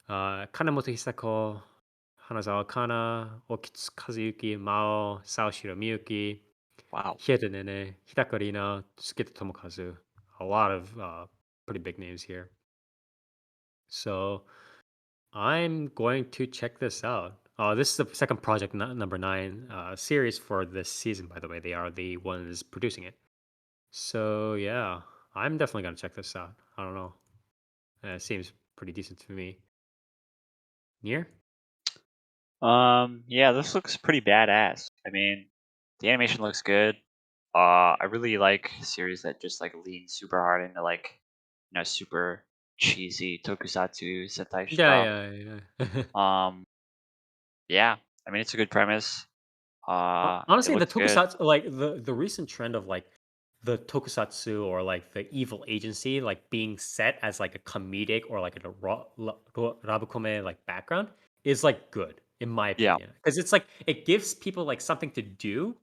Kanemoto Hisako, Hanazawa Kana, Okitsu Kazuyuki, Mao, Saoshiro Miyuki, Wow. Hidenene, Hidaka Rina, Tsuketa Tomokazu. A lot of pretty big names here. So I'm going to check this out. This is the second project, number 9 series for this season, by the way. They are the ones producing it. So yeah, I'm definitely going to check this out. I don't know. It seems pretty decent to me. Nier? Yeah, this looks pretty badass. I mean, the animation looks good. I really like series that just like lean super hard into like super cheesy tokusatsu sentai Yeah, stuff. yeah, yeah. Um, yeah, I mean it's a good premise. It Honestly, the looks good. tokusatsu, like the recent trend of like the tokusatsu or like the evil agency, like being set as like a comedic or like a rabukome like background is like good in my Yeah, opinion because it's like it gives people like something to do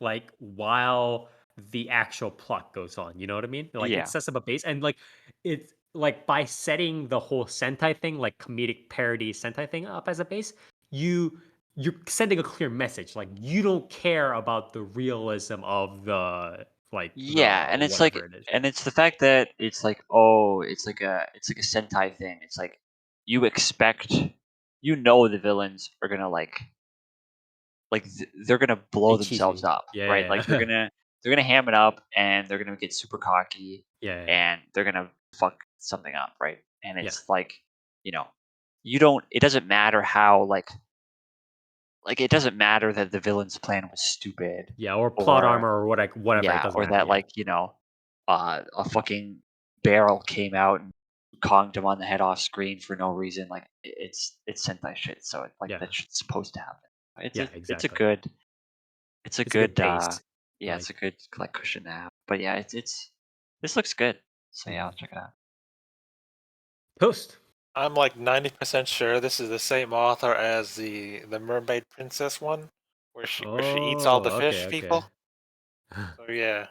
like while the actual plot goes on. You know what I mean? Like it yeah, sets up a base and like it's like by setting the whole Sentai thing, like comedic parody Sentai thing up as a base, you you're sending a clear message. Like you don't care about the realism of the like yeah, the and it's like, whatever it is. and it's the fact that it's like, oh, it's like a Sentai thing. It's like you expect, the villains are gonna they're gonna blow Be themselves cheesy. up, Yeah, right? Like yeah, they're gonna ham it up, and they're gonna get super cocky, yeah, yeah, and they're gonna fuck something up, right? And yeah, it's like, you know, you don't. It doesn't matter how it doesn't matter that the villain's plan was stupid, yeah. Or plot or armor or whatever. It yeah, doesn't or matter. that Yeah, a fucking barrel came out and conked him on the head off screen for no reason. Like it's Sentai shit, so like yeah, that shit's supposed to happen. It's yeah. a it's a Exactly. good it's a It's a good good base. yeah, it's Like a good like cushion to have. But yeah, it's this looks good. So yeah, mhm. I'll check it out. Toast. I'm like 90% sure this is the same author as the Mermaid Princess one, where she eats all Oh, the okay, fish okay. people. So yeah,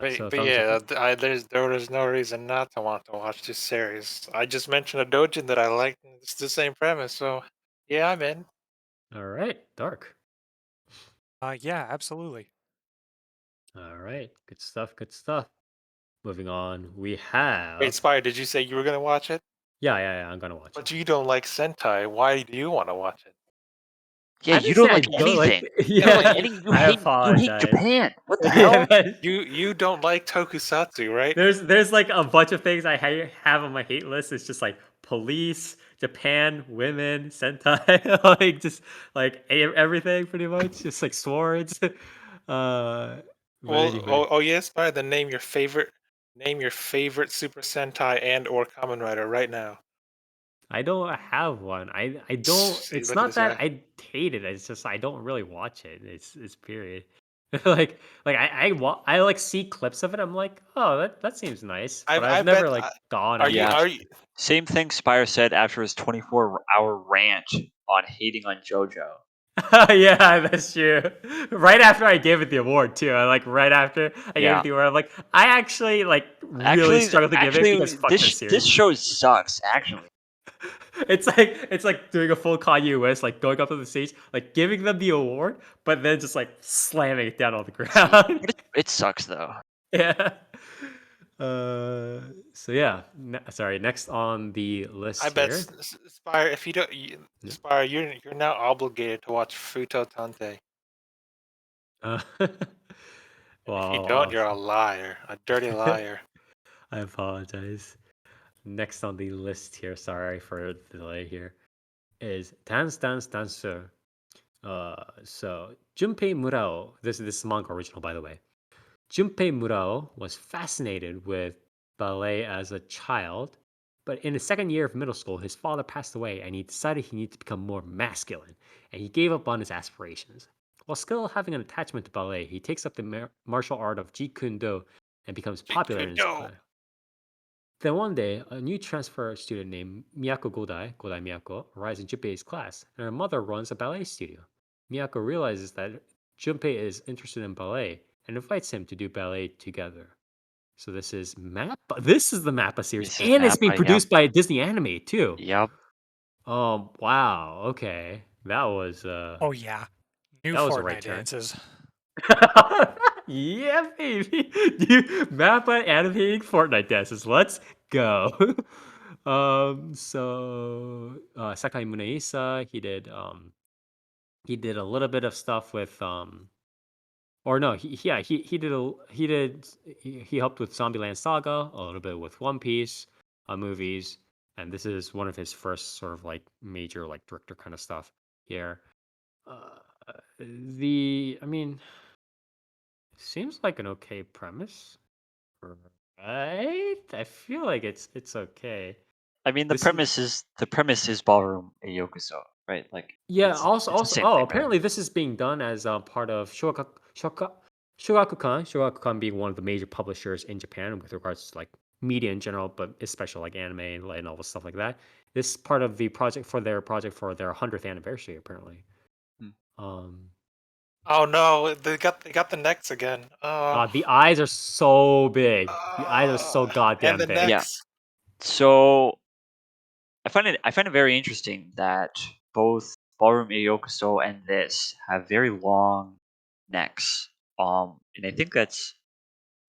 So but thumbs up. yeah, there was no reason not to want to watch this series. I just mentioned a dojin that I liked, and it's the same premise. So yeah, I'm in. All right, Dark. Yeah, absolutely. All right, good stuff. Good stuff. Moving on, we Wait, have. Spire, did you say you were gonna watch it? Yeah, yeah, yeah. I'm gonna watch it. But you don't like Sentai. Why do you want to watch it? Yeah, I you didn't don't say I like don't like. anything. You don't Yeah, like Yeah, any. I You hate apologize. Japan. What the Yeah, hell? you don't like Tokusatsu, right? there's like a bunch of things I have on my hate list. It's just like police, Japan, women, Sentai, like just like everything pretty much. Just like swords. But Well, anyway, oh yes, Spire. Then name your favorite Super Sentai and or Kamen Rider right now. I don't have one. I don't. See, It's look at not this that guy. I hate it. It's just I don't really watch it. It's period. like I like see clips of it. I'm like, oh, that seems nice, but I I've bet. never like gone Are and you Yeah, are watched. you? same thing Spire said after his 24-hour rant on hating on JoJo. Yeah, that's true. Right after I gave it the award too. I like right after I gave it Yeah, the award. I'm like, I actually like really actually, struggled to give it because fuck this this series. show sucks. Actually, It's like doing a full Kanye West, like going up to the stage, like giving them the award, but then just like slamming it down on the ground. but it sucks though. Yeah. Uh, so yeah. Sorry. Next on the I list bet here. Spire. If you don't, Yeah. Spire, you're now obligated to watch Futo Tante. Uh, And if you well, don't, you're a liar, a dirty liar. I apologize. Next on the list here. Sorry for the delay here. Is Dance Dance Dancer. So Junpei Murao. This is manga original, by the way. Junpei Murao was fascinated with ballet as a child, but in his second year of middle school, his father passed away and he decided he needed to become more masculine, and he gave up on his aspirations. While still having an attachment to ballet, he takes up the martial art of Jeet Kune Do and becomes popular in his Jikudo. class. Then one day, a new transfer student named Miyako Godai Miyako, arrives in Junpei's class, and her mother runs a ballet studio. Miyako realizes that Junpei is interested in ballet and invites him to do ballet together. So this is Mappa. This is the Mappa series, This is and it's being Mappa. Yep, produced by Disney Anime too. yep. Wow. Okay, Oh yeah, new that was a right Fortnite turn. dances. Yeah, baby. Dude, Mappa animating Fortnite dances. Let's go. Sakai Muneisa, he did a little bit of stuff with or no, he helped with Zombieland Saga, a little bit with One Piece, movies, and this is one of his first sort of like major like director kind of stuff here. Uh, I mean, Seems like an okay premise, right? I feel like it's okay. I mean, This is the premise is ballroom Yokuso, right? Like yeah. it's the Also, same oh, thing, right? apparently this is being done as part of Shogakukan. Shogakukan being one of the major publishers in Japan with regards to like media in general, but especially like anime and light novels stuff like that. This is part of the project for their 100th anniversary, apparently. Hmm. Oh no, they got the necks again. The eyes are so big. The eyes are so And goddamn the big. Yeah. necks. So I find it very interesting that both Ballroom Yokuso and this have very long necks. And I think that's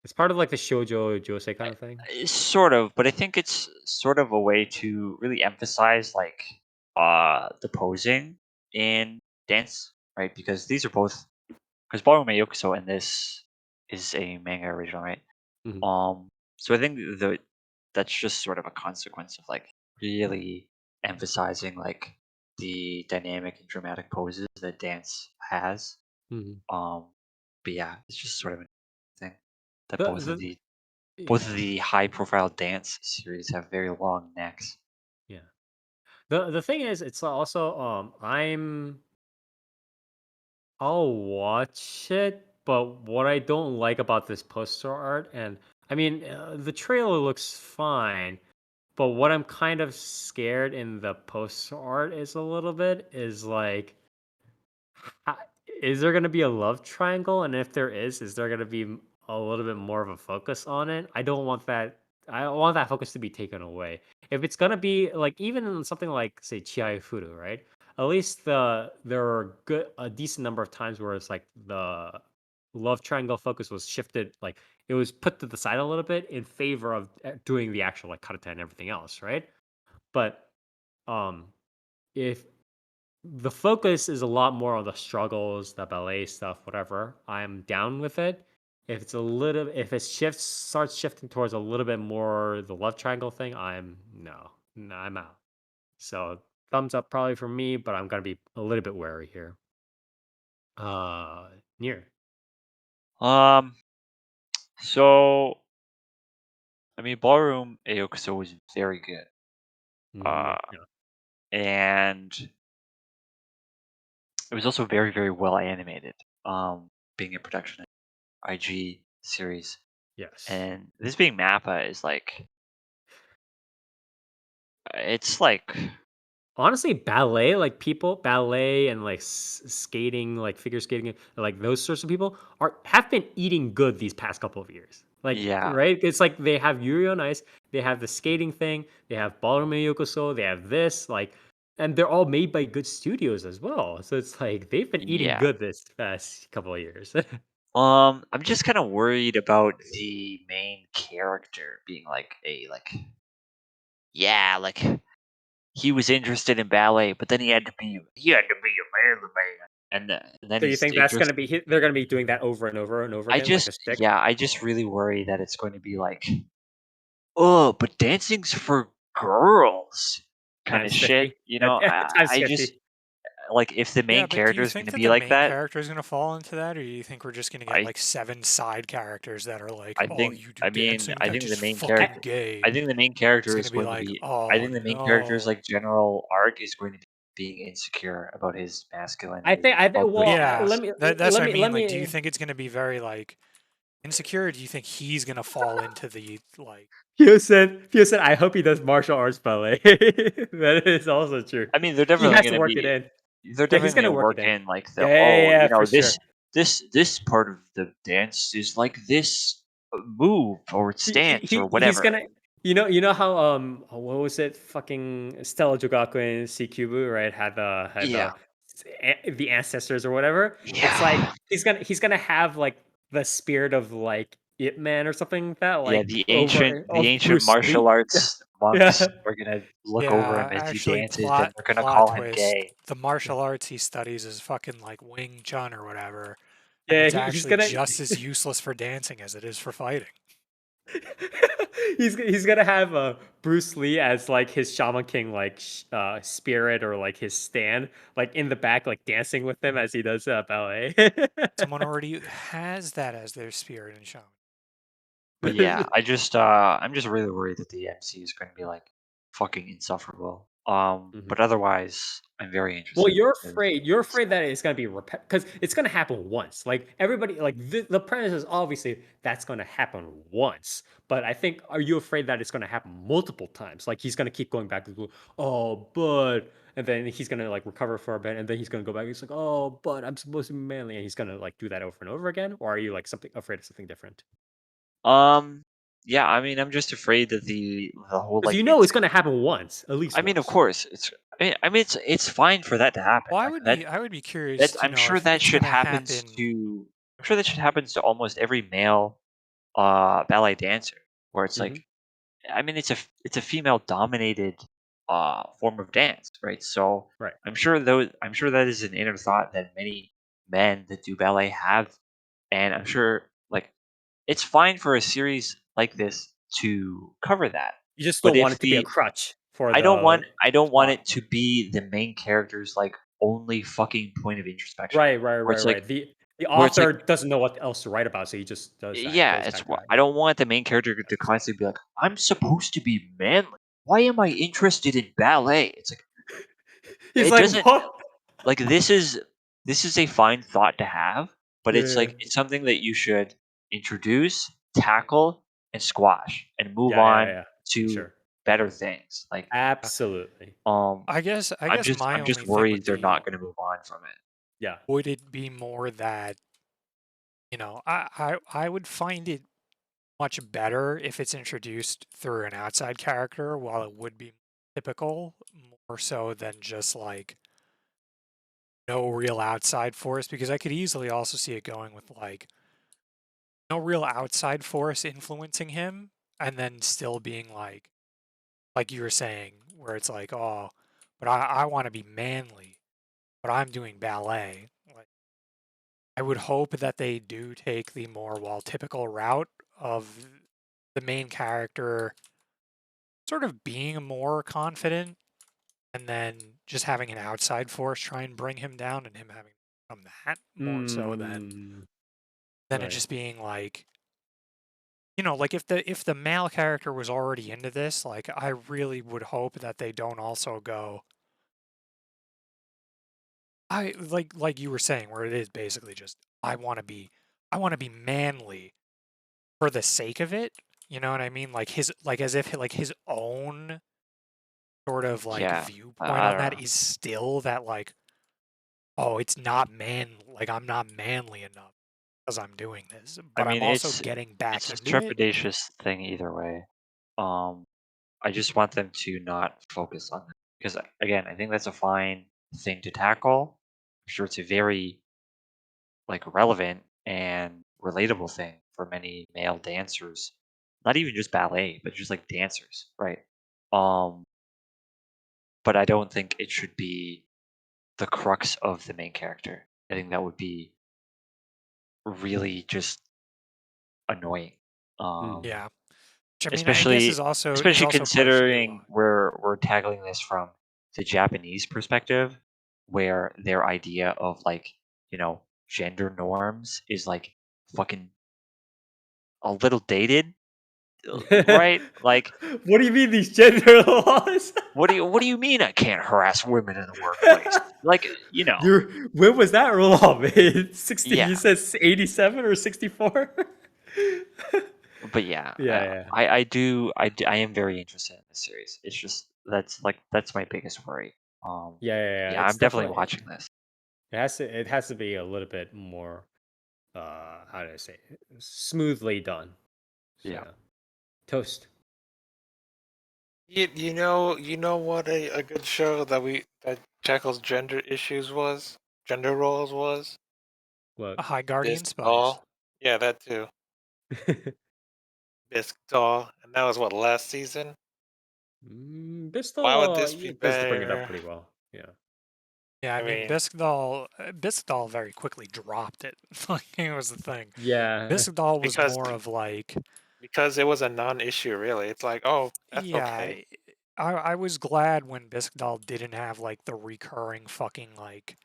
It's part of like the shoujo josei kind of thing. sort of, but I think it's sort of a way to really emphasize like the posing in dance, right? Because these are both because Ballroom Yokuso and this is a manga original, right? Mhm. So I think that's just sort of a consequence of like really emphasizing like the dynamic and dramatic poses that dance has. Mhm. But yeah, it's just sort of a thing that The both yeah. of the high profile dance series have very long necks. Yeah. The thing is, it's also I'll watch it, but what I don't like about this poster art, and I mean, the trailer looks fine, but what I'm kind of scared in the poster art is a little bit is like, ho- is there going to be a love triangle? And if there is there going to be a little bit more of a focus on it? I don't want that. I don't want that focus to be taken away. If it's gonna be like even in something like say Chiai Furu, right? At least there are a decent number of times where it's like the love triangle focus was shifted, like it was put to the side a little bit in favor of doing the actual like karate and everything else, right? But um, if the focus is a lot more on the struggles, the ballet stuff, whatever, I'm down with it. If it starts shifting towards a little bit more the love triangle thing, no, I'm out. So thumbs up probably for me, but I'm gonna be a little bit wary here. Near. Um, so I mean, Ballroom Aokuso was very good, Yeah, uh, yeah. and it was also very very well animated. Being a production IG series, Yes. and this being Mappa is like it's like Honestly, ballet and like skating, like figure skating, like those sorts of people have been eating good these past couple of years. Like, yeah right? It's like they have Yuri on Ice, they have the skating thing, they have Ballroom Yokoso, they have this, like, and they're all made by good studios as well. So it's like they've been eating yeah. good this past couple of years. I'm just kind of worried about the main character being like like he was interested in ballet, but then he had to be a manly man, and then So you he's think that's gonna interested. be they're gonna be doing that over and over and over again, like a stick I just really worry that it's going to be like, oh, but dancing's for girls, kind of times shit. 50? You know, Times I just 50. like if the Yeah, main but do character you is going think to that be the like main that. character is going to fall into that, or do you think we're just going to get I like 7 side characters that are like, I oh, think you do I mean dancing, I that's think the just main fucking character gay? I think the main It's character going is to be going to like, be I oh think the main character's no. like general arc is going to be being insecure about his I masculinity think I think about well his Yeah, past. that's what I mean. let Like, do you me think it's going to be very like insecure? Or do you think he's going to fall into the like? Pio said, I hope he does martial arts ballet. That is also true. I mean, they're He definitely has to going to work it be in. they're Yeah, he's definitely gonna going to work it work in. in like the Yeah, yeah, oh, yeah, you for know, sure. this part of the dance is like this move or stance or He's whatever. gonna you know how what was it, fucking Stella Jogaku and Cubu, right, had Yeah. the ancestors or whatever. It's like Yeah. he's gonna have like the spirit of like Ip Man or something like that, Yeah, like over the of ancient Bruce martial Lee. arts monks Yeah. are gonna look over him Yeah, as he actually, dances and they're gonna plot call him twist. gay. The martial arts he studies is fucking like Wing Chun or whatever, and Yeah, it's he's actually gonna just as useless for dancing as it is for fighting. He's gonna have Bruce Lee as like his Shaman King like spirit or like his stand like in the back like dancing with him as he does ballet. Someone already has that as their spirit and shaman. But yeah, I'm just really worried that the MC is going to be like fucking insufferable. Mhm. But otherwise, I'm very Well, interested. you're afraid that it's gonna be because it's gonna happen once. Like everybody, like the premise is obviously that's gonna happen once. But I think, are you afraid that it's gonna happen multiple times? Like he's gonna keep going back to, oh, but, and then he's gonna like recover for a bit, and then he's gonna go back. He's like, oh, but I'm supposed to be manly, and he's gonna like do that over and over again. Or are you like something afraid of something different? Um, yeah, I mean, I'm just afraid that the whole Because like you know it's. it's gonna happen once, at I least mean, of once. course, it's. I mean, it's fine for that to happen. Well, I mean, I would be curious that's to I'm know sure if that it's should gonna happens happen. to. I'm sure that should happens to almost every male ballet dancer, where it's Hmm. like, I mean, it's a female dominated form of dance, right? So Right. I'm sure that is an inner thought that many men that do ballet have, and I'm sure like it's fine for a series like this to cover that. You just But don't want if it to be a the crutch for the I don't want plot. it to be the main character's like only fucking point of introspection, Right, right, where right, it's right. like The where it's like author doesn't know what else to write about, so he just does that. yeah, Goes it's back to that. I don't want the main character to constantly be like, I'm supposed to be manly. Why am I interested in ballet? It's like He's it like, doesn't what? like this is a fine thought to have, but Yeah, it's yeah, like it's something that you should introduce, tackle, and squash and move yeah, yeah, on yeah. For to sure. better things. Like Absolutely. I guess my I'm just only thing worried would they're be, not gonna move on from it. Yeah. would it be more that, I would find it much better if it's introduced through an outside character, while it would be typical, more so than just like no real outside force, because I could easily also see it going with like no real outside force influencing him, and then still being like you were saying, where it's like, oh, but I want to be manly, but I'm doing ballet. Like, I would hope that they do take the more, well, typical route of the main character sort of being more confident, and then just having an outside force try and bring him down, and him having to become that more so Mm, than it right. just being like, like if the male character was already into this, like I really would hope that they don't also go, I like you were saying, where it is basically just I want to be manly for the sake of it. You know what I mean? Like his like as if like his own sort of like Yeah, viewpoint I on don't that know. is still that like, oh, it's not like I'm not manly enough because I'm doing this, I but I'm mean, also getting back it's a into it. trepidatious thing either way. Um, I just want them to not focus on that because again, I think that's a fine thing to tackle. I'm sure it's a very like relevant and relatable thing for many male dancers. Not even just ballet, but just like dancers, right? Um, but I don't think it should be the crux of the main character. I think that would be really just annoying. Mm. Yeah, which I mean, I guess Especially is especially also partially considering why. we're tackling this from the Japanese perspective, where their idea of like gender norms is like fucking a little dated, right? Like, What do you mean these gender laws? what do you mean I can't harass women in the workplace? Like, When was that law made? 60, yeah. you said 87 or 64? But yeah, Yeah, yeah. I am very interested in this series. It's just that's my biggest worry. Yeah, yeah, yeah. Yeah, It's I'm definitely definitely, watching this. it has to be a little bit more how do I say it? Smoothly done. So Yeah. yeah. Toast. You know what a good show that tackles gender issues was? Gender roles was? A What? High Guardian Bisque Spice. Doll. Yeah, that too. Bisque Doll. And that was what, last season? Why would Bristol, this yeah, be it does bring it up better? pretty well. Yeah. Yeah, I I mean, mean, Bisque Doll very quickly dropped it. Like, it was the thing. Yeah. Bisque Doll was because more of like, because it was a non-issue, really. It's like, oh, that's Yeah, okay. I was glad when Bisque Doll didn't have like the recurring fucking like,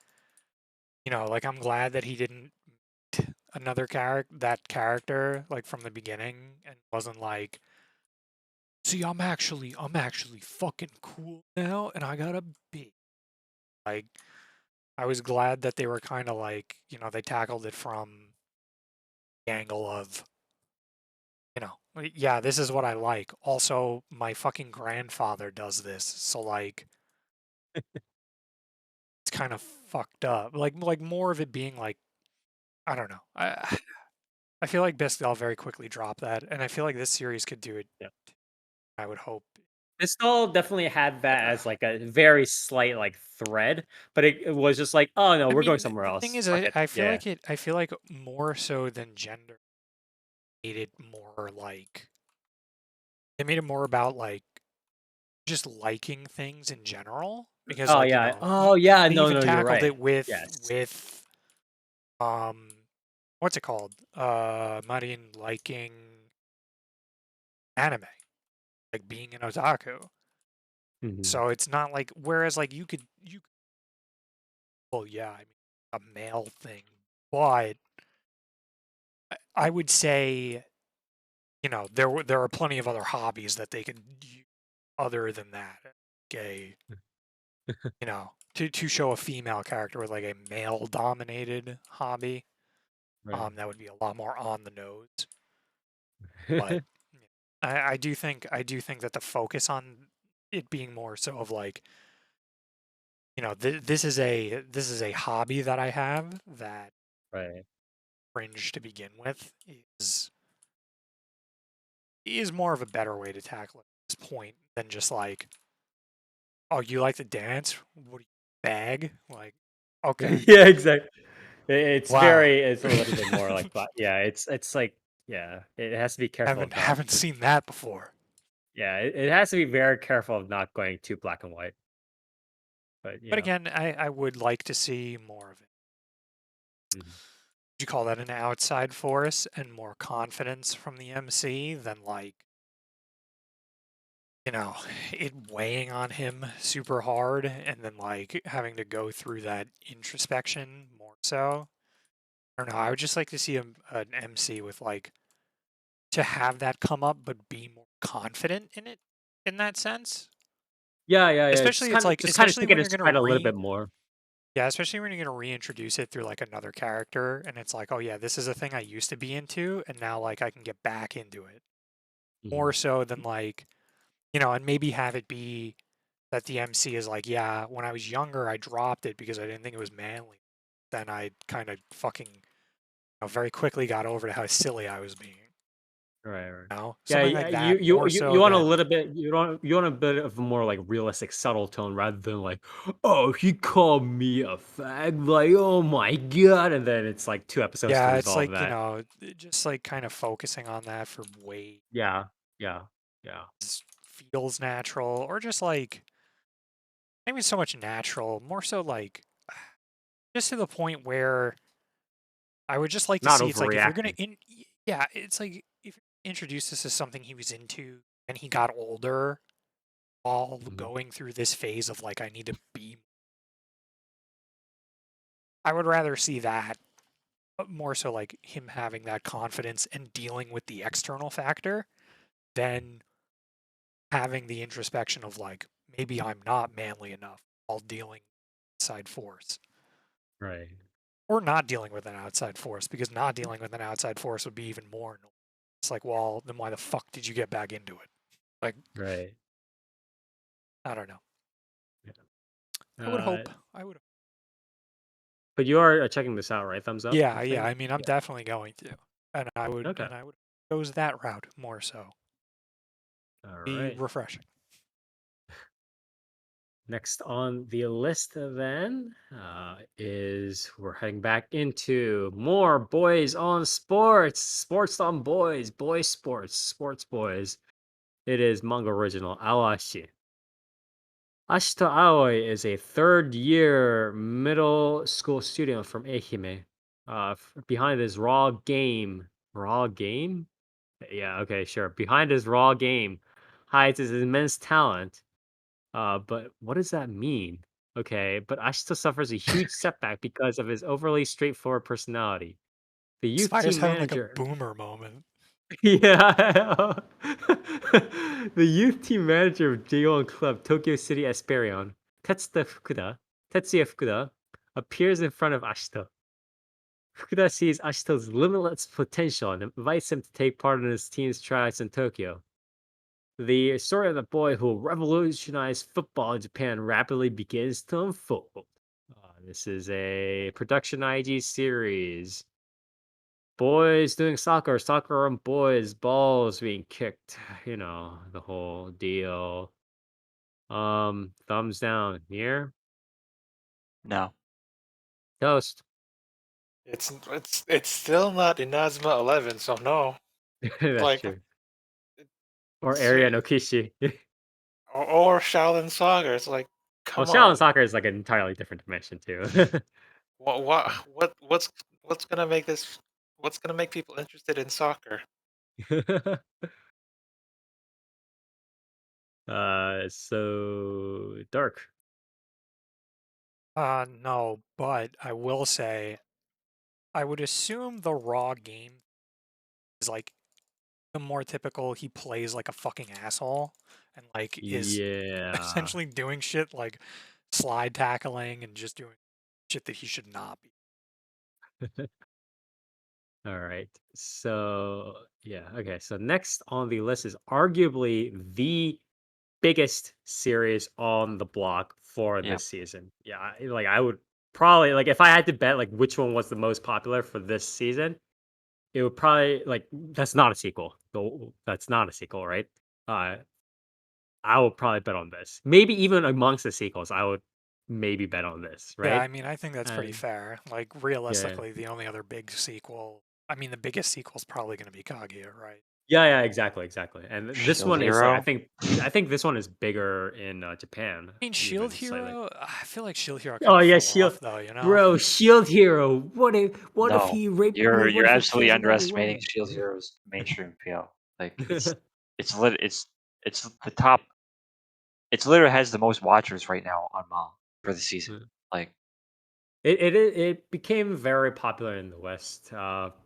like I'm glad that he didn't another character like from the beginning and wasn't like, see, I'm actually fucking cool now and I got a bitch. Like I was glad that they were kind of like, they tackled it from the angle of, yeah, this is what I like. Also, my fucking grandfather does this, so like it's kind of fucked up. Like more of it being like, I don't know. I feel like Bestel very quickly dropped that, and I feel like this series could do it. Yeah. I would hope. This all definitely had that as like a very slight like thread, but it was just like, oh no, I we're going mean, somewhere the thing else. is, Fuck it. I feel Yeah. like I feel like more so than gender, made it more like they made it more about like just liking things in general because Oh like yeah. Oh yeah. they No, even no, you're tackled right. it with Yes. um what's it called? Marin liking anime, like being an otaku. Mhm. So it's not like whereas like well yeah, I mean a male thing, but I would say there are plenty of other hobbies that they could use other than that. Gay, to show a female character with like a male dominated hobby. Right. That would be a lot more on the nose. But I do think that the focus on it being more so of like, this is a hobby that I have that Right. cringe to begin with is more of a better way to tackle it at this point than just like, oh, you like to dance? What do you bag? Like, okay, Yeah, exactly. It's wow, it's a little bit more like, but yeah, it's like, yeah, it has to be careful haven't of not, haven't seen that before. yeah, it has to be very careful of not going too black and white. But But again, I would like to see more of it. Mhm. Would you call that an outside force and more confidence from the MC than like, it weighing on him super hard and then like having to go through that introspection more so? I don't know. I would just like to see an MC with like to have that come up, but be more confident in it in that sense. Yeah, yeah, yeah. Especially it's like Just kind of especially take it when in you're gonna stride a little bit more. yeah, especially when you're gonna reintroduce it through like another character, and it's like, oh yeah, this is a thing I used to be into, and now like I can get back into it more Mhm. so than like, and maybe have it be that the MC is like, yeah, when I was younger, I dropped it because I didn't think it was manly. Then I kind of fucking very quickly got over to how silly I was being. Right, right. Yeah, Something like you that more so you want a than little bit, you want a bit of a more like realistic, subtle tone rather than like, oh, he called me a fag, like, oh my god, and then it's like 2 episodes to yeah, it's resolve like that. just like kind of focusing on that for way Yeah, yeah, yeah. feels natural or just like maybe so much natural, more so like just to the point where I would just like to Not see it's like if you're gonna overreacting. yeah, it's like if you introduce this as something he was into and he got older while Mhm. going through this phase of like I need to be I would rather see that more so like him having that confidence and dealing with the external factor than having the introspection of like maybe I'm not manly enough while dealing with outside force. Right, Or not dealing with an outside force, because not dealing with an outside force would be even more annoying. It's like, well, then why the fuck did you get back into it? Like, right. I don't know. Yeah. I would hope. I would. But you are checking this out, right? Thumbs up, Yeah, I'm yeah. saying? I mean, I'm Yeah. definitely going to, Okay. and I would goes that route more so. All Be right. refreshing. Next on the list then is we're heading back into more boys on sports, sports on boys, boys sports, sports boys. It is manga original Awashi. Ashito Aoi is a third-year middle school student from Ehime. Behind is Raw Game. Raw Game? Yeah, okay, sure. Behind his raw game hides his immense talent. But what does that mean? Okay, but Ashito suffers a huge setback because of his overly straightforward personality. The youth Spider's team having like a manager. boomer moment. Yeah. The youth team manager of J1 Club Tokyo City Esperion, Tetsuya Fukuda, appears in front of Ashito. Fukuda sees Ashito's limitless potential and invites him to take part in his team's tryouts in Tokyo. The story of the boy who will revolutionize football in Japan rapidly begins to unfold. This is a production IG series. Boys doing soccer, soccer on boys, balls being kicked, the whole deal. Thumbs down here. No. Toast. It's still not Inazuma 11, so no. That's Like true. Or it's, Area no Kishi. or Shaolin Saga. It's like, Well, come Shaolin on. Soccer is like an entirely different dimension too. What's gonna make this? What's gonna make people interested in soccer? So dark. No, but I will say, I would assume the raw game is like the more typical. He plays like a fucking asshole and like is Yeah. essentially doing shit like slide tackling and just doing shit that he should not be. All right. So, yeah. Okay. So, next on the list is arguably the biggest series on the block for Yeah. this season. Yeah. I would probably, like, if I had to bet, like, which one was the most popular for this season, it would probably, like, that's not a sequel. That's not a sequel, right? Uh, I would probably bet on this. Maybe even amongst the sequels, I would maybe bet on this, Yeah, right? I mean, I think that's pretty And fair. Like, yeah. realistically, the only other big sequel, I mean, the biggest sequel is probably going to be Kaguya, right? Yeah, exactly, exactly. And this Shield one is like Hero. I think this one is bigger in Japan, I mean, Shield even slightly. Hero, I feel like Shield Hero kind Oh of yeah, fell Shield, off, though, you know? bro, Shield Hero. What if No, he raped me? What you're if he absolutely kills another underestimating woman? Shield Hero's mainstream appeal. Like it's the top. It's literally has the most watchers right now on Ma for the season. Like It became very popular in the West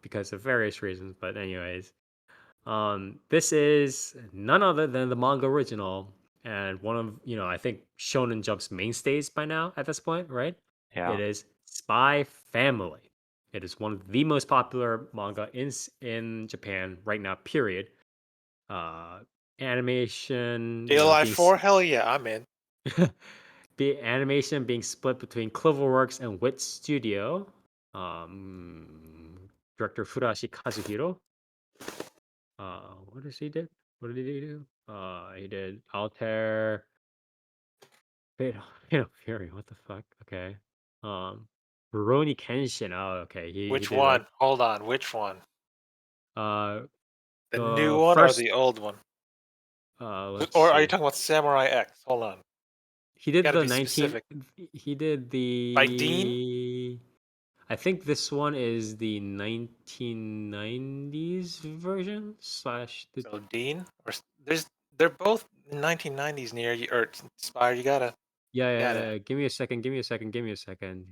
because of various reasons. But anyways, this is none other than the manga original and one of I think Shonen Jump's mainstays by now at this point, right? yeah, It is Spy Family. It is one of the most popular manga in Japan right now. Period. Uh, animation, Day Life 4? Hell yeah, I'm in. the animation being split between Cloverworks and Wit Studio. Director Fudashi Kazuhiro. What does he did? What did he do? He did Altair. Fatal Fury. What the fuck? Okay. Rurouni Kenshin. Oh, okay. He Which did like one? Hold on, which one? uh The new the one or first the old one? let's Or are you see. talking about Samurai X? Hold on. He did Gotta the be 19 specific. he did By Dean? the I think this one is the 1990s version slash the So Dean? They're both in 1990s near you or inspired. You gotta. Give me a second. Give me a second. Give me a second.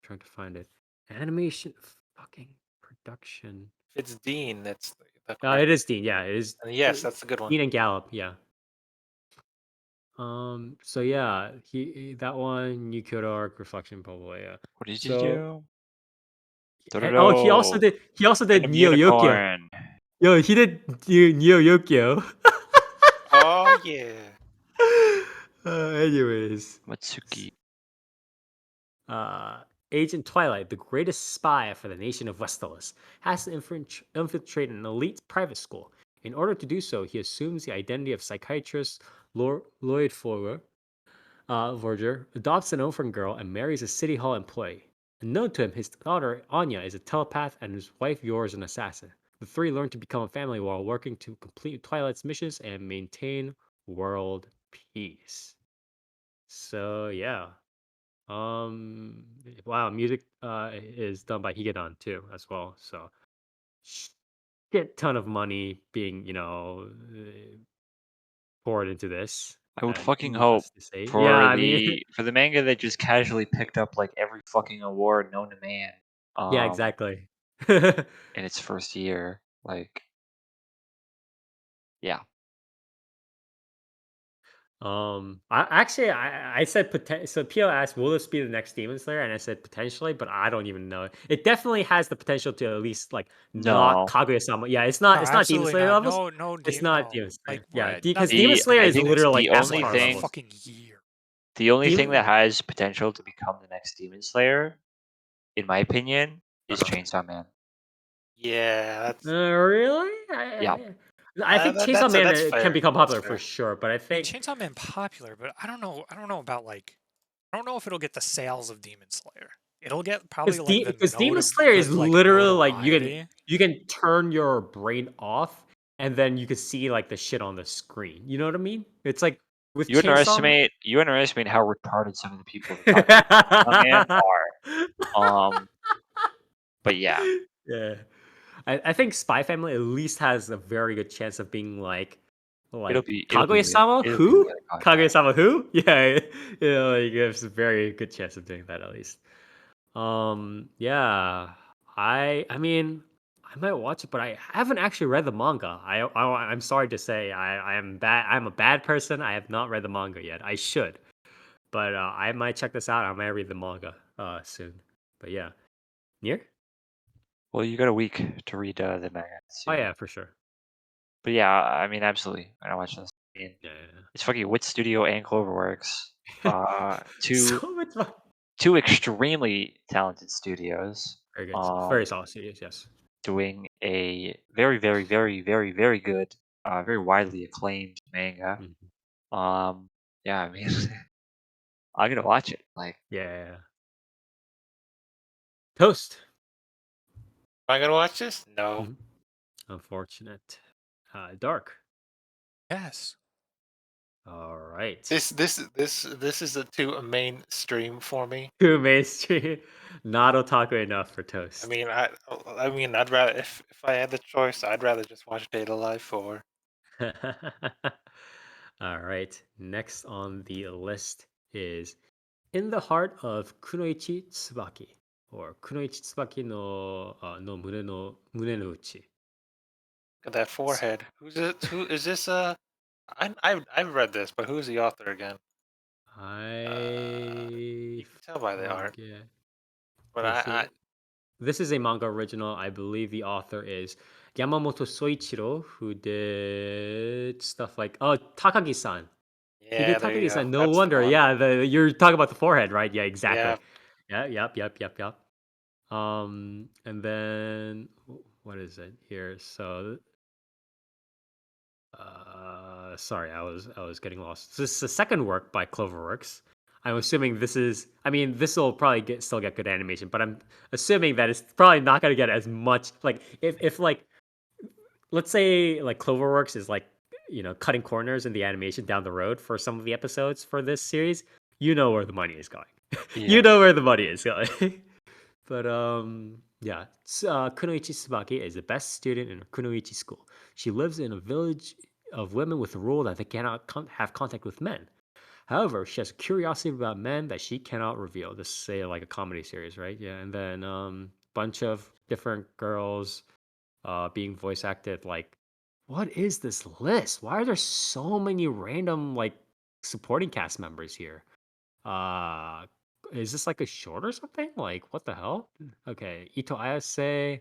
Trying to find it. Animation fucking production. If it's Dean, that's the correct. It is Dean. Yeah, it is And yes, that's the good one. Dean and Gallup. Yeah. So yeah, that one, New Kyoto Arc, Reflection, blah blah. Blah, yeah. what did you So do? oh, he also Dororo, did. He also did Random Neo Yokio. Unicorn. Yo, he did Neo Yokio. Oh yeah. Anyways, Matsuki. uh, Agent Twilight, the greatest spy for the nation of Westeros, has to infiltrate an elite private school. In order to do so, he assumes the identity of psychiatrist Lloyd Forger, adopts an orphan girl, and marries a city hall employee. Unknown to him, his daughter Anya is a telepath, and his wife Yor is an assassin. The three learn to become a family while working to complete Twilight's missions and maintain world peace. So yeah. Wow, music is done by Higedan too as well. So shit ton of money being, poured into this. I would Uh, fucking hope needless to say. Yeah, for I mean, the manga that just casually picked up like every fucking award known to man, yeah, um, exactly. in its first year. Like, yeah, I said so Pio asked, will this be the next Demon Slayer? And I said potentially, but I don't even know. It definitely has the potential to at least like knock no. Kaguya-sama. Yeah, No, it's not Demon absolutely Slayer not. levels. No, no, It's Demon. not No, Demon like Slayer. Yeah, what? because Nothing. Demon Slayer I is think literally the like Demon's only like Avatar a thing levels. fucking year. the only thing Demon, that has potential to become the next Demon Slayer, in my opinion, is uh-huh. Chainsaw Man. Yeah, Really? Yeah. I think Chainsaw Man that's can fair. become That's popular for fair. sure, but I I mean, think Chainsaw Man popular, but I don't know. I don't know about like. I don't know if it'll get the sales of Demon Slayer. It'll get probably like the because Demon Slayer is like literally like notoriety. you can turn your brain off and then you can see like the shit on the screen. You know what I mean? It's like with You Chainsaw Man. underestimate how retarded some of the people that talk about Chainsaw Man are. But yeah, Yeah, I think Spy Family at least has a very good chance of being like Kaguya-sama it'll be who? really popular. Kaguya-sama who? Yeah, like, there's a very good chance of doing that at least. Yeah, I mean, I might watch it, but I haven't actually read the manga. I'm sorry to say, I am bad. I'm a bad person. I have not read the manga yet. I should, but I might check this out. I might read the manga soon. But yeah, near? Well, you got a week to read the manga. Oh Soon. yeah, for sure. But yeah, I mean, absolutely. I watch this. I mean, Yeah, it's fucking Wit Studio and Cloverworks. Two So much fun. two extremely talented studios. Very good, very solid studios. Yes. Doing a very, very, very, very, very good, very widely acclaimed manga. Mhm. Yeah, I mean, I'm gonna watch it. Like, Yeah. Toast. Am I gonna watch this? No. Mhm. Unfortunate. Dark. Yes. All right. This is a too mainstream for me. Too mainstream. Not otaku enough for Toast. I mean, I'd rather if I had the choice, I'd rather just watch Data Life or All right. Next on the list is In the Heart of Kunoichi Tsubaki, or Kunoichi Tsubaki no mune no uchi. that forehead. Who's it? Who is this? I've read this, but who's the author again? I You can tell by the art. forget. But This is a manga original. I believe the author is Yamamoto Soichiro, who did stuff like Takagi-san. He did yeah, there you go. Takagi-san. No That's the wonder. one. Yeah, you're talking about the forehead, right? Yeah, exactly. Yeah, Yeah, yep. And then what is it here? So, sorry, I was getting lost. This is the second work by Cloverworks. I'm assuming this is. I mean, this will probably still get good animation, but I'm assuming that it's probably not going to get as much. Like, if like, let's say like Cloverworks is like, cutting corners in the animation down the road for some of the episodes for this series, you know where the money is going. You yeah. know where the money is going. But yeah, Kunoichi Tsubaki is the best student in a Kunoichi school. She lives in a village of women with the rule that they cannot have contact with men. However, she has a curiosity about men that she cannot reveal. This is say like a comedy series, right? Yeah, and then bunch of different girls being voice acted. Like, what is this list? Why are there so many random like supporting cast members here? Uh, is this like a short or something? Like, what the hell? Okay, Ito Ayase,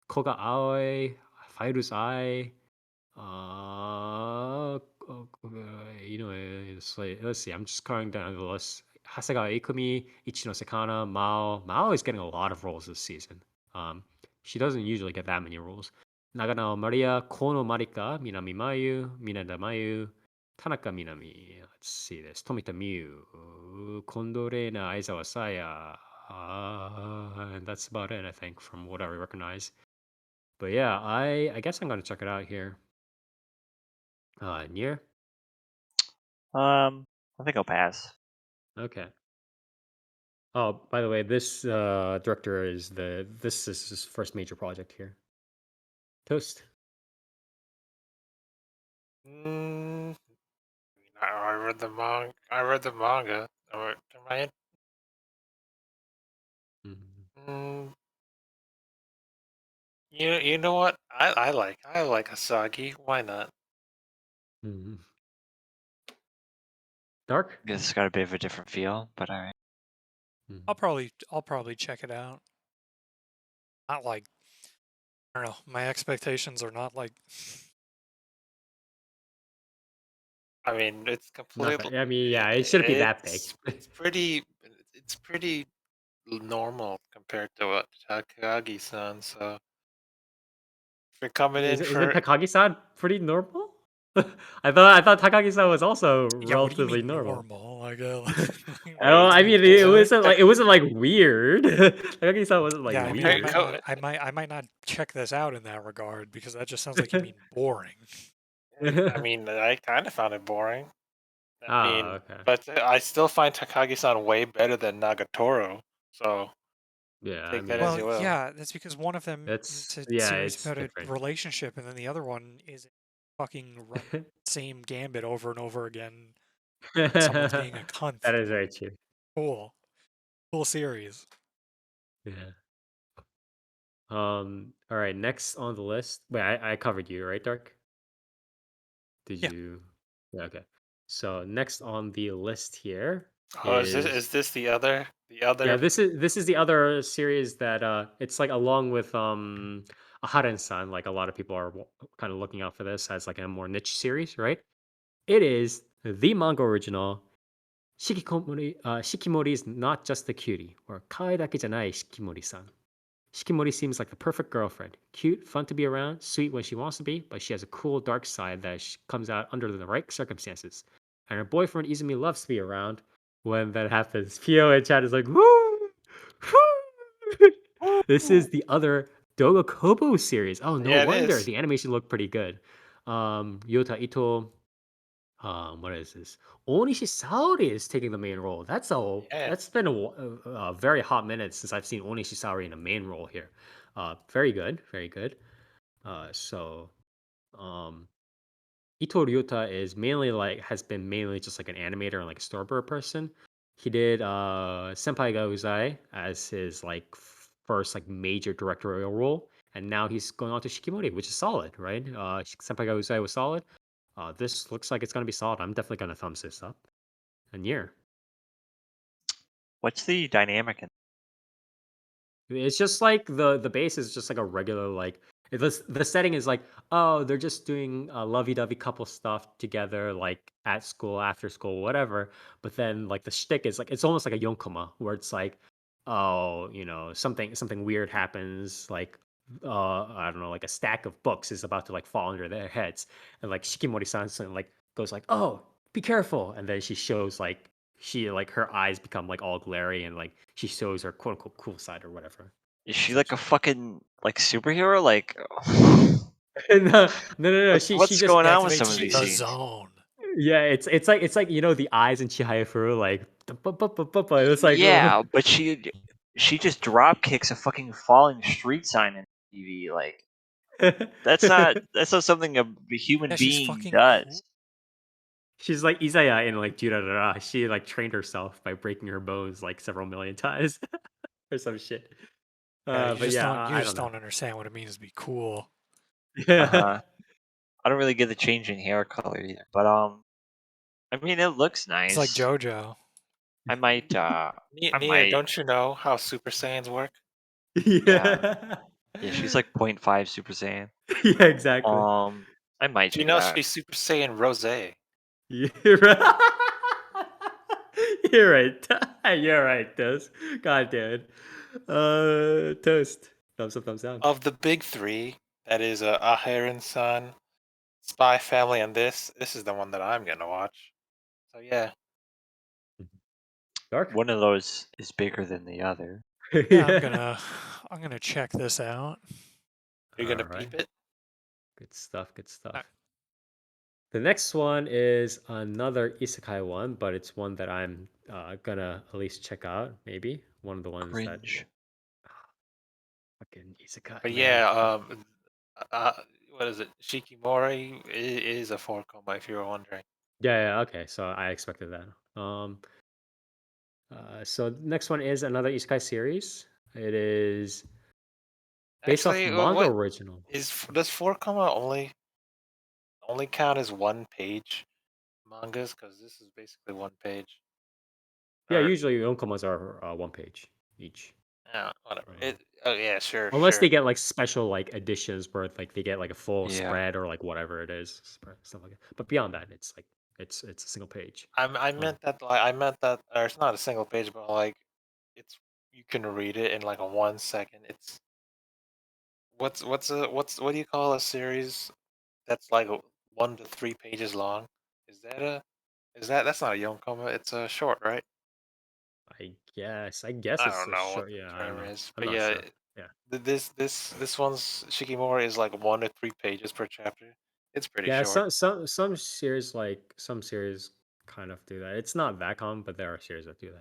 Koga Aoi, Fairu's Eye. Let's see. I'm just going down the list. Hasegawa Ikumi, Ichino Sekana, Mao. Mao is getting a lot of roles this season. Um, she doesn't usually get that many roles. Nagano Maria, Kono Marika, Minami Mayu, Minada Mayu, Tanaka Minami. Let's see this. Tomita Miu, Kondo Reina, Aizawa Saya. And that's about it, I think, from what I recognize. But yeah, I guess I'm gonna check it out here. Near? I think I'll pass. Okay. Oh, by the way, this director is this is his first major project here. Toast. Mm, I read the manga. I read the manga. Am I? Mhm. Mm, you know what? I like Asagi. Why not? Mhm. Dark? Guess it's got a bit of a different feel, but alright. Mhm. I'll probably check it out. Not like I don't know. My expectations are not like I mean, it's Not completely. that, I mean, yeah, it shouldn't be that big. It's pretty normal compared to what Takagi-san. So if you're coming in Isn't for, Takagi-san pretty normal? I thought Takagi-san was also yeah. What do you relatively mean normal. normal? Like, like, I what, don't. you I mean mean, it boring? wasn't like weird. Takagi-san wasn't like Yeah, I mean, compare, weird. I might not check this out in that regard because that just sounds like you mean boring. I mean, I kind of found it boring. I Ah, mean, okay. but I still find Takagi-san way better than Nagatoro. So Yeah, I take that mean, as Well, you will. yeah, that's because one of them is a series it's about a different. relationship, and then the other one is fucking run the same gambit over and over again. Someone's being a cunt. That is very true. Cool, cool series. Yeah. All right. Next on the list. Wait, I covered you, right, Dark? Did Yeah, you? Yeah. Okay. So next on the list here Oh, is is this the yeah. other? This is the other series that it's like along with Aharen-san. Like a lot of people are kind of looking out for this as like a more niche series, right? It is the manga original. Shikimori is not just a cutie, or kawaii dake janai Shikimori-san. Shikimori seems like the perfect girlfriend. Cute, fun to be around, sweet when she wants to be, but she has a cool dark side that comes out under the right circumstances. And her boyfriend Izumi loves to be around when that happens. Pio and Chad is like, woo! Woo! This is the other Doga Kobo series. Oh, no Yeah, it wonder. is. The animation looked pretty good. Yota Ito, what is this? Onishi Saori is taking the main role. Yeah. That's been a very hot minute since I've seen Onishi Saori in a main role here. Very good, very good. So um, Ito Ryuta is mainly like has been mainly just like an animator and like a storyboard person. He did Senpai ga Uzai as his like first like major directorial role, and now he's going on to Shikimori, which is solid, right? Senpai ga Uzai was solid. This looks like it's gonna be solid. I'm definitely gonna thumbs this up. And yeah, What's the dynamic in it's just like the base is just like a regular like the setting is like, oh, they're just doing lovey-dovey couple stuff together like at school, after school, whatever. But then like the shtick is like it's almost like a yonkoma where it's like, oh, something weird happens, like I don't know, like a stack of books is about to like fall under their heads, and like Shikimori-san like goes like, oh, be careful, and then she shows like she like her eyes become like all glary and like she shows her quote unquote cool side or whatever. Is she like a Essentially. fucking like superhero? Like No. She what's just going on with some activates of these the scenes? zone. yeah, it's like the eyes in Chihayafuru like it's like Yeah, but she just drop kicks a fucking falling street sign in TV. Like that's not something a human Yeah, she's being fucking cool. does. she's like Izaya in like Durarara. She like trained herself by breaking her bones like several million times or some shit. Yeah, But yeah, you I just don't know. don't understand what it means to be cool. Uh huh. I don't really get the change in hair color either, but I mean it looks It's like nice. JoJo. I might I Nia, might don't you know how Super Saiyans work? yeah Yeah. yeah she's like 0.5 Super Saiyan. Yeah, exactly. I might Do you do know that. she's Super Saiyan Rose? You're right. You're right. You're right, Toast. God damn it. Toast. Thumbs up, thumbs down. Of the big three, that is Aharen-san, Spy Family, and this is the one that I'm gonna watch. So yeah, Dark? One of those is bigger than the other. Yeah, Yeah. I'm gonna check this out. you're All gonna right. peep it. Good stuff. Good Uh, stuff. The next one is another isekai one, but it's one that I'm gonna at least check out. Maybe one of the ones that Cringe. fucking isekai, But man. yeah, uh, what is it? Shikimori is a 4 if you were wondering. Yeah, okay. So I expected that. So next one is another isekai series. It is based off Actually, manga what original. does 4 only count as 1 page mangas? Because this is basically 1 page. Yeah, Or usually onkomas are 1 page each. yeah, whatever. Uh, Oh yeah, sure, Unless they sure. get like special like editions where like they get like a full Yeah. spread or like whatever it is, stuff like that. But beyond that, it's like it's a single page. I meant that or it's not a single page, but like it's you can read it in like a 1 second. It's what do you call a series that's like 1 to 3 pages long? Is that a that's not a yonkoma? It's a short, right? I guess I it's don't a know what short. the Yeah, I don't term know. is, I'm but not yeah, sure. Yeah. this one's Shikimori is like 1 to 3 pages per chapter. It's pretty Yeah, short. some series kind of do that. It's not that common, but there are series that do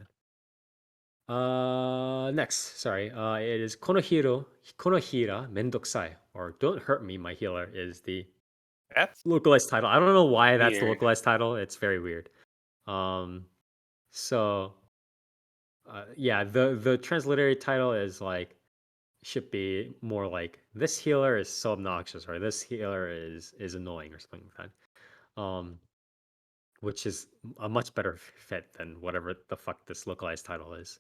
that. Next, sorry. It is Konohira Mendokusai, or Don't Hurt Me, My Healer is the That's localized title. I don't know why that's the weird. localized title. It's very weird. So yeah, the transliterated title is like should be more like this healer is so obnoxious, or this healer is annoying, or something like that. Which is a much better fit than whatever the fuck this localized title is.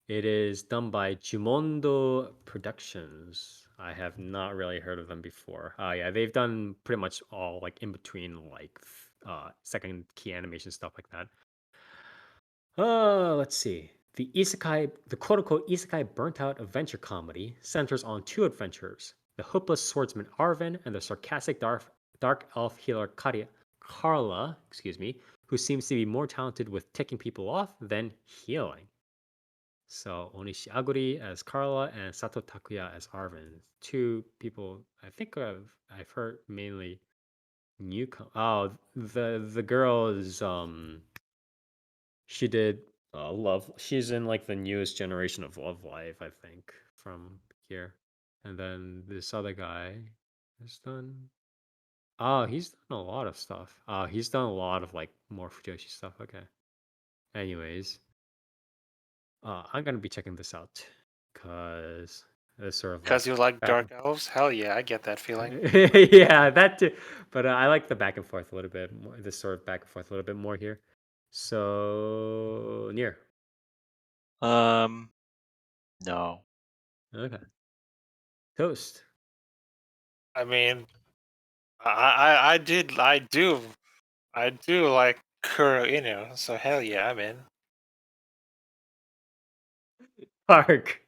It is done by Jumondo Productions. I have not really heard of them before. Yeah, they've done pretty much all like in between like second key animation stuff like that. Let's see. The quote unquote isekai burnt out adventure comedy centers on two adventurers: the hopeless swordsman Arvin and the sarcastic dark elf healer Carla, who seems to be more talented with ticking people off than healing. So Onishi Aguri as Carla and Sato Takuya as Arvin. Two people I think I've heard mainly newcom. Oh, the girl is she did Love. She's in like the newest generation of Love Life, I think, from here. And then this other guy has done. Oh, he's done a lot of stuff. He's done a lot of like more Fujoshi stuff. Okay. Anyways, I'm gonna be checking this out because it's sort of like Because you like back. dark elves? Hell yeah, I get that feeling. Yeah, that too. But I like the back and forth a little bit more. This sort of back and forth a little bit more here. So near. No. Okay. Toast. I mean, I do like Kuro Inu, so hell yeah, I'm in. Park.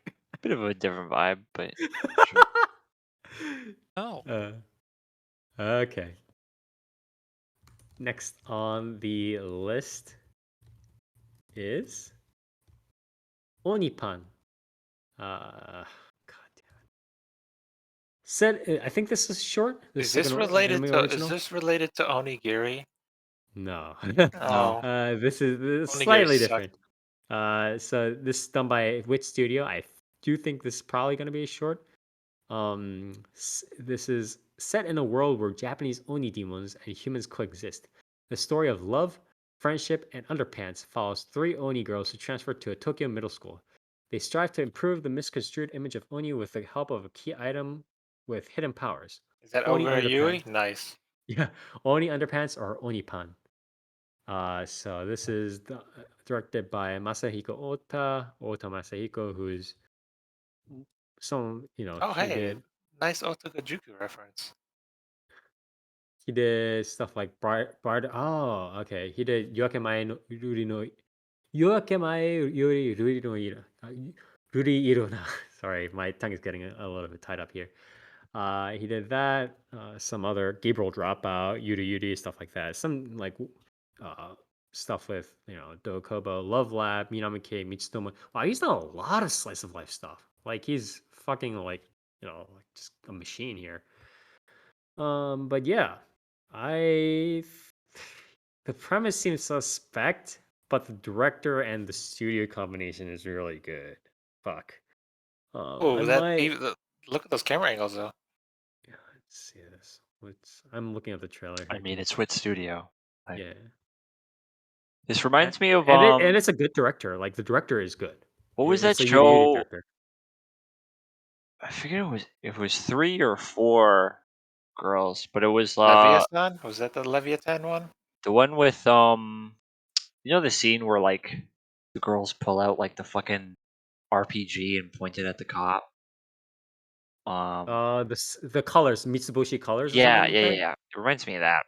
Bit of a different vibe, but sure. Oh, Okay. Next on the list is Onipan. God damn it. I think this is short. This Is is like this an related anime to is original. this related to Onigiri? No. No. Oh, This is Onigiri slightly sucked. different. So this is done by which studio? I do think this is probably going to be a short. This is set in a world where Japanese Oni demons and humans coexist. The story of love, friendship, and underpants follows three Oni girls who transfer to a Tokyo middle school. They strive to improve the misconstrued image of Oni with the help of a key item with hidden powers. Is that Oni Ogre underpants. Yui? Nice. Yeah, Oni underpants or Onipan. So this is directed by Masahiko Ota Masahiko, who's Oh he hey, did nice Otogajuku reference. he did stuff like Bard. Oh, okay. He did Yoakemae no Ruri no Yoakemae Yuri Ruri no Ira. Ruri Irona. Sorry, my tongue is getting a little bit tied up here. He did that. Some other Gabriel Dropout, Yuri Yuri, stuff like that. Some like uh, stuff with Dokubo, Love Lab, Minamike, Mitsutomo. Wow, he's done a lot of slice of life stuff. Like he's fucking like like just a machine here. But yeah, I the premise seems suspect, but the director and the studio combination is really good. Fuck. I Oh, might. look at those camera angles though. Let's see this. I'm looking at the trailer I here mean, too. it's with Studio. Like, Yeah. this reminds me of And it's a good director. Like the director is good. what was that It's a Yuuri show? director. I forget it was 3 or 4 girls, but it was Leviathan? Was that the Leviathan one? the one with you know the scene where like the girls pull out like the fucking RPG and point it at the cop. The colors, Mitsubishi colors or Yeah, something like yeah, yeah, that. yeah. It reminds me of that.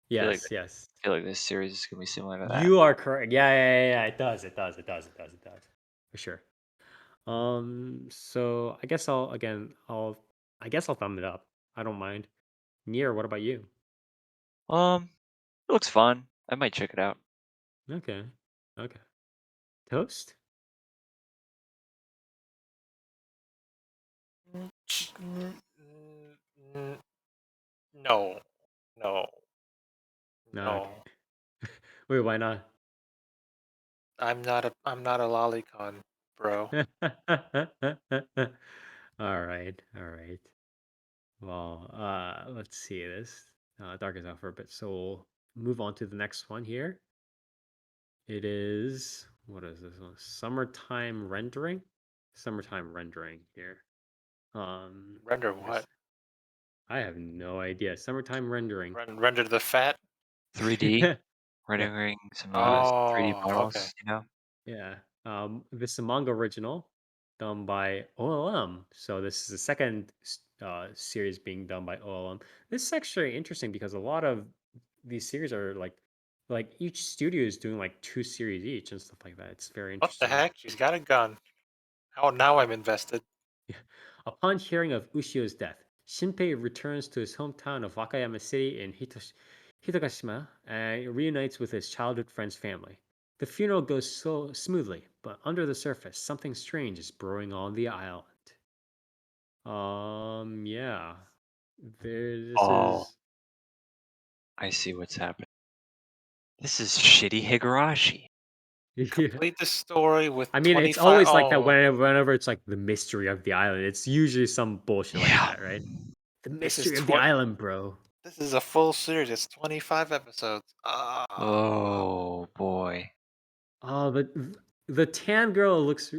Yes, yes. I feel like this series is gonna be similar to that. You are correct. Yeah. It does. For sure. So I guess I'll thumb it up. I don't mind. Nier, what about you? It looks fun. I might check it out. Okay. Toast? No. No. No. No. Okay. Wait, why not? I'm not a lolicon, bro. All right. Well, let's see this. Dark is out for a bit, so we'll move on to the next one here. It is what is this one? Summertime rendering. Summertime rendering here. Render I what? guess I have no idea. Summertime rendering. Render the fat? 3D Yeah. rendering some models, 3D Oh, models. okay. You know. Yeah. This is a manga original done by OLM. So this is the second series being done by OLM. This is actually interesting because a lot of these series are like each studio is doing like 2 series each and stuff like that. It's very What the interesting. heck? She's got a gun. Oh, now I'm invested. Upon hearing of Ushio's death, Shinpei returns to his hometown of Wakayama City in Hitogashima and reunites with his childhood friend's family. The funeral goes so smoothly, but under the surface, something strange is brewing on the island. Yeah. This Oh, is. I see what's happening. This is shitty Higurashi. Yeah. Complete the story with I mean, it's 25. always like that Oh, whenever it's like the mystery of the island. It's usually some bullshit like Yeah. that, right? The this is mystery of the island, bro. This is a full series. It's 25 episodes. Oh boy. Oh, the tan girl looks.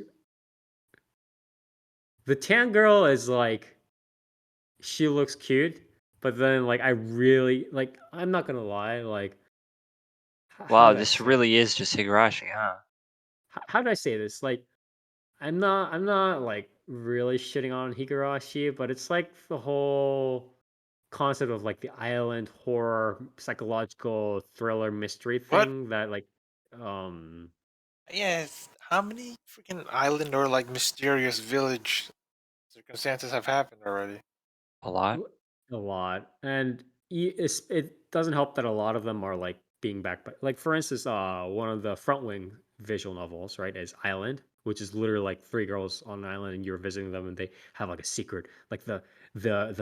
The tan girl is like, she looks cute, but then like I really like. I'm not gonna lie. Like, how Wow, did I this say? really is just Higurashi, huh? How did I say this? Like, I'm not like really shitting on Higurashi, but it's like the whole concept of like the island horror psychological thriller mystery What? thing that like um Yes. How many freaking island or like mysterious village circumstances have happened already? A lot. a lot, and it doesn't help that a lot of them are like being backed by, like for instance, one of the front wing visual novels, right, is Island, which is literally like 3 girls on an island and you're visiting them and they have like a secret, like the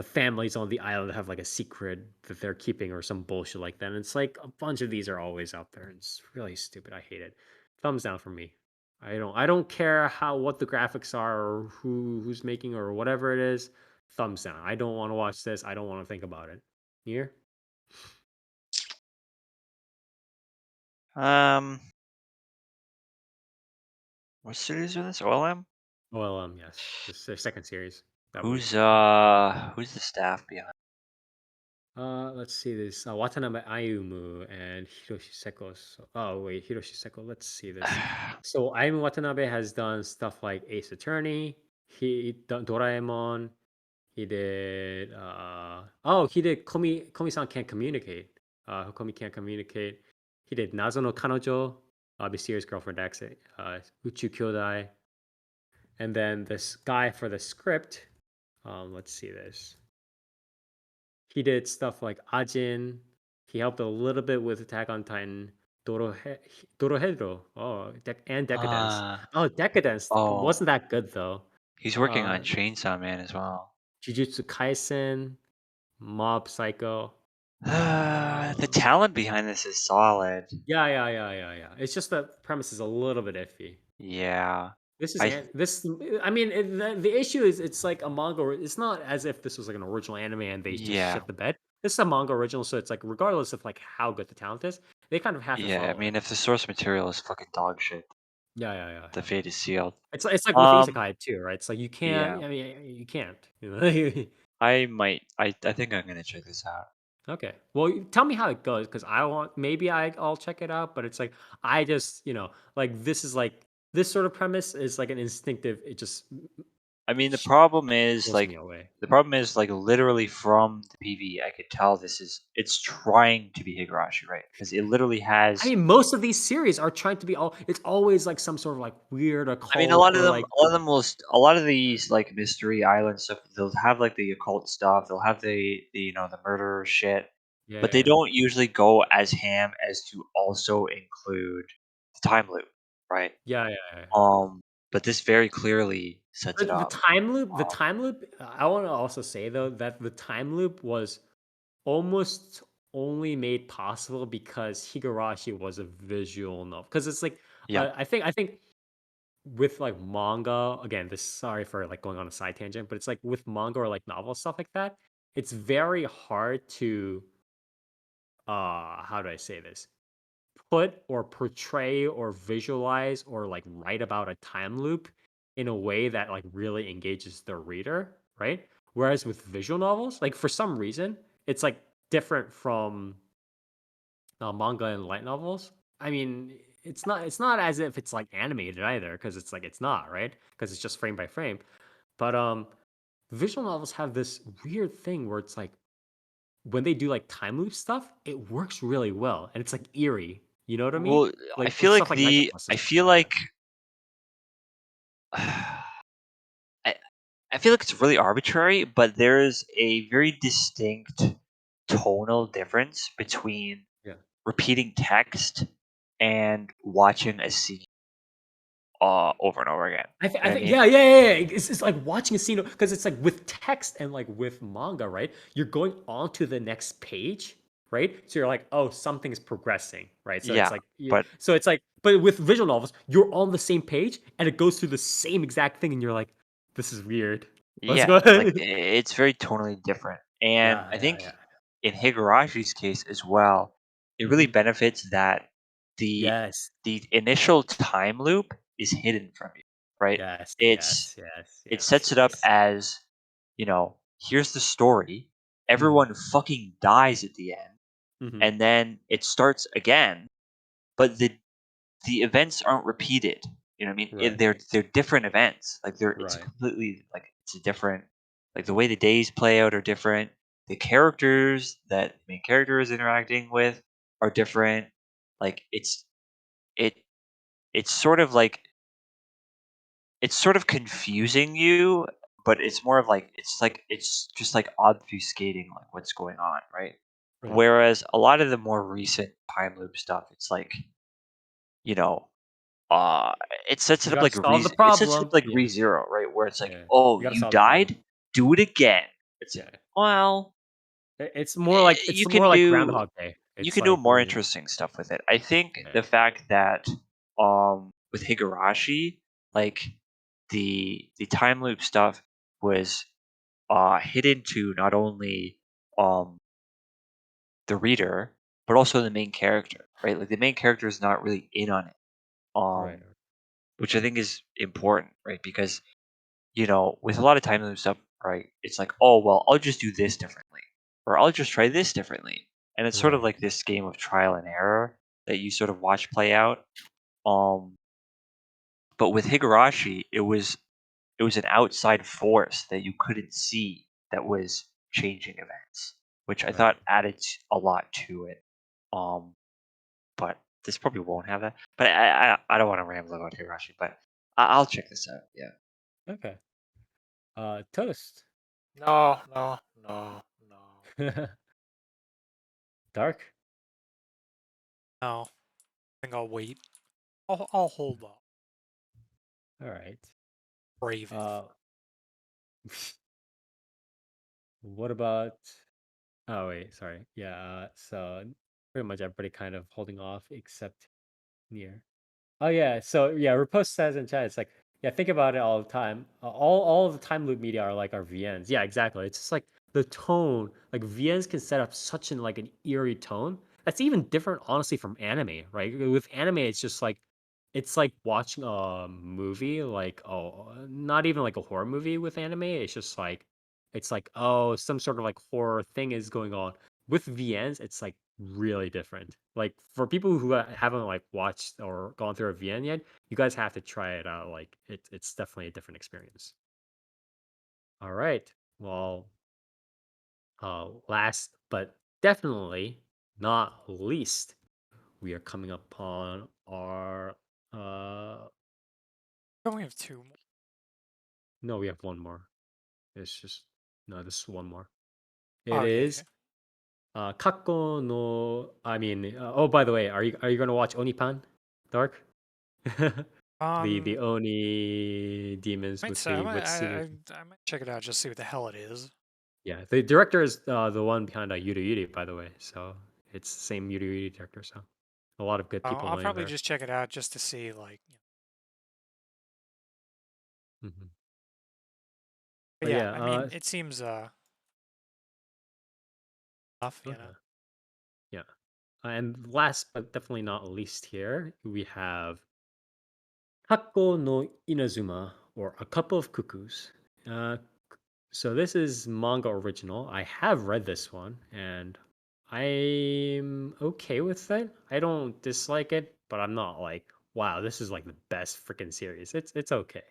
families on the island have like a secret that they're keeping or some bullshit like that. And it's like a bunch of these are always out there and it's really stupid. I hate it. Thumbs down for me. I don't care what the graphics are or who's making or whatever it is. Thumbs down. I don't want to watch this. I don't want to think about it. Here? Um, what series is this? OLM? Well, yes. This is their second series. That we Who's the staff behind? let's see this. Watanabe Ayumu and Hiroshi Seko. Oh wait, Hiroshi Seko. Let's see this. So Ayumu Watanabe has done stuff like Ace Attorney. He done Doraemon. He did. He did Komi-san Can't Communicate. Komi Can't Communicate. He did Nazo no Kanojo. Mysterious Girlfriend X. Uchu Kyodai. And then this guy for the script. Let's see this. He did stuff like Ajin. He helped a little bit with Attack on Titan. Dorohedro. Oh, and Decadence. Oh, Decadence Oh, wasn't that good though. he's working on Uh, Chainsaw Man as well. Jujutsu Kaisen, Mob Psycho. The talent behind this is solid. Yeah. It's just the premise is a little bit iffy. Yeah. This is I this. I mean, the issue is it's like a manga. It's not as if this was like an original anime and they just yeah shit the bed. This is a manga original, so it's like regardless of like how good the talent is, they kind of have to yeah. I follow it. mean, if the source material is fucking dog shit, Yeah, yeah, yeah, the yeah. fate is sealed. It's like with Um, isekai too, right? It's like you can't. yeah. I mean, you can't. You know? I might. I think I'm gonna check this out. Okay. Well, tell me how it goes because I want maybe I'll check it out, but it's like I just like this is like this sort of premise is like an instinctive. It just I mean, sh- pulls me away. the problem is like literally from the PV, I could tell it's trying to be Higurashi, right? Because it literally I has. mean, most of these series are trying to be all. It's always like some sort of like weird I mean, occult or like a lot of these like mystery island stuff. They'll have like the occult stuff. They'll have the the murder shit, yeah, but yeah, they yeah. don't usually go as ham as to also include the time loop, right? Yeah, yeah, yeah. Um, but this very clearly sets it The up. time loop, the Um, time loop. I want to also say though that the time loop was almost only made possible because Higurashi was a visual novel. Because it's like yeah, I think with like manga again. This sorry for like going on a side tangent, but it's like with manga or like novel stuff like that. It's very hard to how do I say this? Put or portray or visualize or like write about a time loop in a way that like really engages the reader, right? Whereas with visual novels, like for some reason, it's like different from manga and light novels. I mean, it's not as if it's like animated either because it's like it's not, right? Because it's just frame by frame. But visual novels have this weird thing where it's like when they do like time loop stuff, it works really well and it's like eerie. You know what I mean? well, Like with stuff like Naisho Plus and I stuff feel like that. like I I feel like it's really arbitrary, but there's a very distinct tonal difference between Yeah. repeating text and watching a scene over and over again. You I know what I think mean? yeah, yeah, yeah, yeah. It's like watching a scene because it's like with text and like with manga, right? You're going on to the next page, right? So you're like, oh, something's progressing, right? So it's Yeah, like but but with visual novels, you're on the same page and it goes through the same exact thing, and you're like, this is weird. What's yeah, going like on? it's very tonally different. And Yeah, I yeah, think yeah. in Higurashi's case as well, it really Hmm. benefits that the Yes, the initial time loop is hidden from you, right? yes, It's yes, yes, it yes, sets it up yes. as, here's the story. Hmm. Everyone fucking dies at the end, Hmm. and then it starts again, but the events aren't repeated. You know what I mean? Right, They're different events. Like it's right, completely like it's a different like the way the days play out are different. The characters that the main character is interacting with are different. Like it it's sort of like it's sort of confusing you, but it's more of like it's just like obfuscating like what's going on, right? right. Whereas a lot of the more recent time loop stuff, it's like, you know, uh it sets You it up gotta like solve the it sets it problem. up like Yeah, ReZero, right? Where it's like, yeah. oh, You gotta you solve the problem. died, do it again. It's like, Yeah. well, It's more like you it's can more like do Groundhog Day. you It's can do like more where interesting stuff with it. I think yeah, the fact that with Higurashi, like the time loop stuff was hidden to not only um the reader but also the main character, right? Like the main character is not really in on it. right, Which I think is important, right? Because with a lot of time loop stuff, right? It's like, oh well, I'll just do this differently, or I'll just try this differently, and it's sort of right, like this game of trial and error that you sort of watch play out. Um, but with Higurashi, it was an outside force that you couldn't see that was changing events, which I right. thought added a lot to it. Um, but this probably won't have that. But I don't want to ramble about Higurashi, but I'll check this out. Yeah. Okay. Toast. No, no, no, no. Dark. No, I think I'll wait. I'll hold up. All right. Brave it. Uh, what about? Oh wait, sorry. Yeah. So pretty much everybody kind of holding off except Nier. Oh yeah. So yeah, Riposte says in chat, it's like Yeah, think about it all the time. All of the time loop media are like our VNs. Yeah, exactly. It's just like the tone. Like VNs can set up such an eerie tone. That's even different, honestly, from anime, right? With anime, it's like watching a movie, like not even like a horror movie with anime. It's like oh, some sort of like horror thing is going on. With VNs, it's like really different. Like for people who haven't like watched or gone through a VN yet, you guys have to try it out. Like it's definitely a different experience. All right. Well, last but definitely not least, we are coming upon our We only have 2 more. no, we have one more. It's just no, this is one more. It Oh, yeah, is Kakko no oh, by the way, are you going to watch Onipan Dark? The yeah. Oni demons Might with say, the Witsune. I might check it out just to see what the hell it is. Yeah, the director is the one behind Yuru Yuri, by the way. So it's the same Yuru Yuri director. So a lot of good people I'll in probably there. just check it out just to see, like, Hmm. But But yeah, yeah, I mean, it seems enough, you know. okay, yeah. And last but definitely not least here, we have Hakko no Inazuma, or A Couple of Cuckoos. Uh, so this is manga original. I have read this one, and I'm okay with it. I don't dislike it, but I'm not like, wow, this is like the best freaking series. It's okay.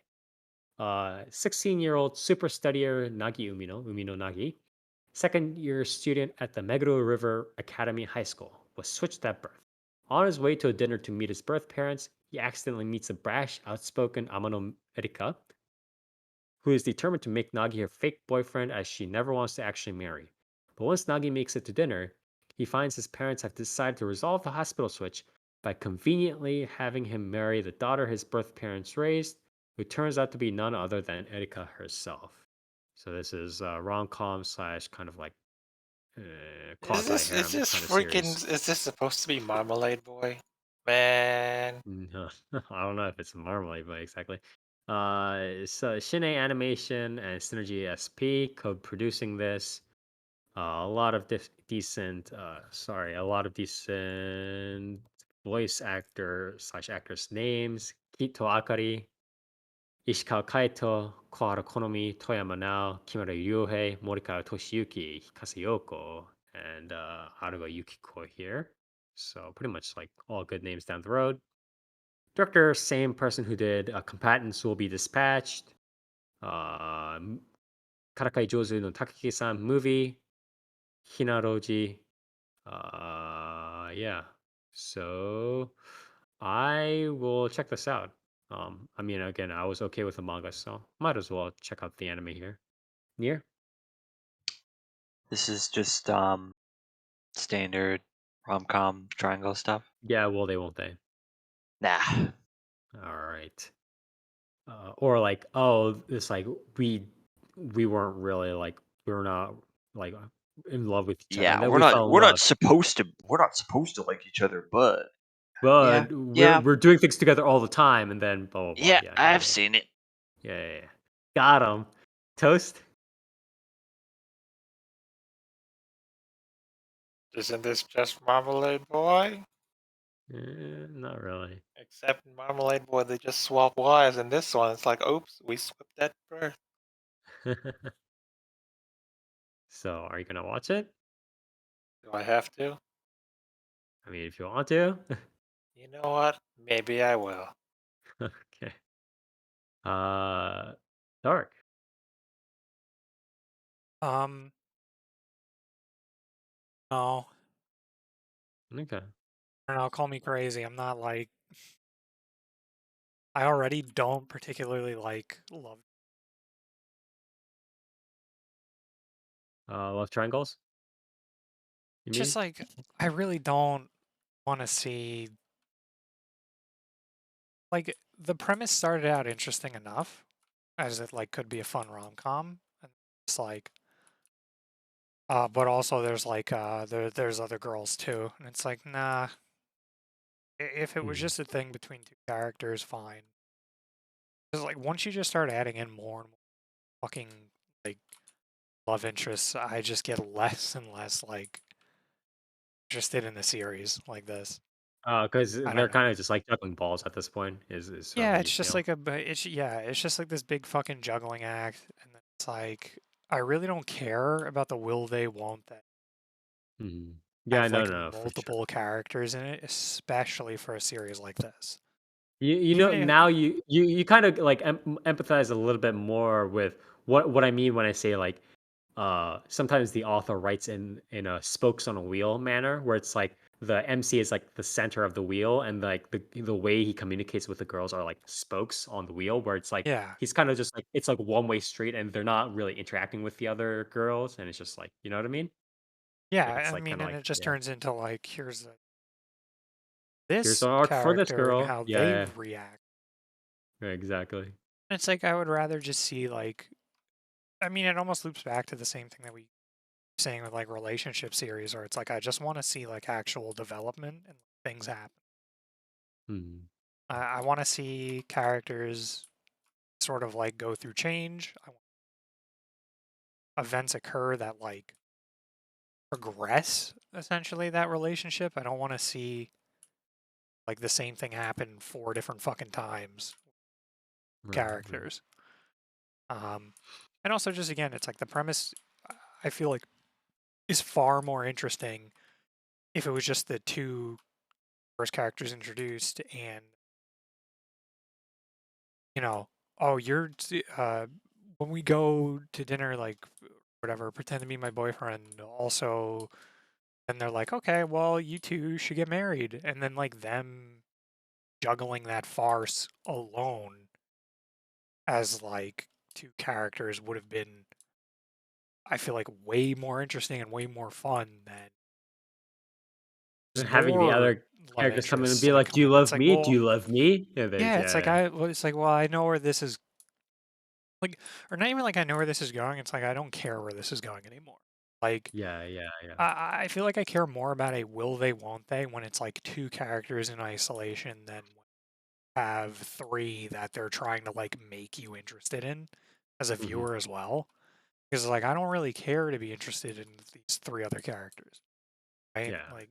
16-year-old super studier Nagi Umino Nagi, second year student at the Meguro River Academy High School, was switched at birth. On his way to a dinner to meet his birth parents, he accidentally meets a brash, outspoken Amano Erika, who is determined to make Nagi her fake boyfriend as she never wants to actually marry. But once Nagi makes it to dinner, he finds his parents have decided to resolve the hospital switch by conveniently having him marry the daughter his birth parents raised, who turns out to be none other than Erika herself. So this is rom-com slash kind of like Is quasi-harem this kind of freaking? series. Is this supposed to be Marmalade Boy? Man, No, I don't know if it's Marmalade, but exactly. So Shine Animation and Synergy SP co-producing this. A lot of a lot of decent voice actor slash actress names: Kito Akari, Ishikawa Kaito, Kohara Konomi, Toyama Nao, Kimura Ryohei, Morikawa Toshiyuki, Hikase Yoko, and Haruga Yukiko here. So pretty much like all good names down the road. Director, same person who did Combatants Will Be Dispatched, uh, Karakai Jozu no Takaki-san movie, Hinaroji. Yeah. So I will check this out. I mean, again, I was okay with the manga, so might as well check out the anime here. Near? This is just standard rom-com triangle stuff. Yeah, will they, won't they? Nah. All right. Or like, oh, it's like we weren't really like we were not like in love with each other, and Yeah, then we fell in love. we're not supposed to like each other, but yeah, But yeah, we're doing things together all the time, and then blah blah blah. yeah, Yeah, yeah, I've yeah, seen it. yeah, yeah, yeah. Got him. Toast. isn't this just Marmalade Boy? Not really. Except in Marmalade Boy, they just swap wives. In this one, it's like, oops, we swapped that birth. So, are you gonna watch it? Do I have to? I mean, if you want to. You know what? Maybe I will. Okay. Dark. Um, no, Okay. I don't know, call me crazy. I'm not like, I already don't particularly like love. Love triangles. You It's mean? just like, I really don't want to see, like, the premise started out interesting enough as it like could be a fun rom-com, and it's like, but also there's like there's other girls too, and it's like, nah. If it was Mhm. just a thing between 2 characters, fine. Because like once you just start adding in more and more fucking like love interests, I just get less and less like interested in the series like this. Because I they're don't know. kind of just like juggling balls at this point. Is sort of Yeah, what you it's just feel. like it's just like this big fucking juggling act, and then it's like I really don't care about the will they, won't they. Mhm. I Yeah, have no, like no, no, for sure. multiple characters in it, especially for a series like this. You Even know if now you kind of like empathize a little bit more with what I mean when I say like sometimes the author writes in a spokes on a wheel manner where it's like the MC is like the center of the wheel and like the way he communicates with the girls are like spokes on the wheel where it's like yeah, he's kind of just like it's like one way street and they're not really interacting with the other girls and it's just like you know what I mean? Like yeah, it's I like mean, kind of and like it just yeah, turns into like here's this an arc for this character and girl. how they Yeah, react. yeah, exactly. It's like I would rather just see like I mean, it almost loops back to the same thing that we saying with like relationship series, where it's like I just want to see like actual development and things happen. Mhm. I want to see characters sort of like go through change. I want events occur that like progress essentially that relationship. I don't want to see like the same thing happen 4 different fucking times with Right, right. characters. And also just again, it's like the premise I feel like is far more interesting if it was just the two first characters introduced and you know, oh, when we go to dinner, like whatever, pretend to be my boyfriend. Also, and they're like, okay, well, you two should get married, and then like them juggling that farce alone as like two characters would have been, I feel like, way more interesting and way more fun than Then having the more other love characters come in and interests be like like, "Do come you in. It's love like, me? Do well, you love me?" And there's yeah, it's like yeah, it's like, well, I know where this is like, or not even like I know where this is going. It's like I don't care where this is going anymore. Like yeah, yeah, yeah. I feel like I care more about a will they, won't they when it's like two characters in isolation than when you have three that they're trying to like make you interested in as a Mhm. viewer as well. Because like I don't really care to be interested in these three other characters, right? Yeah. Like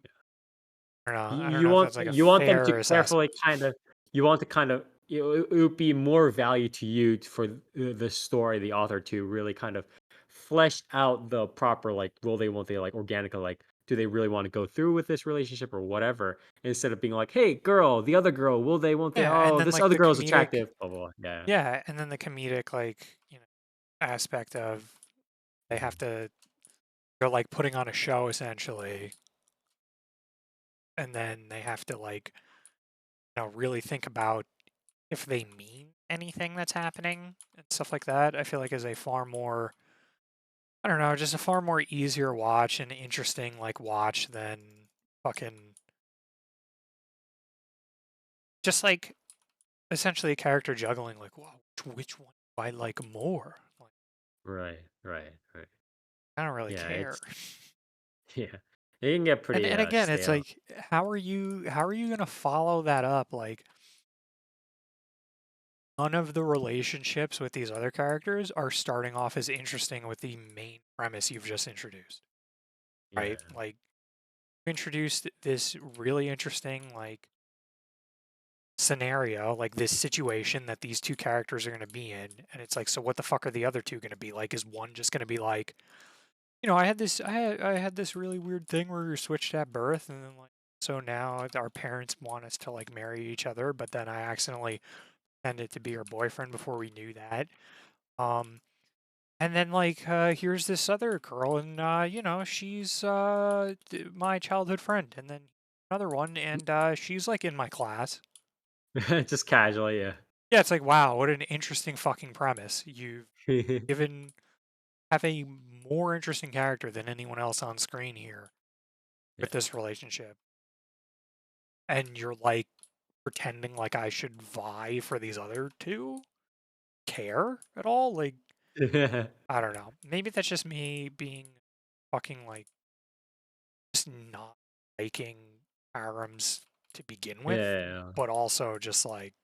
Yeah. I don't know if that's like a You want them to fair carefully assessment. kind of you want to kind of it would be more value to you for the story, the author to really kind of flesh out the proper like will they won't they like organically like do they really want to go through with this relationship or whatever instead of being like hey girl the other girl will they won't they Yeah, and oh then this like other the girl is comedic, attractive blah blah, blah. Yeah. yeah, and then the comedic like aspect of they have Mhm. to they're like putting on a show essentially, and then they have to like really think about if they mean anything that's happening and stuff like that. I feel like is a far more I don't know, just a far more easier watch and interesting like watch than fucking just like essentially a character juggling like, wow, which one do I like more? Like, Right, right, right. I don't really Yeah, care. it's yeah. It can get pretty And again, it's stale. like how are you gonna follow that up? Like none of the relationships with these other characters are starting off as interesting with the main premise you've just introduced. Right? Yeah. Like you introduced this really interesting like scenario, like this situation that these two characters are going to be in, and it's like, so what the fuck are the other two going to be like? Is one just going to be like, I had this really weird thing where we were switched at birth, and then like, so now our parents want us to like marry each other, but then I accidentally pretended to be her boyfriend before we knew that. Um, and then like, here's this other girl, and she's my childhood friend, and then another one, and she's like in my class. Just casually, yeah. Yeah, it's like, wow, what an interesting fucking premise. You've given have a more interesting character than anyone else on screen here Yeah. with this relationship. And you're like pretending like I should vie for these other two? Care at all? Like, I don't know. Maybe that's just me being fucking like just not liking harems to begin with, Yeah. but also just like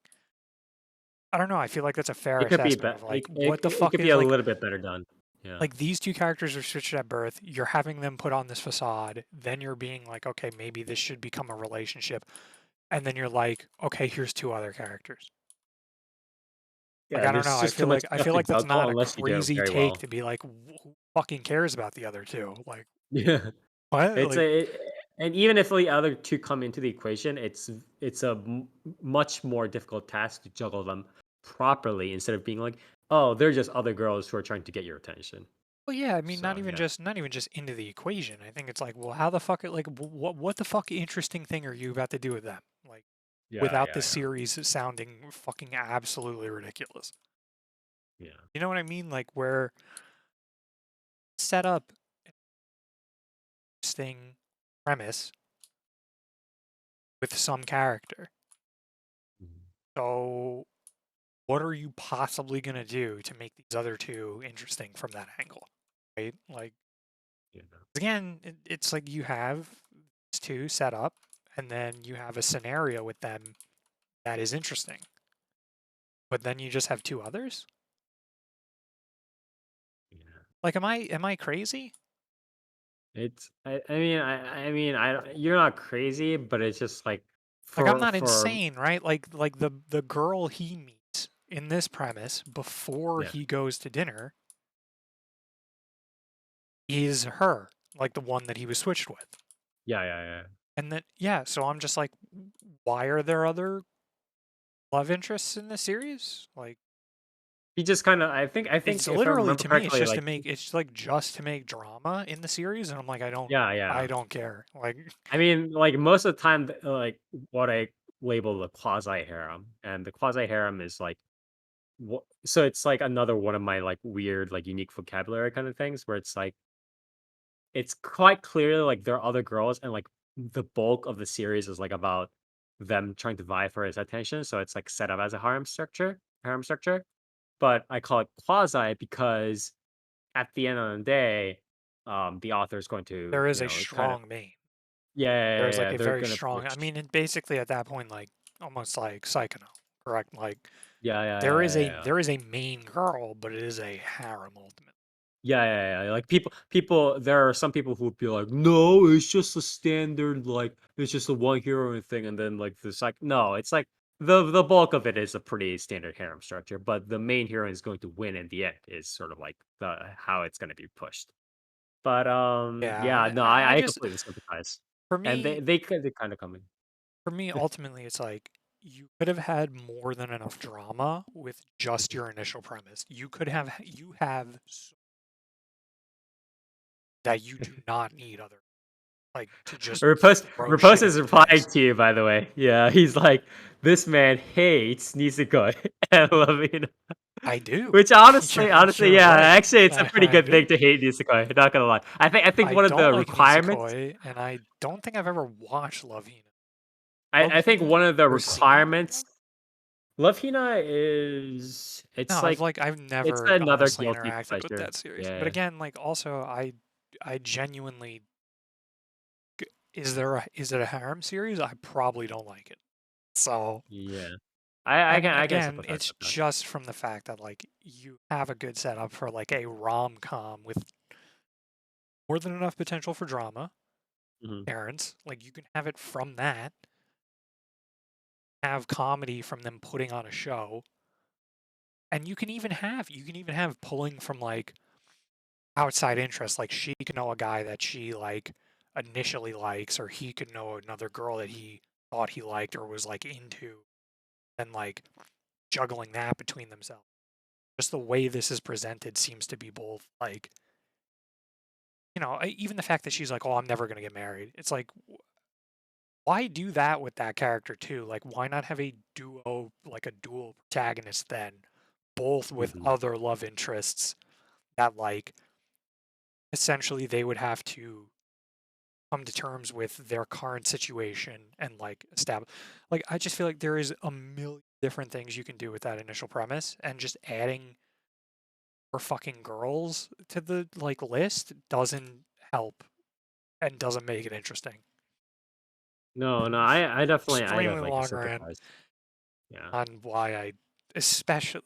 I don't know. I feel like that's a fair It could be assessment of better. like what the It fuck could be is a like little bit better done. Yeah. like these two characters are switched at birth. You're having them put on this facade. Then you're being like, okay, maybe this should become a relationship. And then you're like, okay, here's two other characters. Like Yeah, I don't know. there's just too much I stuff feel to like that's juggle not a unless you do it crazy very take well. to be like, who fucking cares about the other two? Like Yeah. what? It's Like and even if the other two come into the equation, it's a much more difficult task to juggle them properly instead of being like, oh, they're just other girls who are trying to get your attention. well, yeah. I mean, So yeah, not even just into the equation. I think it's like, well, how the fuck? Like, what the fuck interesting thing are you about to do with them? Like, yeah, without yeah, the series sounding fucking absolutely ridiculous. yeah. You know what I mean? Like where set up an interesting premise with some character. Mhm. So what are you possibly gonna do to make these other two interesting from that angle? Right? Like Yeah. again, it's like you have these two set up and then you have a scenario with them that is interesting. But then you just have two others? Yeah. Like am I crazy? It's I mean you're not crazy, but it's just like Like I'm for not insane, right? Like the girl he meets in this premise before yeah, he goes to dinner is her, like the one that he was switched with. yeah. And then yeah, so I'm just like, why are there other love interests in this series? Like He just kind of I think it's if I literally remember to me, it's correctly, just to like make it's like just to make drama in the series, and I'm like, I yeah. don't care. Like I mean, like most of the time, like what I label the quasi harem, and the quasi harem is like, so it's like another one of my like weird, like unique vocabulary kind of things, where it's like it's quite clearly like there are other girls, and like the bulk of the series is like about them trying to vie for his attention. So it's like set up as a harem structure. But I call it quasi because at the end of the day, the author is going to, there is a kind of strong main. There's like yeah, a they're very gonna strong. I push. mean, basically at that point, like almost like Psychono, correct? Like Yeah. there is a main girl, but it is a harem ultimately. Yeah. Like people, there are some people who would be like, no, it's just a standard, like it's just a one hero thing, and then like this, like no, it's like the bulk of it is a pretty standard harem structure, but the main hero is going to win in the end is sort of like the how it's going to be pushed. But yeah, Yeah, no, I I just completely sympathize, for and me they kind of come in. for me ultimately it's like you could have had more than enough drama with just your initial premise. You have that you do not need other like to just throw shit Riposte is into the replying mix. to you, by the way. Yeah, he's like, this man hates Nisekoi and Lavina. I do. Which honestly, You're yeah, right. actually, it's a pretty I good thing do. to hate Nisekoi. Not gonna lie. I think I one of don't the like requirements. Nisekoi, and I don't think I've ever watched Love Hina. I think one of the Or seen? requirements. Love Hina is. No, It's like I've it's never another honestly guilty interacted with pleasure. that series. But Yeah, again, like also I genuinely is it a harem series? I probably don't like it. So yeah. and I can again, sympathize it's with that. just from the fact that like you have a good setup for like a rom-com with more than enough potential for drama. Hmm. Parents, like you can have it from that, have comedy from them putting on a show, and you can even have pulling from like outside interests. Like she could know a guy that she like initially likes, or he could know another girl that he thought he liked or was like into, and like juggling that between themselves. Just the way this is presented seems to be both like, even the fact that she's like, "Oh, I'm never gonna get married." It's like, why do that with that character too? Like, why not have a duo, like a dual protagonist then, both with Hmm. other love interests that like essentially they would have to come to terms with their current situation and like establish. Like, I just feel like there is a million different things you can do with that initial premise, and just adding more fucking girls to the like list doesn't help and doesn't make it interesting. No, Extremely I definitely can long rant sympathize. Yeah. on why especially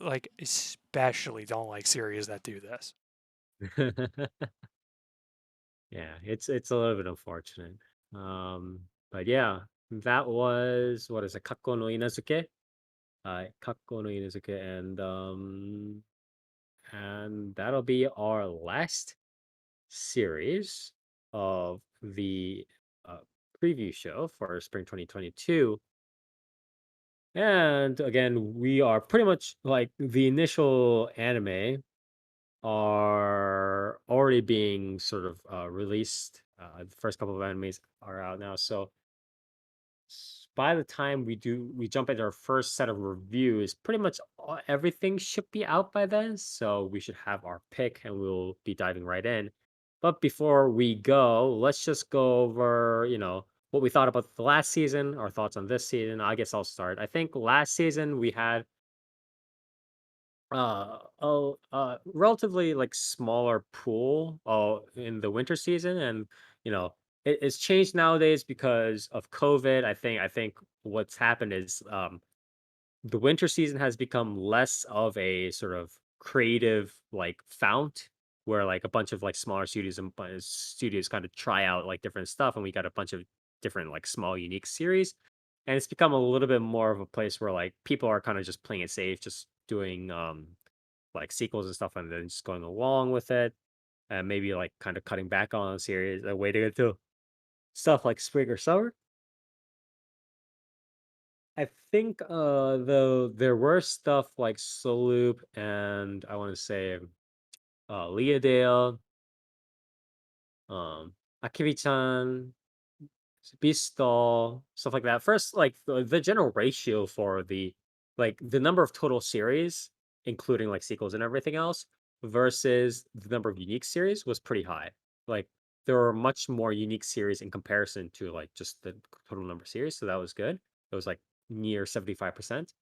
don't like series that do this. Yeah, it's a little bit unfortunate. But yeah, that was what is it, Kakko no Inazuke? Kakko no Inazuke, and that'll be our last series of the uh, preview show for spring 2022. And again, we are pretty much like the initial anime are already being sort of released. The first couple of animes are out now, so by the time we jump into our first set of reviews, pretty much everything should be out by then. So we should have our pick, and we'll be diving right in. But before we go, let's just go over, what we thought about the last season, our thoughts on this season. I guess I'll start. I think last season we had a relatively like smaller pool in the winter season, and it's changed nowadays because of COVID. I think what's happened is the winter season has become less of a sort of creative like fount where like a bunch of like smaller studios and studios kind of try out like different stuff, and we got a bunch of different like small unique series, and it's become a little bit more of a place where like people are kind of just playing it safe, just doing like sequels and stuff, and then just going along with it, and maybe like kind of cutting back on a series, a way to get to stuff like spring or summer. I think though there were stuff like Soloop, and I want to say Leodale, um Akiri-chan, Beastall, stuff like that. First, like the general ratio for the number of total series, including like sequels and everything else, versus the number of unique series was pretty high. Like there were much more unique series in comparison to like just the total number of series, so that was good. It was like near 75%.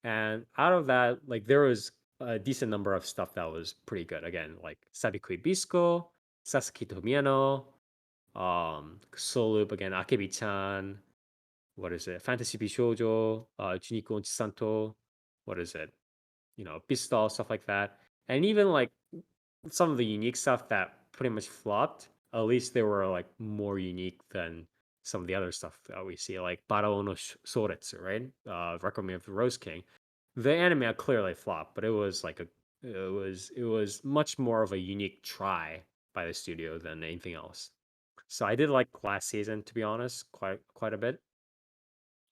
And out of that, like there was a decent number of stuff that was pretty good. Again, like Sabikui Bisco, Sasaki Tomiyano, Soul Loop again, Akebi-chan, what is it? Fantasy Shoujo, Junichi Santo, what is it? Pistol, stuff like that. And even like some of the unique stuff that pretty much flopped, at least they were like more unique than some of the other stuff that we see, like Barao no Soretsu, right? Requiem of the Rose King. The anime clearly flopped, but it was much more of a unique try by the studio than anything else. So I did like last season, to be honest, quite a bit.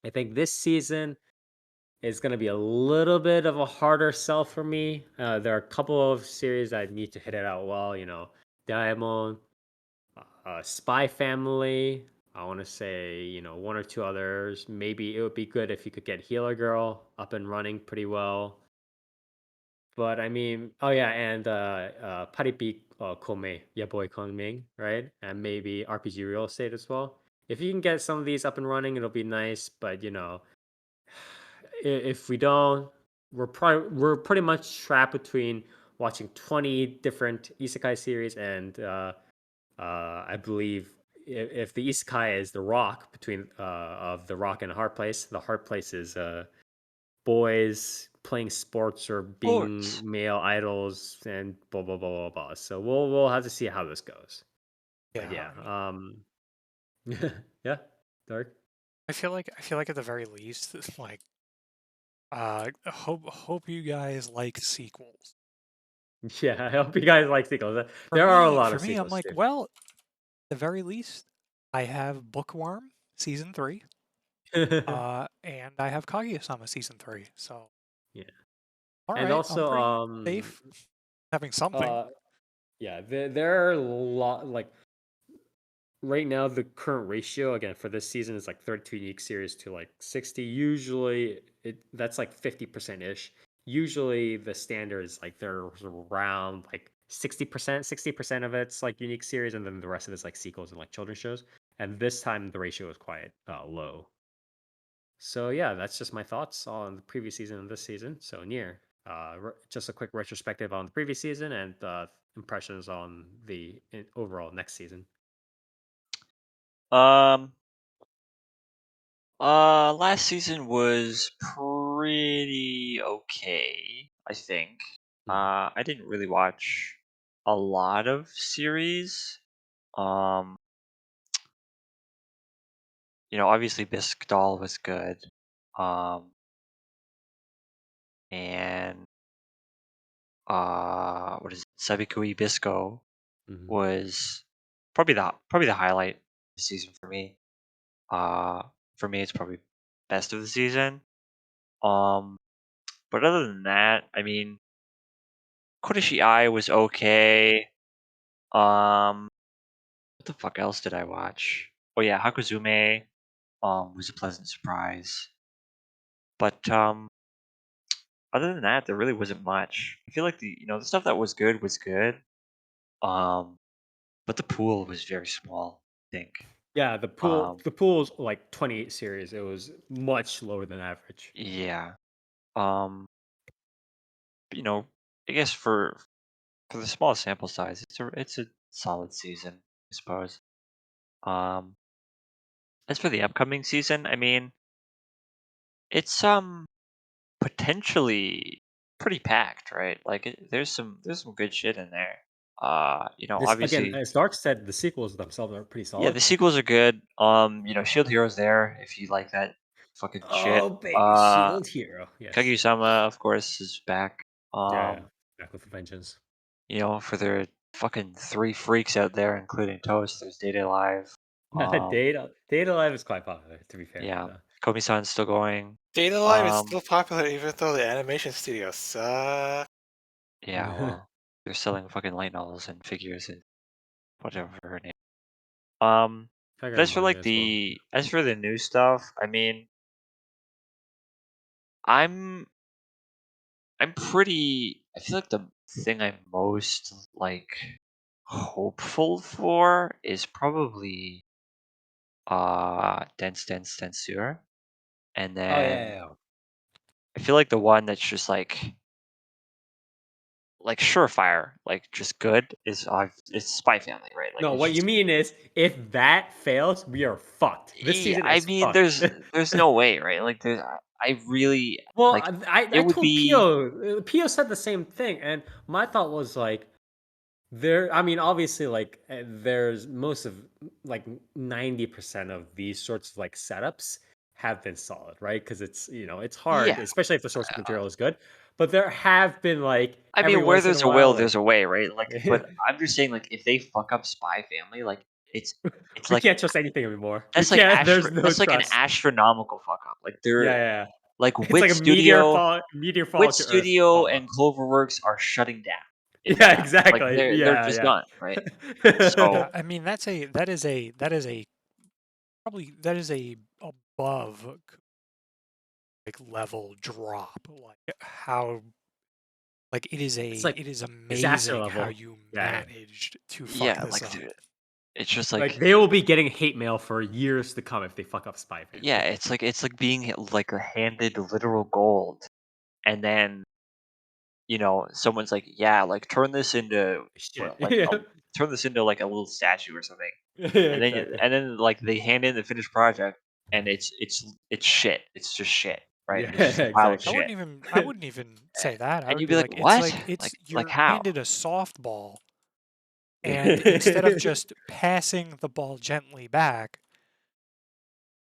I think this season is going to be a little bit of a harder sell for me. There are a couple of series that need to hit it out well. Deaimon, Spy Family. I want to say one or two others. Maybe it would be good if you could get Healer Girl up and running pretty well. But I mean, oh yeah, and Paripi Koumei, yeah boy Kongming, right? And maybe RPG Real Estate as well. If you can get some of these up and running, it'll be nice. But if we don't, we're pretty much trapped between watching 20 different isekai series, and I believe if the isekai is the rock between of the rock and a hard place, the hard place is boys playing sports or being Sports. male idols and blah blah blah blah blah. So we'll have to see how this goes. But Yeah, yeah, I mean, yeah, Dark. I feel like at the very least, like, hope you guys like sequels. Yeah, I hope you guys like sequels. For There are a me, lot for of me, I'm sequels like, too. well, at the very least, I have Bookworm season 3, and I have Kaguya-sama season 3. So, Yeah, all and right, I'm also pretty safe having something. uh yeah, there are a lot like right now the current ratio again for this season is like 32 unique series to like 60. Usually that's like 50% ish. Usually the standard is like they're around like 60% of it's like unique series, and then the rest of it's like sequels and like children's shows. And this time the ratio is quite low. So yeah, that's just my thoughts on the previous season and this season. So near just a quick retrospective on the previous season and impressions on the overall next season. Last season was pretty okay, I think. Mhm. I didn't really watch a lot of series. Um, obviously Bisque Doll was good. Um, and what is it? Sabikui Bisco Mhm. was probably the highlight of the season for me. Uh, for me, it's probably best of the season. Um, but other than that, I mean, Kodashi Eye was okay. What the fuck else did I watch? Oh yeah, Hakuzume was a pleasant surprise. But other than that, there really wasn't much. I feel like the stuff that was good was good. Um, but the pool was very small, I think. Yeah, Um, the pool's like 28 series. It was much lower than average. yeah. Um, but, I guess for the small sample size, it's a solid season, I suppose. Um, as for the upcoming season, I mean, it's potentially pretty packed, right? Like there's some good shit in there. This again, Obviously, as Dark said, the sequels themselves are pretty yeah, solid. the sequels are good. Shield Hero's there if you like that fucking shit. Oh, baby, Shield Hero. Yes. Kaguya-sama, of course, is back. Yeah, yeah. Back with a vengeance. For their fucking three freaks out there, including Toast, there's Data Live. Data Live is quite popular, to be fair. Yeah, So. Komi-san's still going. Data Live is Um, still popular even though the animation studios suck. yeah, well, they're selling fucking light novels and figures and whatever her name. I But got as for manga as well. the new stuff, I mean, I'm pretty. I feel like the thing I'm most like hopeful for is probably Dance Dance Danseur, and Oh yeah, then yeah. I feel like the one that's just like surefire, like just good is it's Spy Family, right? Like No, it's what you just mean is if that fails, we are fucked. This yeah. season I is mean, fucked. there's no way, right? Like I really Well, like I it would told be Pio. Pio said the same thing, and my thought was like, there. I mean, obviously, like, there's most of like 90% of these sorts of like setups have been solid, right? Because it's hard, yeah. especially if the source material is good. But there have been like I every mean, where once in a there's a while, will, like there's a way, right? Like, but I'm just saying, like, if they fuck up Spy Family, like, it's it's we like can't trust anything anymore. We can't. There's no that's like an trust. astronomical fuck up. Like, Yeah, they're yeah, yeah. like It's like a meteor Wit fall to Earth Studio combo. and Cloverworks are shutting down in the Yeah, Japanese. Like, exactly. they're Yeah, just yeah. done, right? So Yeah, I mean that is a probably that is a above like level drop. Like how like It's like it is disaster amazing how level. you Yeah, yeah. managed to fuck yeah, this like, up. dude, it's just Like like they will be getting hate mail for years to come if they fuck up Spy yeah, Family. it's like being like handed literal gold, and then someone's like, yeah, like Shit. like Yeah. turn this into like a little statue or something, Yeah, exactly. and then like they hand in the finished project, and it's shit. It's just shit, right? Yeah, It's just a pile of I exactly. shit, wouldn't even say that. I and would you'd be be like, like what? it's Like you're how? handed a softball and instead of just passing the ball gently back,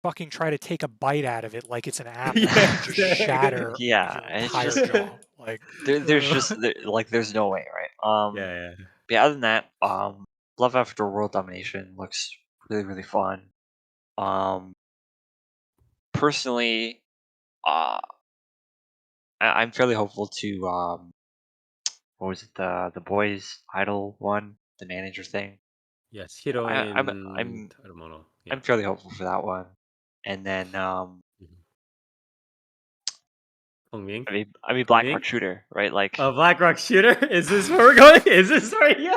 fucking try to take a bite out of it like it's an apple Yeah, and just exactly. shatter Yeah, your it's entire just jaw. Like there's just like there's no way, right? Yeah, But yeah, other than that, Love After World Domination looks really really fun. Um, personally, uh, I'm fairly hopeful to what was it, the boys idol one, the manager thing. yes, I, I'm Heroine I'm Tarumono. Yeah. I'm fairly hopeful for that one. And then Mhm. Kongming? I mean Black Kongming? Rock Shooter, right? Like Oh, Black Rock Shooter? Is this where we're going? Is this where you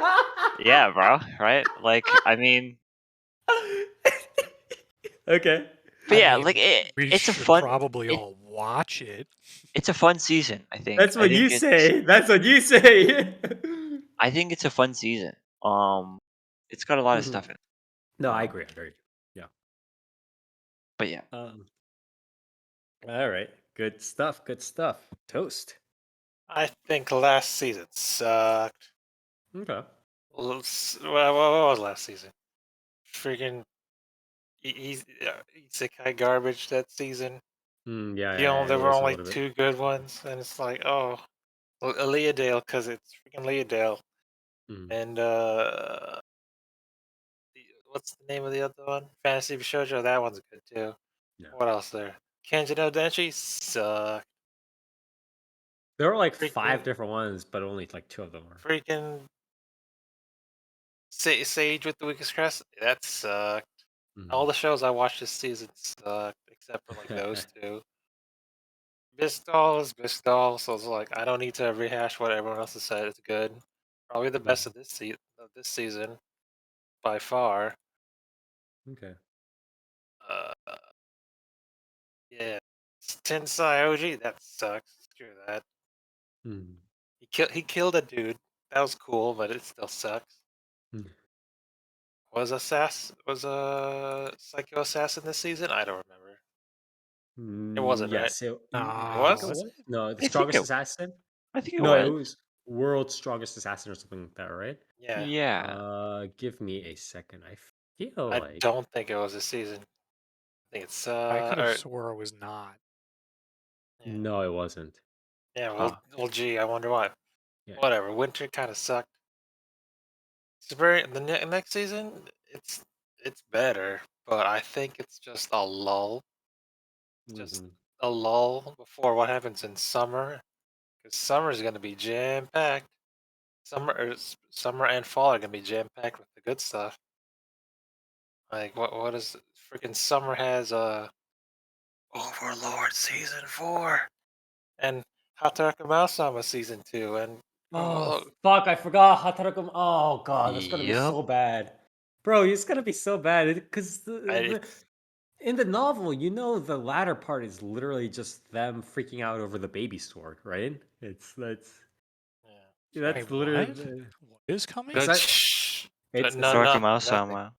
yeah, bro, right? Like I mean, Okay. but I yeah, mean, like we it's a should fun probably all watch it. it's a fun season, I think. That's what you say. That's what you say. I think it's a fun season. It's got a lot of Mhm. stuff in it. No, I Um, agree. I agree. Yeah. but yeah. Um, all right. Good stuff. Good stuff. Toast. I think last season sucked. Okay. What was last season? Freaking isekai garbage that season. There It were was a only little bit. 2 good ones, and it's like, oh, Leodale because it's freaking Leodale, Mm. and what's the name of the other one? Fantasy Shoujo. That one's good too. No. What else there? Kanji no Denshi sucked. There were like 5 Freaking- different ones, but only like 2 of them were. Freaking Sage with the Weakest Crest. That sucked. Mm. All the shows I watched this season sucked, except for like those 2. Bistal is Bistal, so it's like I don't need to rehash what everyone else has said. It's good. Probably the best of this season by far. Okay. Yeah, Tensai OG. That sucks. Screw that. Mm. He killed a dude. That was cool, but it still sucks. Mm. Was a Psycho Assassin this season? I don't remember. It wasn't, right? Yes. It was? Was it? No, the think strongest it- assassin. I think it No, it was. was World's Strongest Assassin or something like that, right? Yeah. Yeah. Give me a second. I feel I like don't think it was this season. I think it's I could have swore it was not. yeah. no, it wasn't. Yeah, well, gee, I wonder why. Yeah. Whatever. Winter kind of sucked. Next season, it's better, but I think it's just a lull. Just Mhm. a lull before what happens in summer, because summer is going to be jam packed. Summer and fall are going to be jam packed with the good stuff. Like what is freaking summer has Overlord season 4 and Hataraku Mouse-sama season 2 and Oh fuck! I forgot Hataraku. Oh god, that's gonna be Yep. so bad, bro. It's gonna be so bad because in the novel, you know, the latter part is literally just them freaking out over the baby sword, right? That's Wait, literally what? What is coming? good. that- Shh. it's No, Hataraku nothing. Mouse-sama.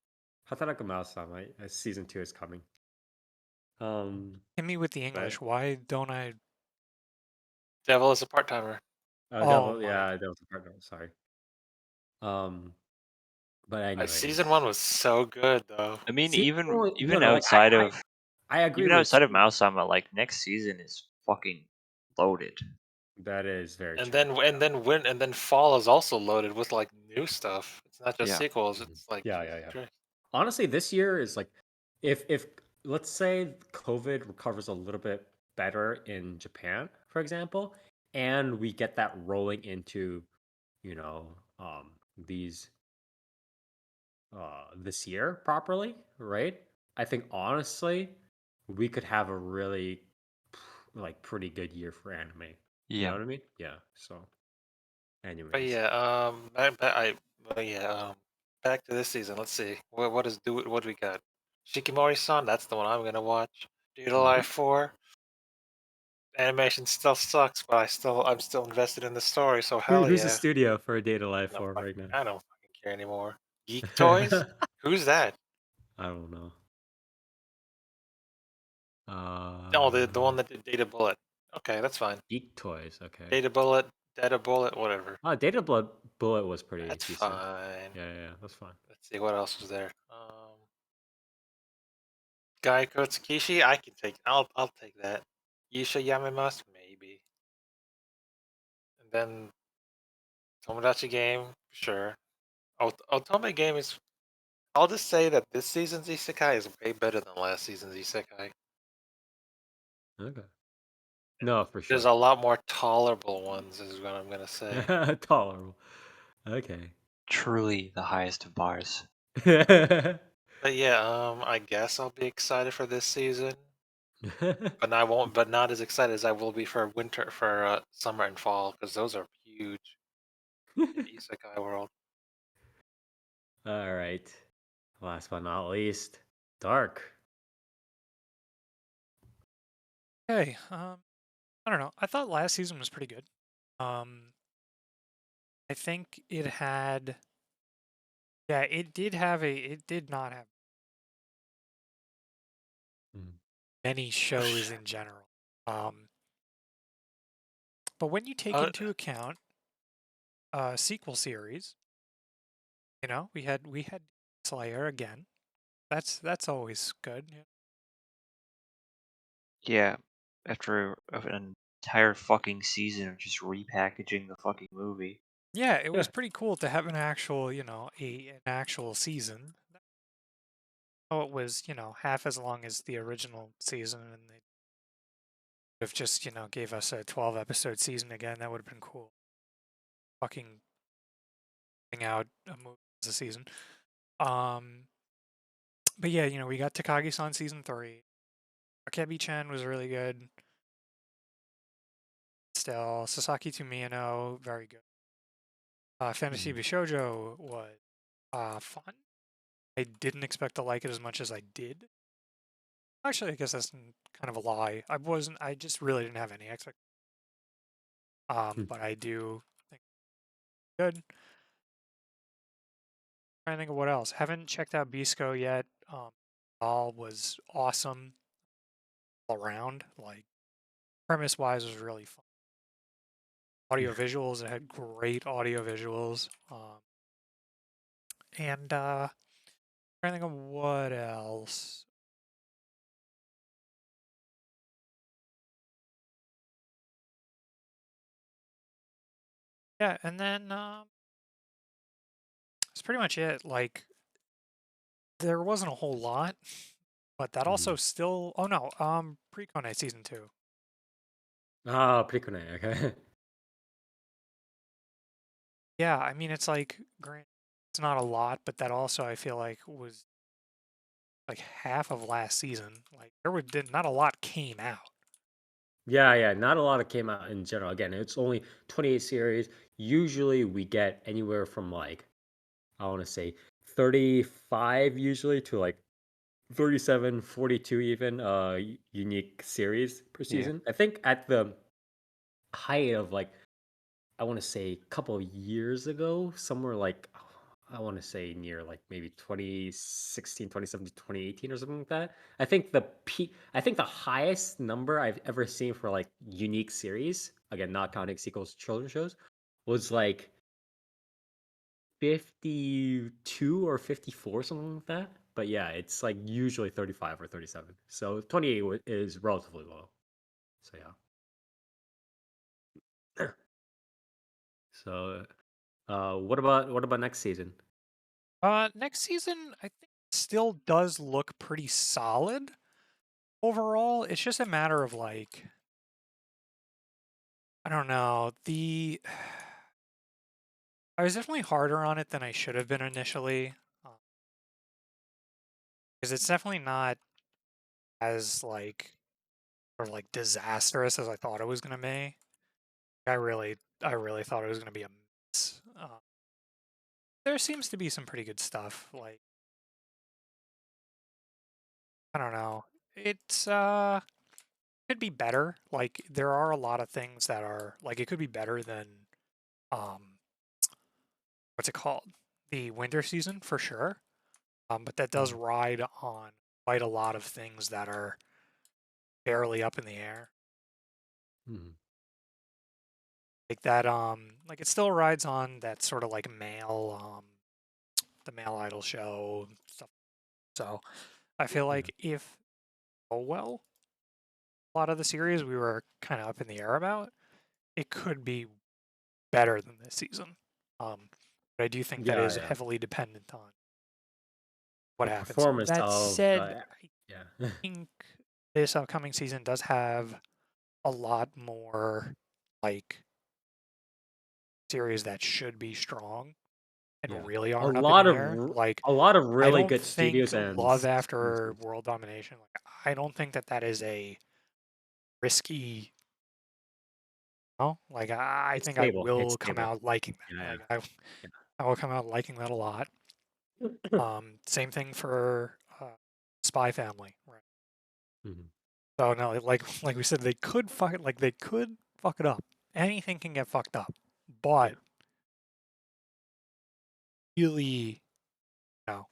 Hataraku Mouse-sama. Season 2 is coming. Hit me with the English. Why don't I? Devil is a part timer. Devil, my. yeah, Devil's a partner. Sorry. But anyways, Season 1 was so good though. I mean, Season even one- even no, like, outside of I agree even with outside of you. Mouse-sama, like next season is fucking loaded. That is very And true. then fall is also loaded with like new stuff. It's not just Yeah. sequels. Mhm. It's like Yeah. Jesus Christ. Honestly, this year is like, if let's say COVID recovers a little bit better in Japan, for example, and we get that rolling into, you know, these this year properly, right? I think honestly, we could have a really like pretty good year for anime. You know Yeah. what I mean? Yeah. So, But anyways, yeah, back to this season. Let's see. What do we got? Shikimori-san, that's the one I'm gonna watch. Data Life 4. Animation still sucks, but I'm still invested in the story, so hell who's yeah. the studio for Data Life No, 4 right now? I don't fucking care anymore. Geek Toys? Who's that? I don't know. Oh, the one that did Data Bullet. Okay, that's fine. Geek Toys. Okay. Data Bullet, whatever. Data Bullet was pretty That's decent. fine. Yeah, that's fine. Let's see what else was there. Gaiko Tsukishi, I can take. I'll take that. Yuusha Yamemasu, maybe. And then Tomodachi Game, sure. Otome Game is. I'll just say that this season's isekai is way better than last season's isekai. Okay. No, for sure. There's a lot more tolerable ones, is what I'm gonna say. Tolerable. Okay. Truly the highest of bars. But yeah, I guess I'll be excited for this season, but I won't. But not as excited as I will be for summer and fall, because those are huge in isekai world. All right. Last but not least, Dark. Okay. I don't know. I thought last season was pretty good. I think it had. Yeah, it did have a. It did not have Mm. many shows in general. But when you take Uh, into account sequel series, we had Slayer again. That's always good. Yeah, after an entire fucking season of just repackaging the fucking movie. Yeah, it was Yeah. pretty cool to have an actual, an actual season. Oh, it was, half as long as the original season, and they have just, gave us a 12-episode season again. That would have been cool. Fucking putting out a movie as a season. But yeah, we got Takagi-san season 3. Akebi-chan was really good. Still, Sasaki to Miyano, very good. Fantasy Shoujo was fun. I didn't expect to like it as much as I did. Actually, I guess that's kind of a lie. I just really didn't have any expectations. But I do think it's good. Trying to think of what else. Haven't checked out Bisco yet. All was awesome all around. Like premise wise was really fun. Audio visuals, it had great audio visuals. And trying to think of what else. Yeah, and then that's pretty much it. Like there wasn't a whole lot, but that also still. Oh no, Pre-Kone season 2. Ah, Paripi, okay. Yeah, I mean it's like it's not a lot, but that also I feel like was like half of last season. Like not a lot came out. Yeah, not a lot of came out in general. Again, it's only 28 series. Usually we get anywhere from like, I want to say 35 usually to like 37, 42 even unique series per Yeah. season. I think at the height of like, I want to say a couple of years ago, somewhere like, I want to say near like maybe 2016, 2017, 2018 or something like that. I think the highest number I've ever seen for like unique series, again, not counting sequels to children's shows, was like 52 or 54, something like that. But yeah, it's like usually 35 or 37. So 28 is relatively low. So yeah. So what about next season? Next season I think still does look pretty solid overall. It's just a matter of like I don't know. I was definitely harder on it than I should have been initially. Because it's definitely not as like disastrous as I thought it was gonna be. I really thought it was gonna be a mess. There seems to be some pretty good stuff. Like I don't know. It's could be better. Like there are a lot of things that are like it could be better than um what's it called? The winter season for sure. But that does ride on quite a lot of things that are barely up in the air. Mhm. Like that like it still rides on that sort of like the male idol show stuff. So I feel like if well a lot of the series we were kind of up in the air about, it could be better than this season. But I do think that is Yeah. heavily dependent on what The happens. performance That of said, yeah. I think this upcoming season does have a lot more like series that should be strong and Yeah. really A aren't up in lot the of air. Like a lot of I really don't good think studios and Love After series. World Domination. Like I don't think that is a risky. No, like I It's think I stable. It's will come stable. out liking that. Yeah. Like I will come out liking that a lot. Same thing for Spy Family. Right. Mhm. So no, like we said, they could fuck it up. Anything can get fucked up, but Yeah. really, no,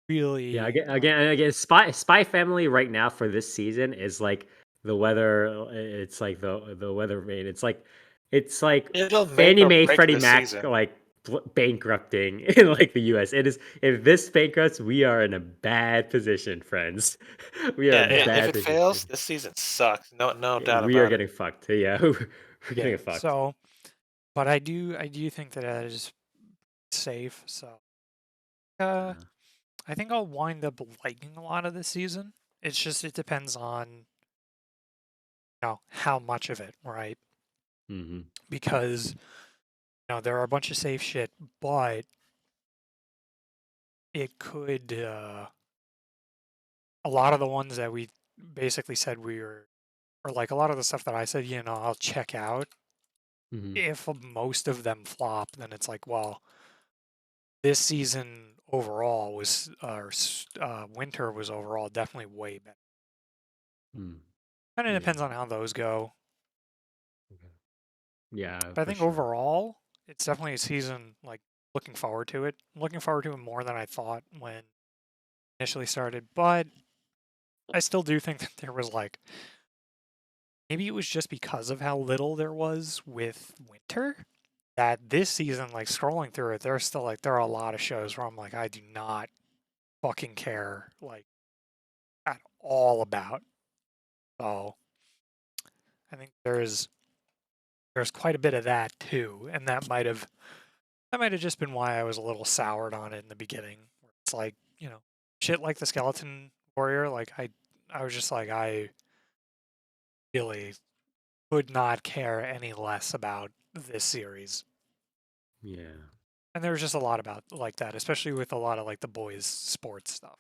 really. Yeah, again, Spy Family right now for this season is like the weather. It's like the weather rate. It's like It'll make Fannie or Mae, break Freddie this Mac, season. like bankrupting in like the U.S. It is. If this bankrupts, we are in a bad position, friends. We are Yeah, in a Yeah. if bad it fails, position. this season sucks. No doubt We are about it. getting fucked. Yeah, we're Yeah. getting fucked. So, but I do think that it is safe. So, Uh, I think I'll wind up liking a lot of this season. It's just it depends on how much of it, right? mm-hmm. Because there are a bunch of safe shit, but it could a lot of the ones that we basically said we were, or like a lot of the stuff that I said, I'll check out. Mm-hmm. If most of them flop, then it's like, well, this season overall was, winter was overall definitely way better. Mm. Kind of Yeah. depends on how those go. Okay. Yeah, But I for think sure. overall, it's definitely a season like looking forward to it. I'm looking forward to it more than I thought when initially started. But I still do think that there was like maybe it was just because of how little there was with winter that this season, like scrolling through it, there's still like there are a lot of shows where I'm like, I do not fucking care like at all about. So I think there's quite a bit of that too, and that might have just been why I was a little soured on it in the beginning. It's like shit like the Skeleton Warrior. Like I was just like I really could not care any less about this series. Yeah. And there was just a lot about like that, especially with a lot of like the boys' sports stuff.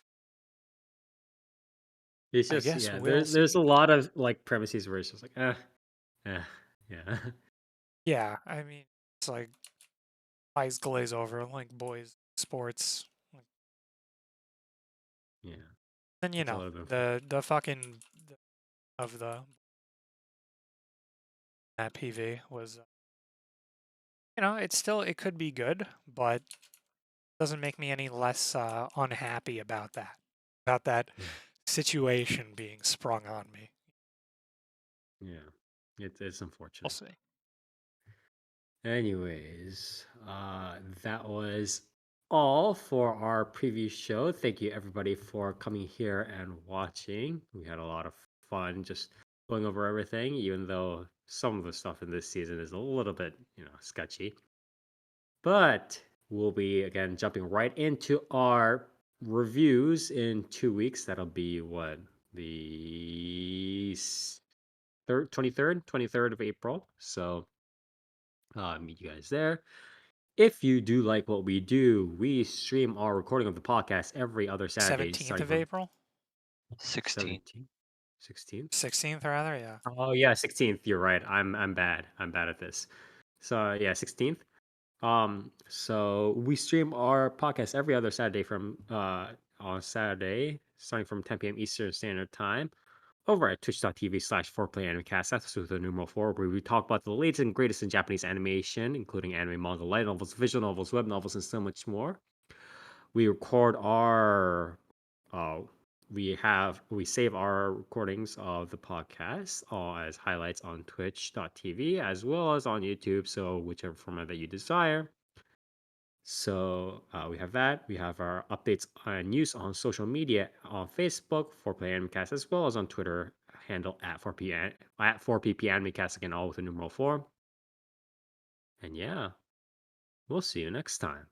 It's I just guess yeah. we'll There's a see. lot of like premises where it's just like yeah. Yeah, I mean, it's like eyes glaze over, like boys' sports. Yeah. And It's a little bit. the fucking of the that PV was, it could be good, but doesn't make me any less unhappy about that Yeah. situation being sprung on me. Yeah. It's We'll unfortunate. see. Anyways, that was all for our preview show. Thank you everybody for coming here and watching. We had a lot of fun just going over everything, even though some of the stuff in this season is a little bit, sketchy. But we'll be again jumping right into our reviews in 2 weeks. That'll be what? The 23rd of April. So meet you guys there. If you do like what we do, we stream our recording of the podcast every other Saturday 17th starting of from April? 16. 17th, 16th. 16th rather, yeah. Oh yeah, 16th. You're right. I'm bad. I'm bad at this. So yeah, 16th. So we stream our podcast every other Saturday from on Saturday, starting from 10 p.m. Eastern Standard Time, over at twitch.tv/4PlayerAnimecast. That's with the numeral 4, where we talk about the latest and greatest in Japanese animation, including anime, manga, light novels, visual novels, web novels, and so much more. We record our we save our recordings of the podcast as highlights on twitch.tv as well as on YouTube, so whichever format that you desire. So we have that. We have our updates and news on social media on Facebook, 4PlayAnimecast, as well as on Twitter handle at 4PPAnimecast, again, all with the numeral 4. And yeah, we'll see you next time.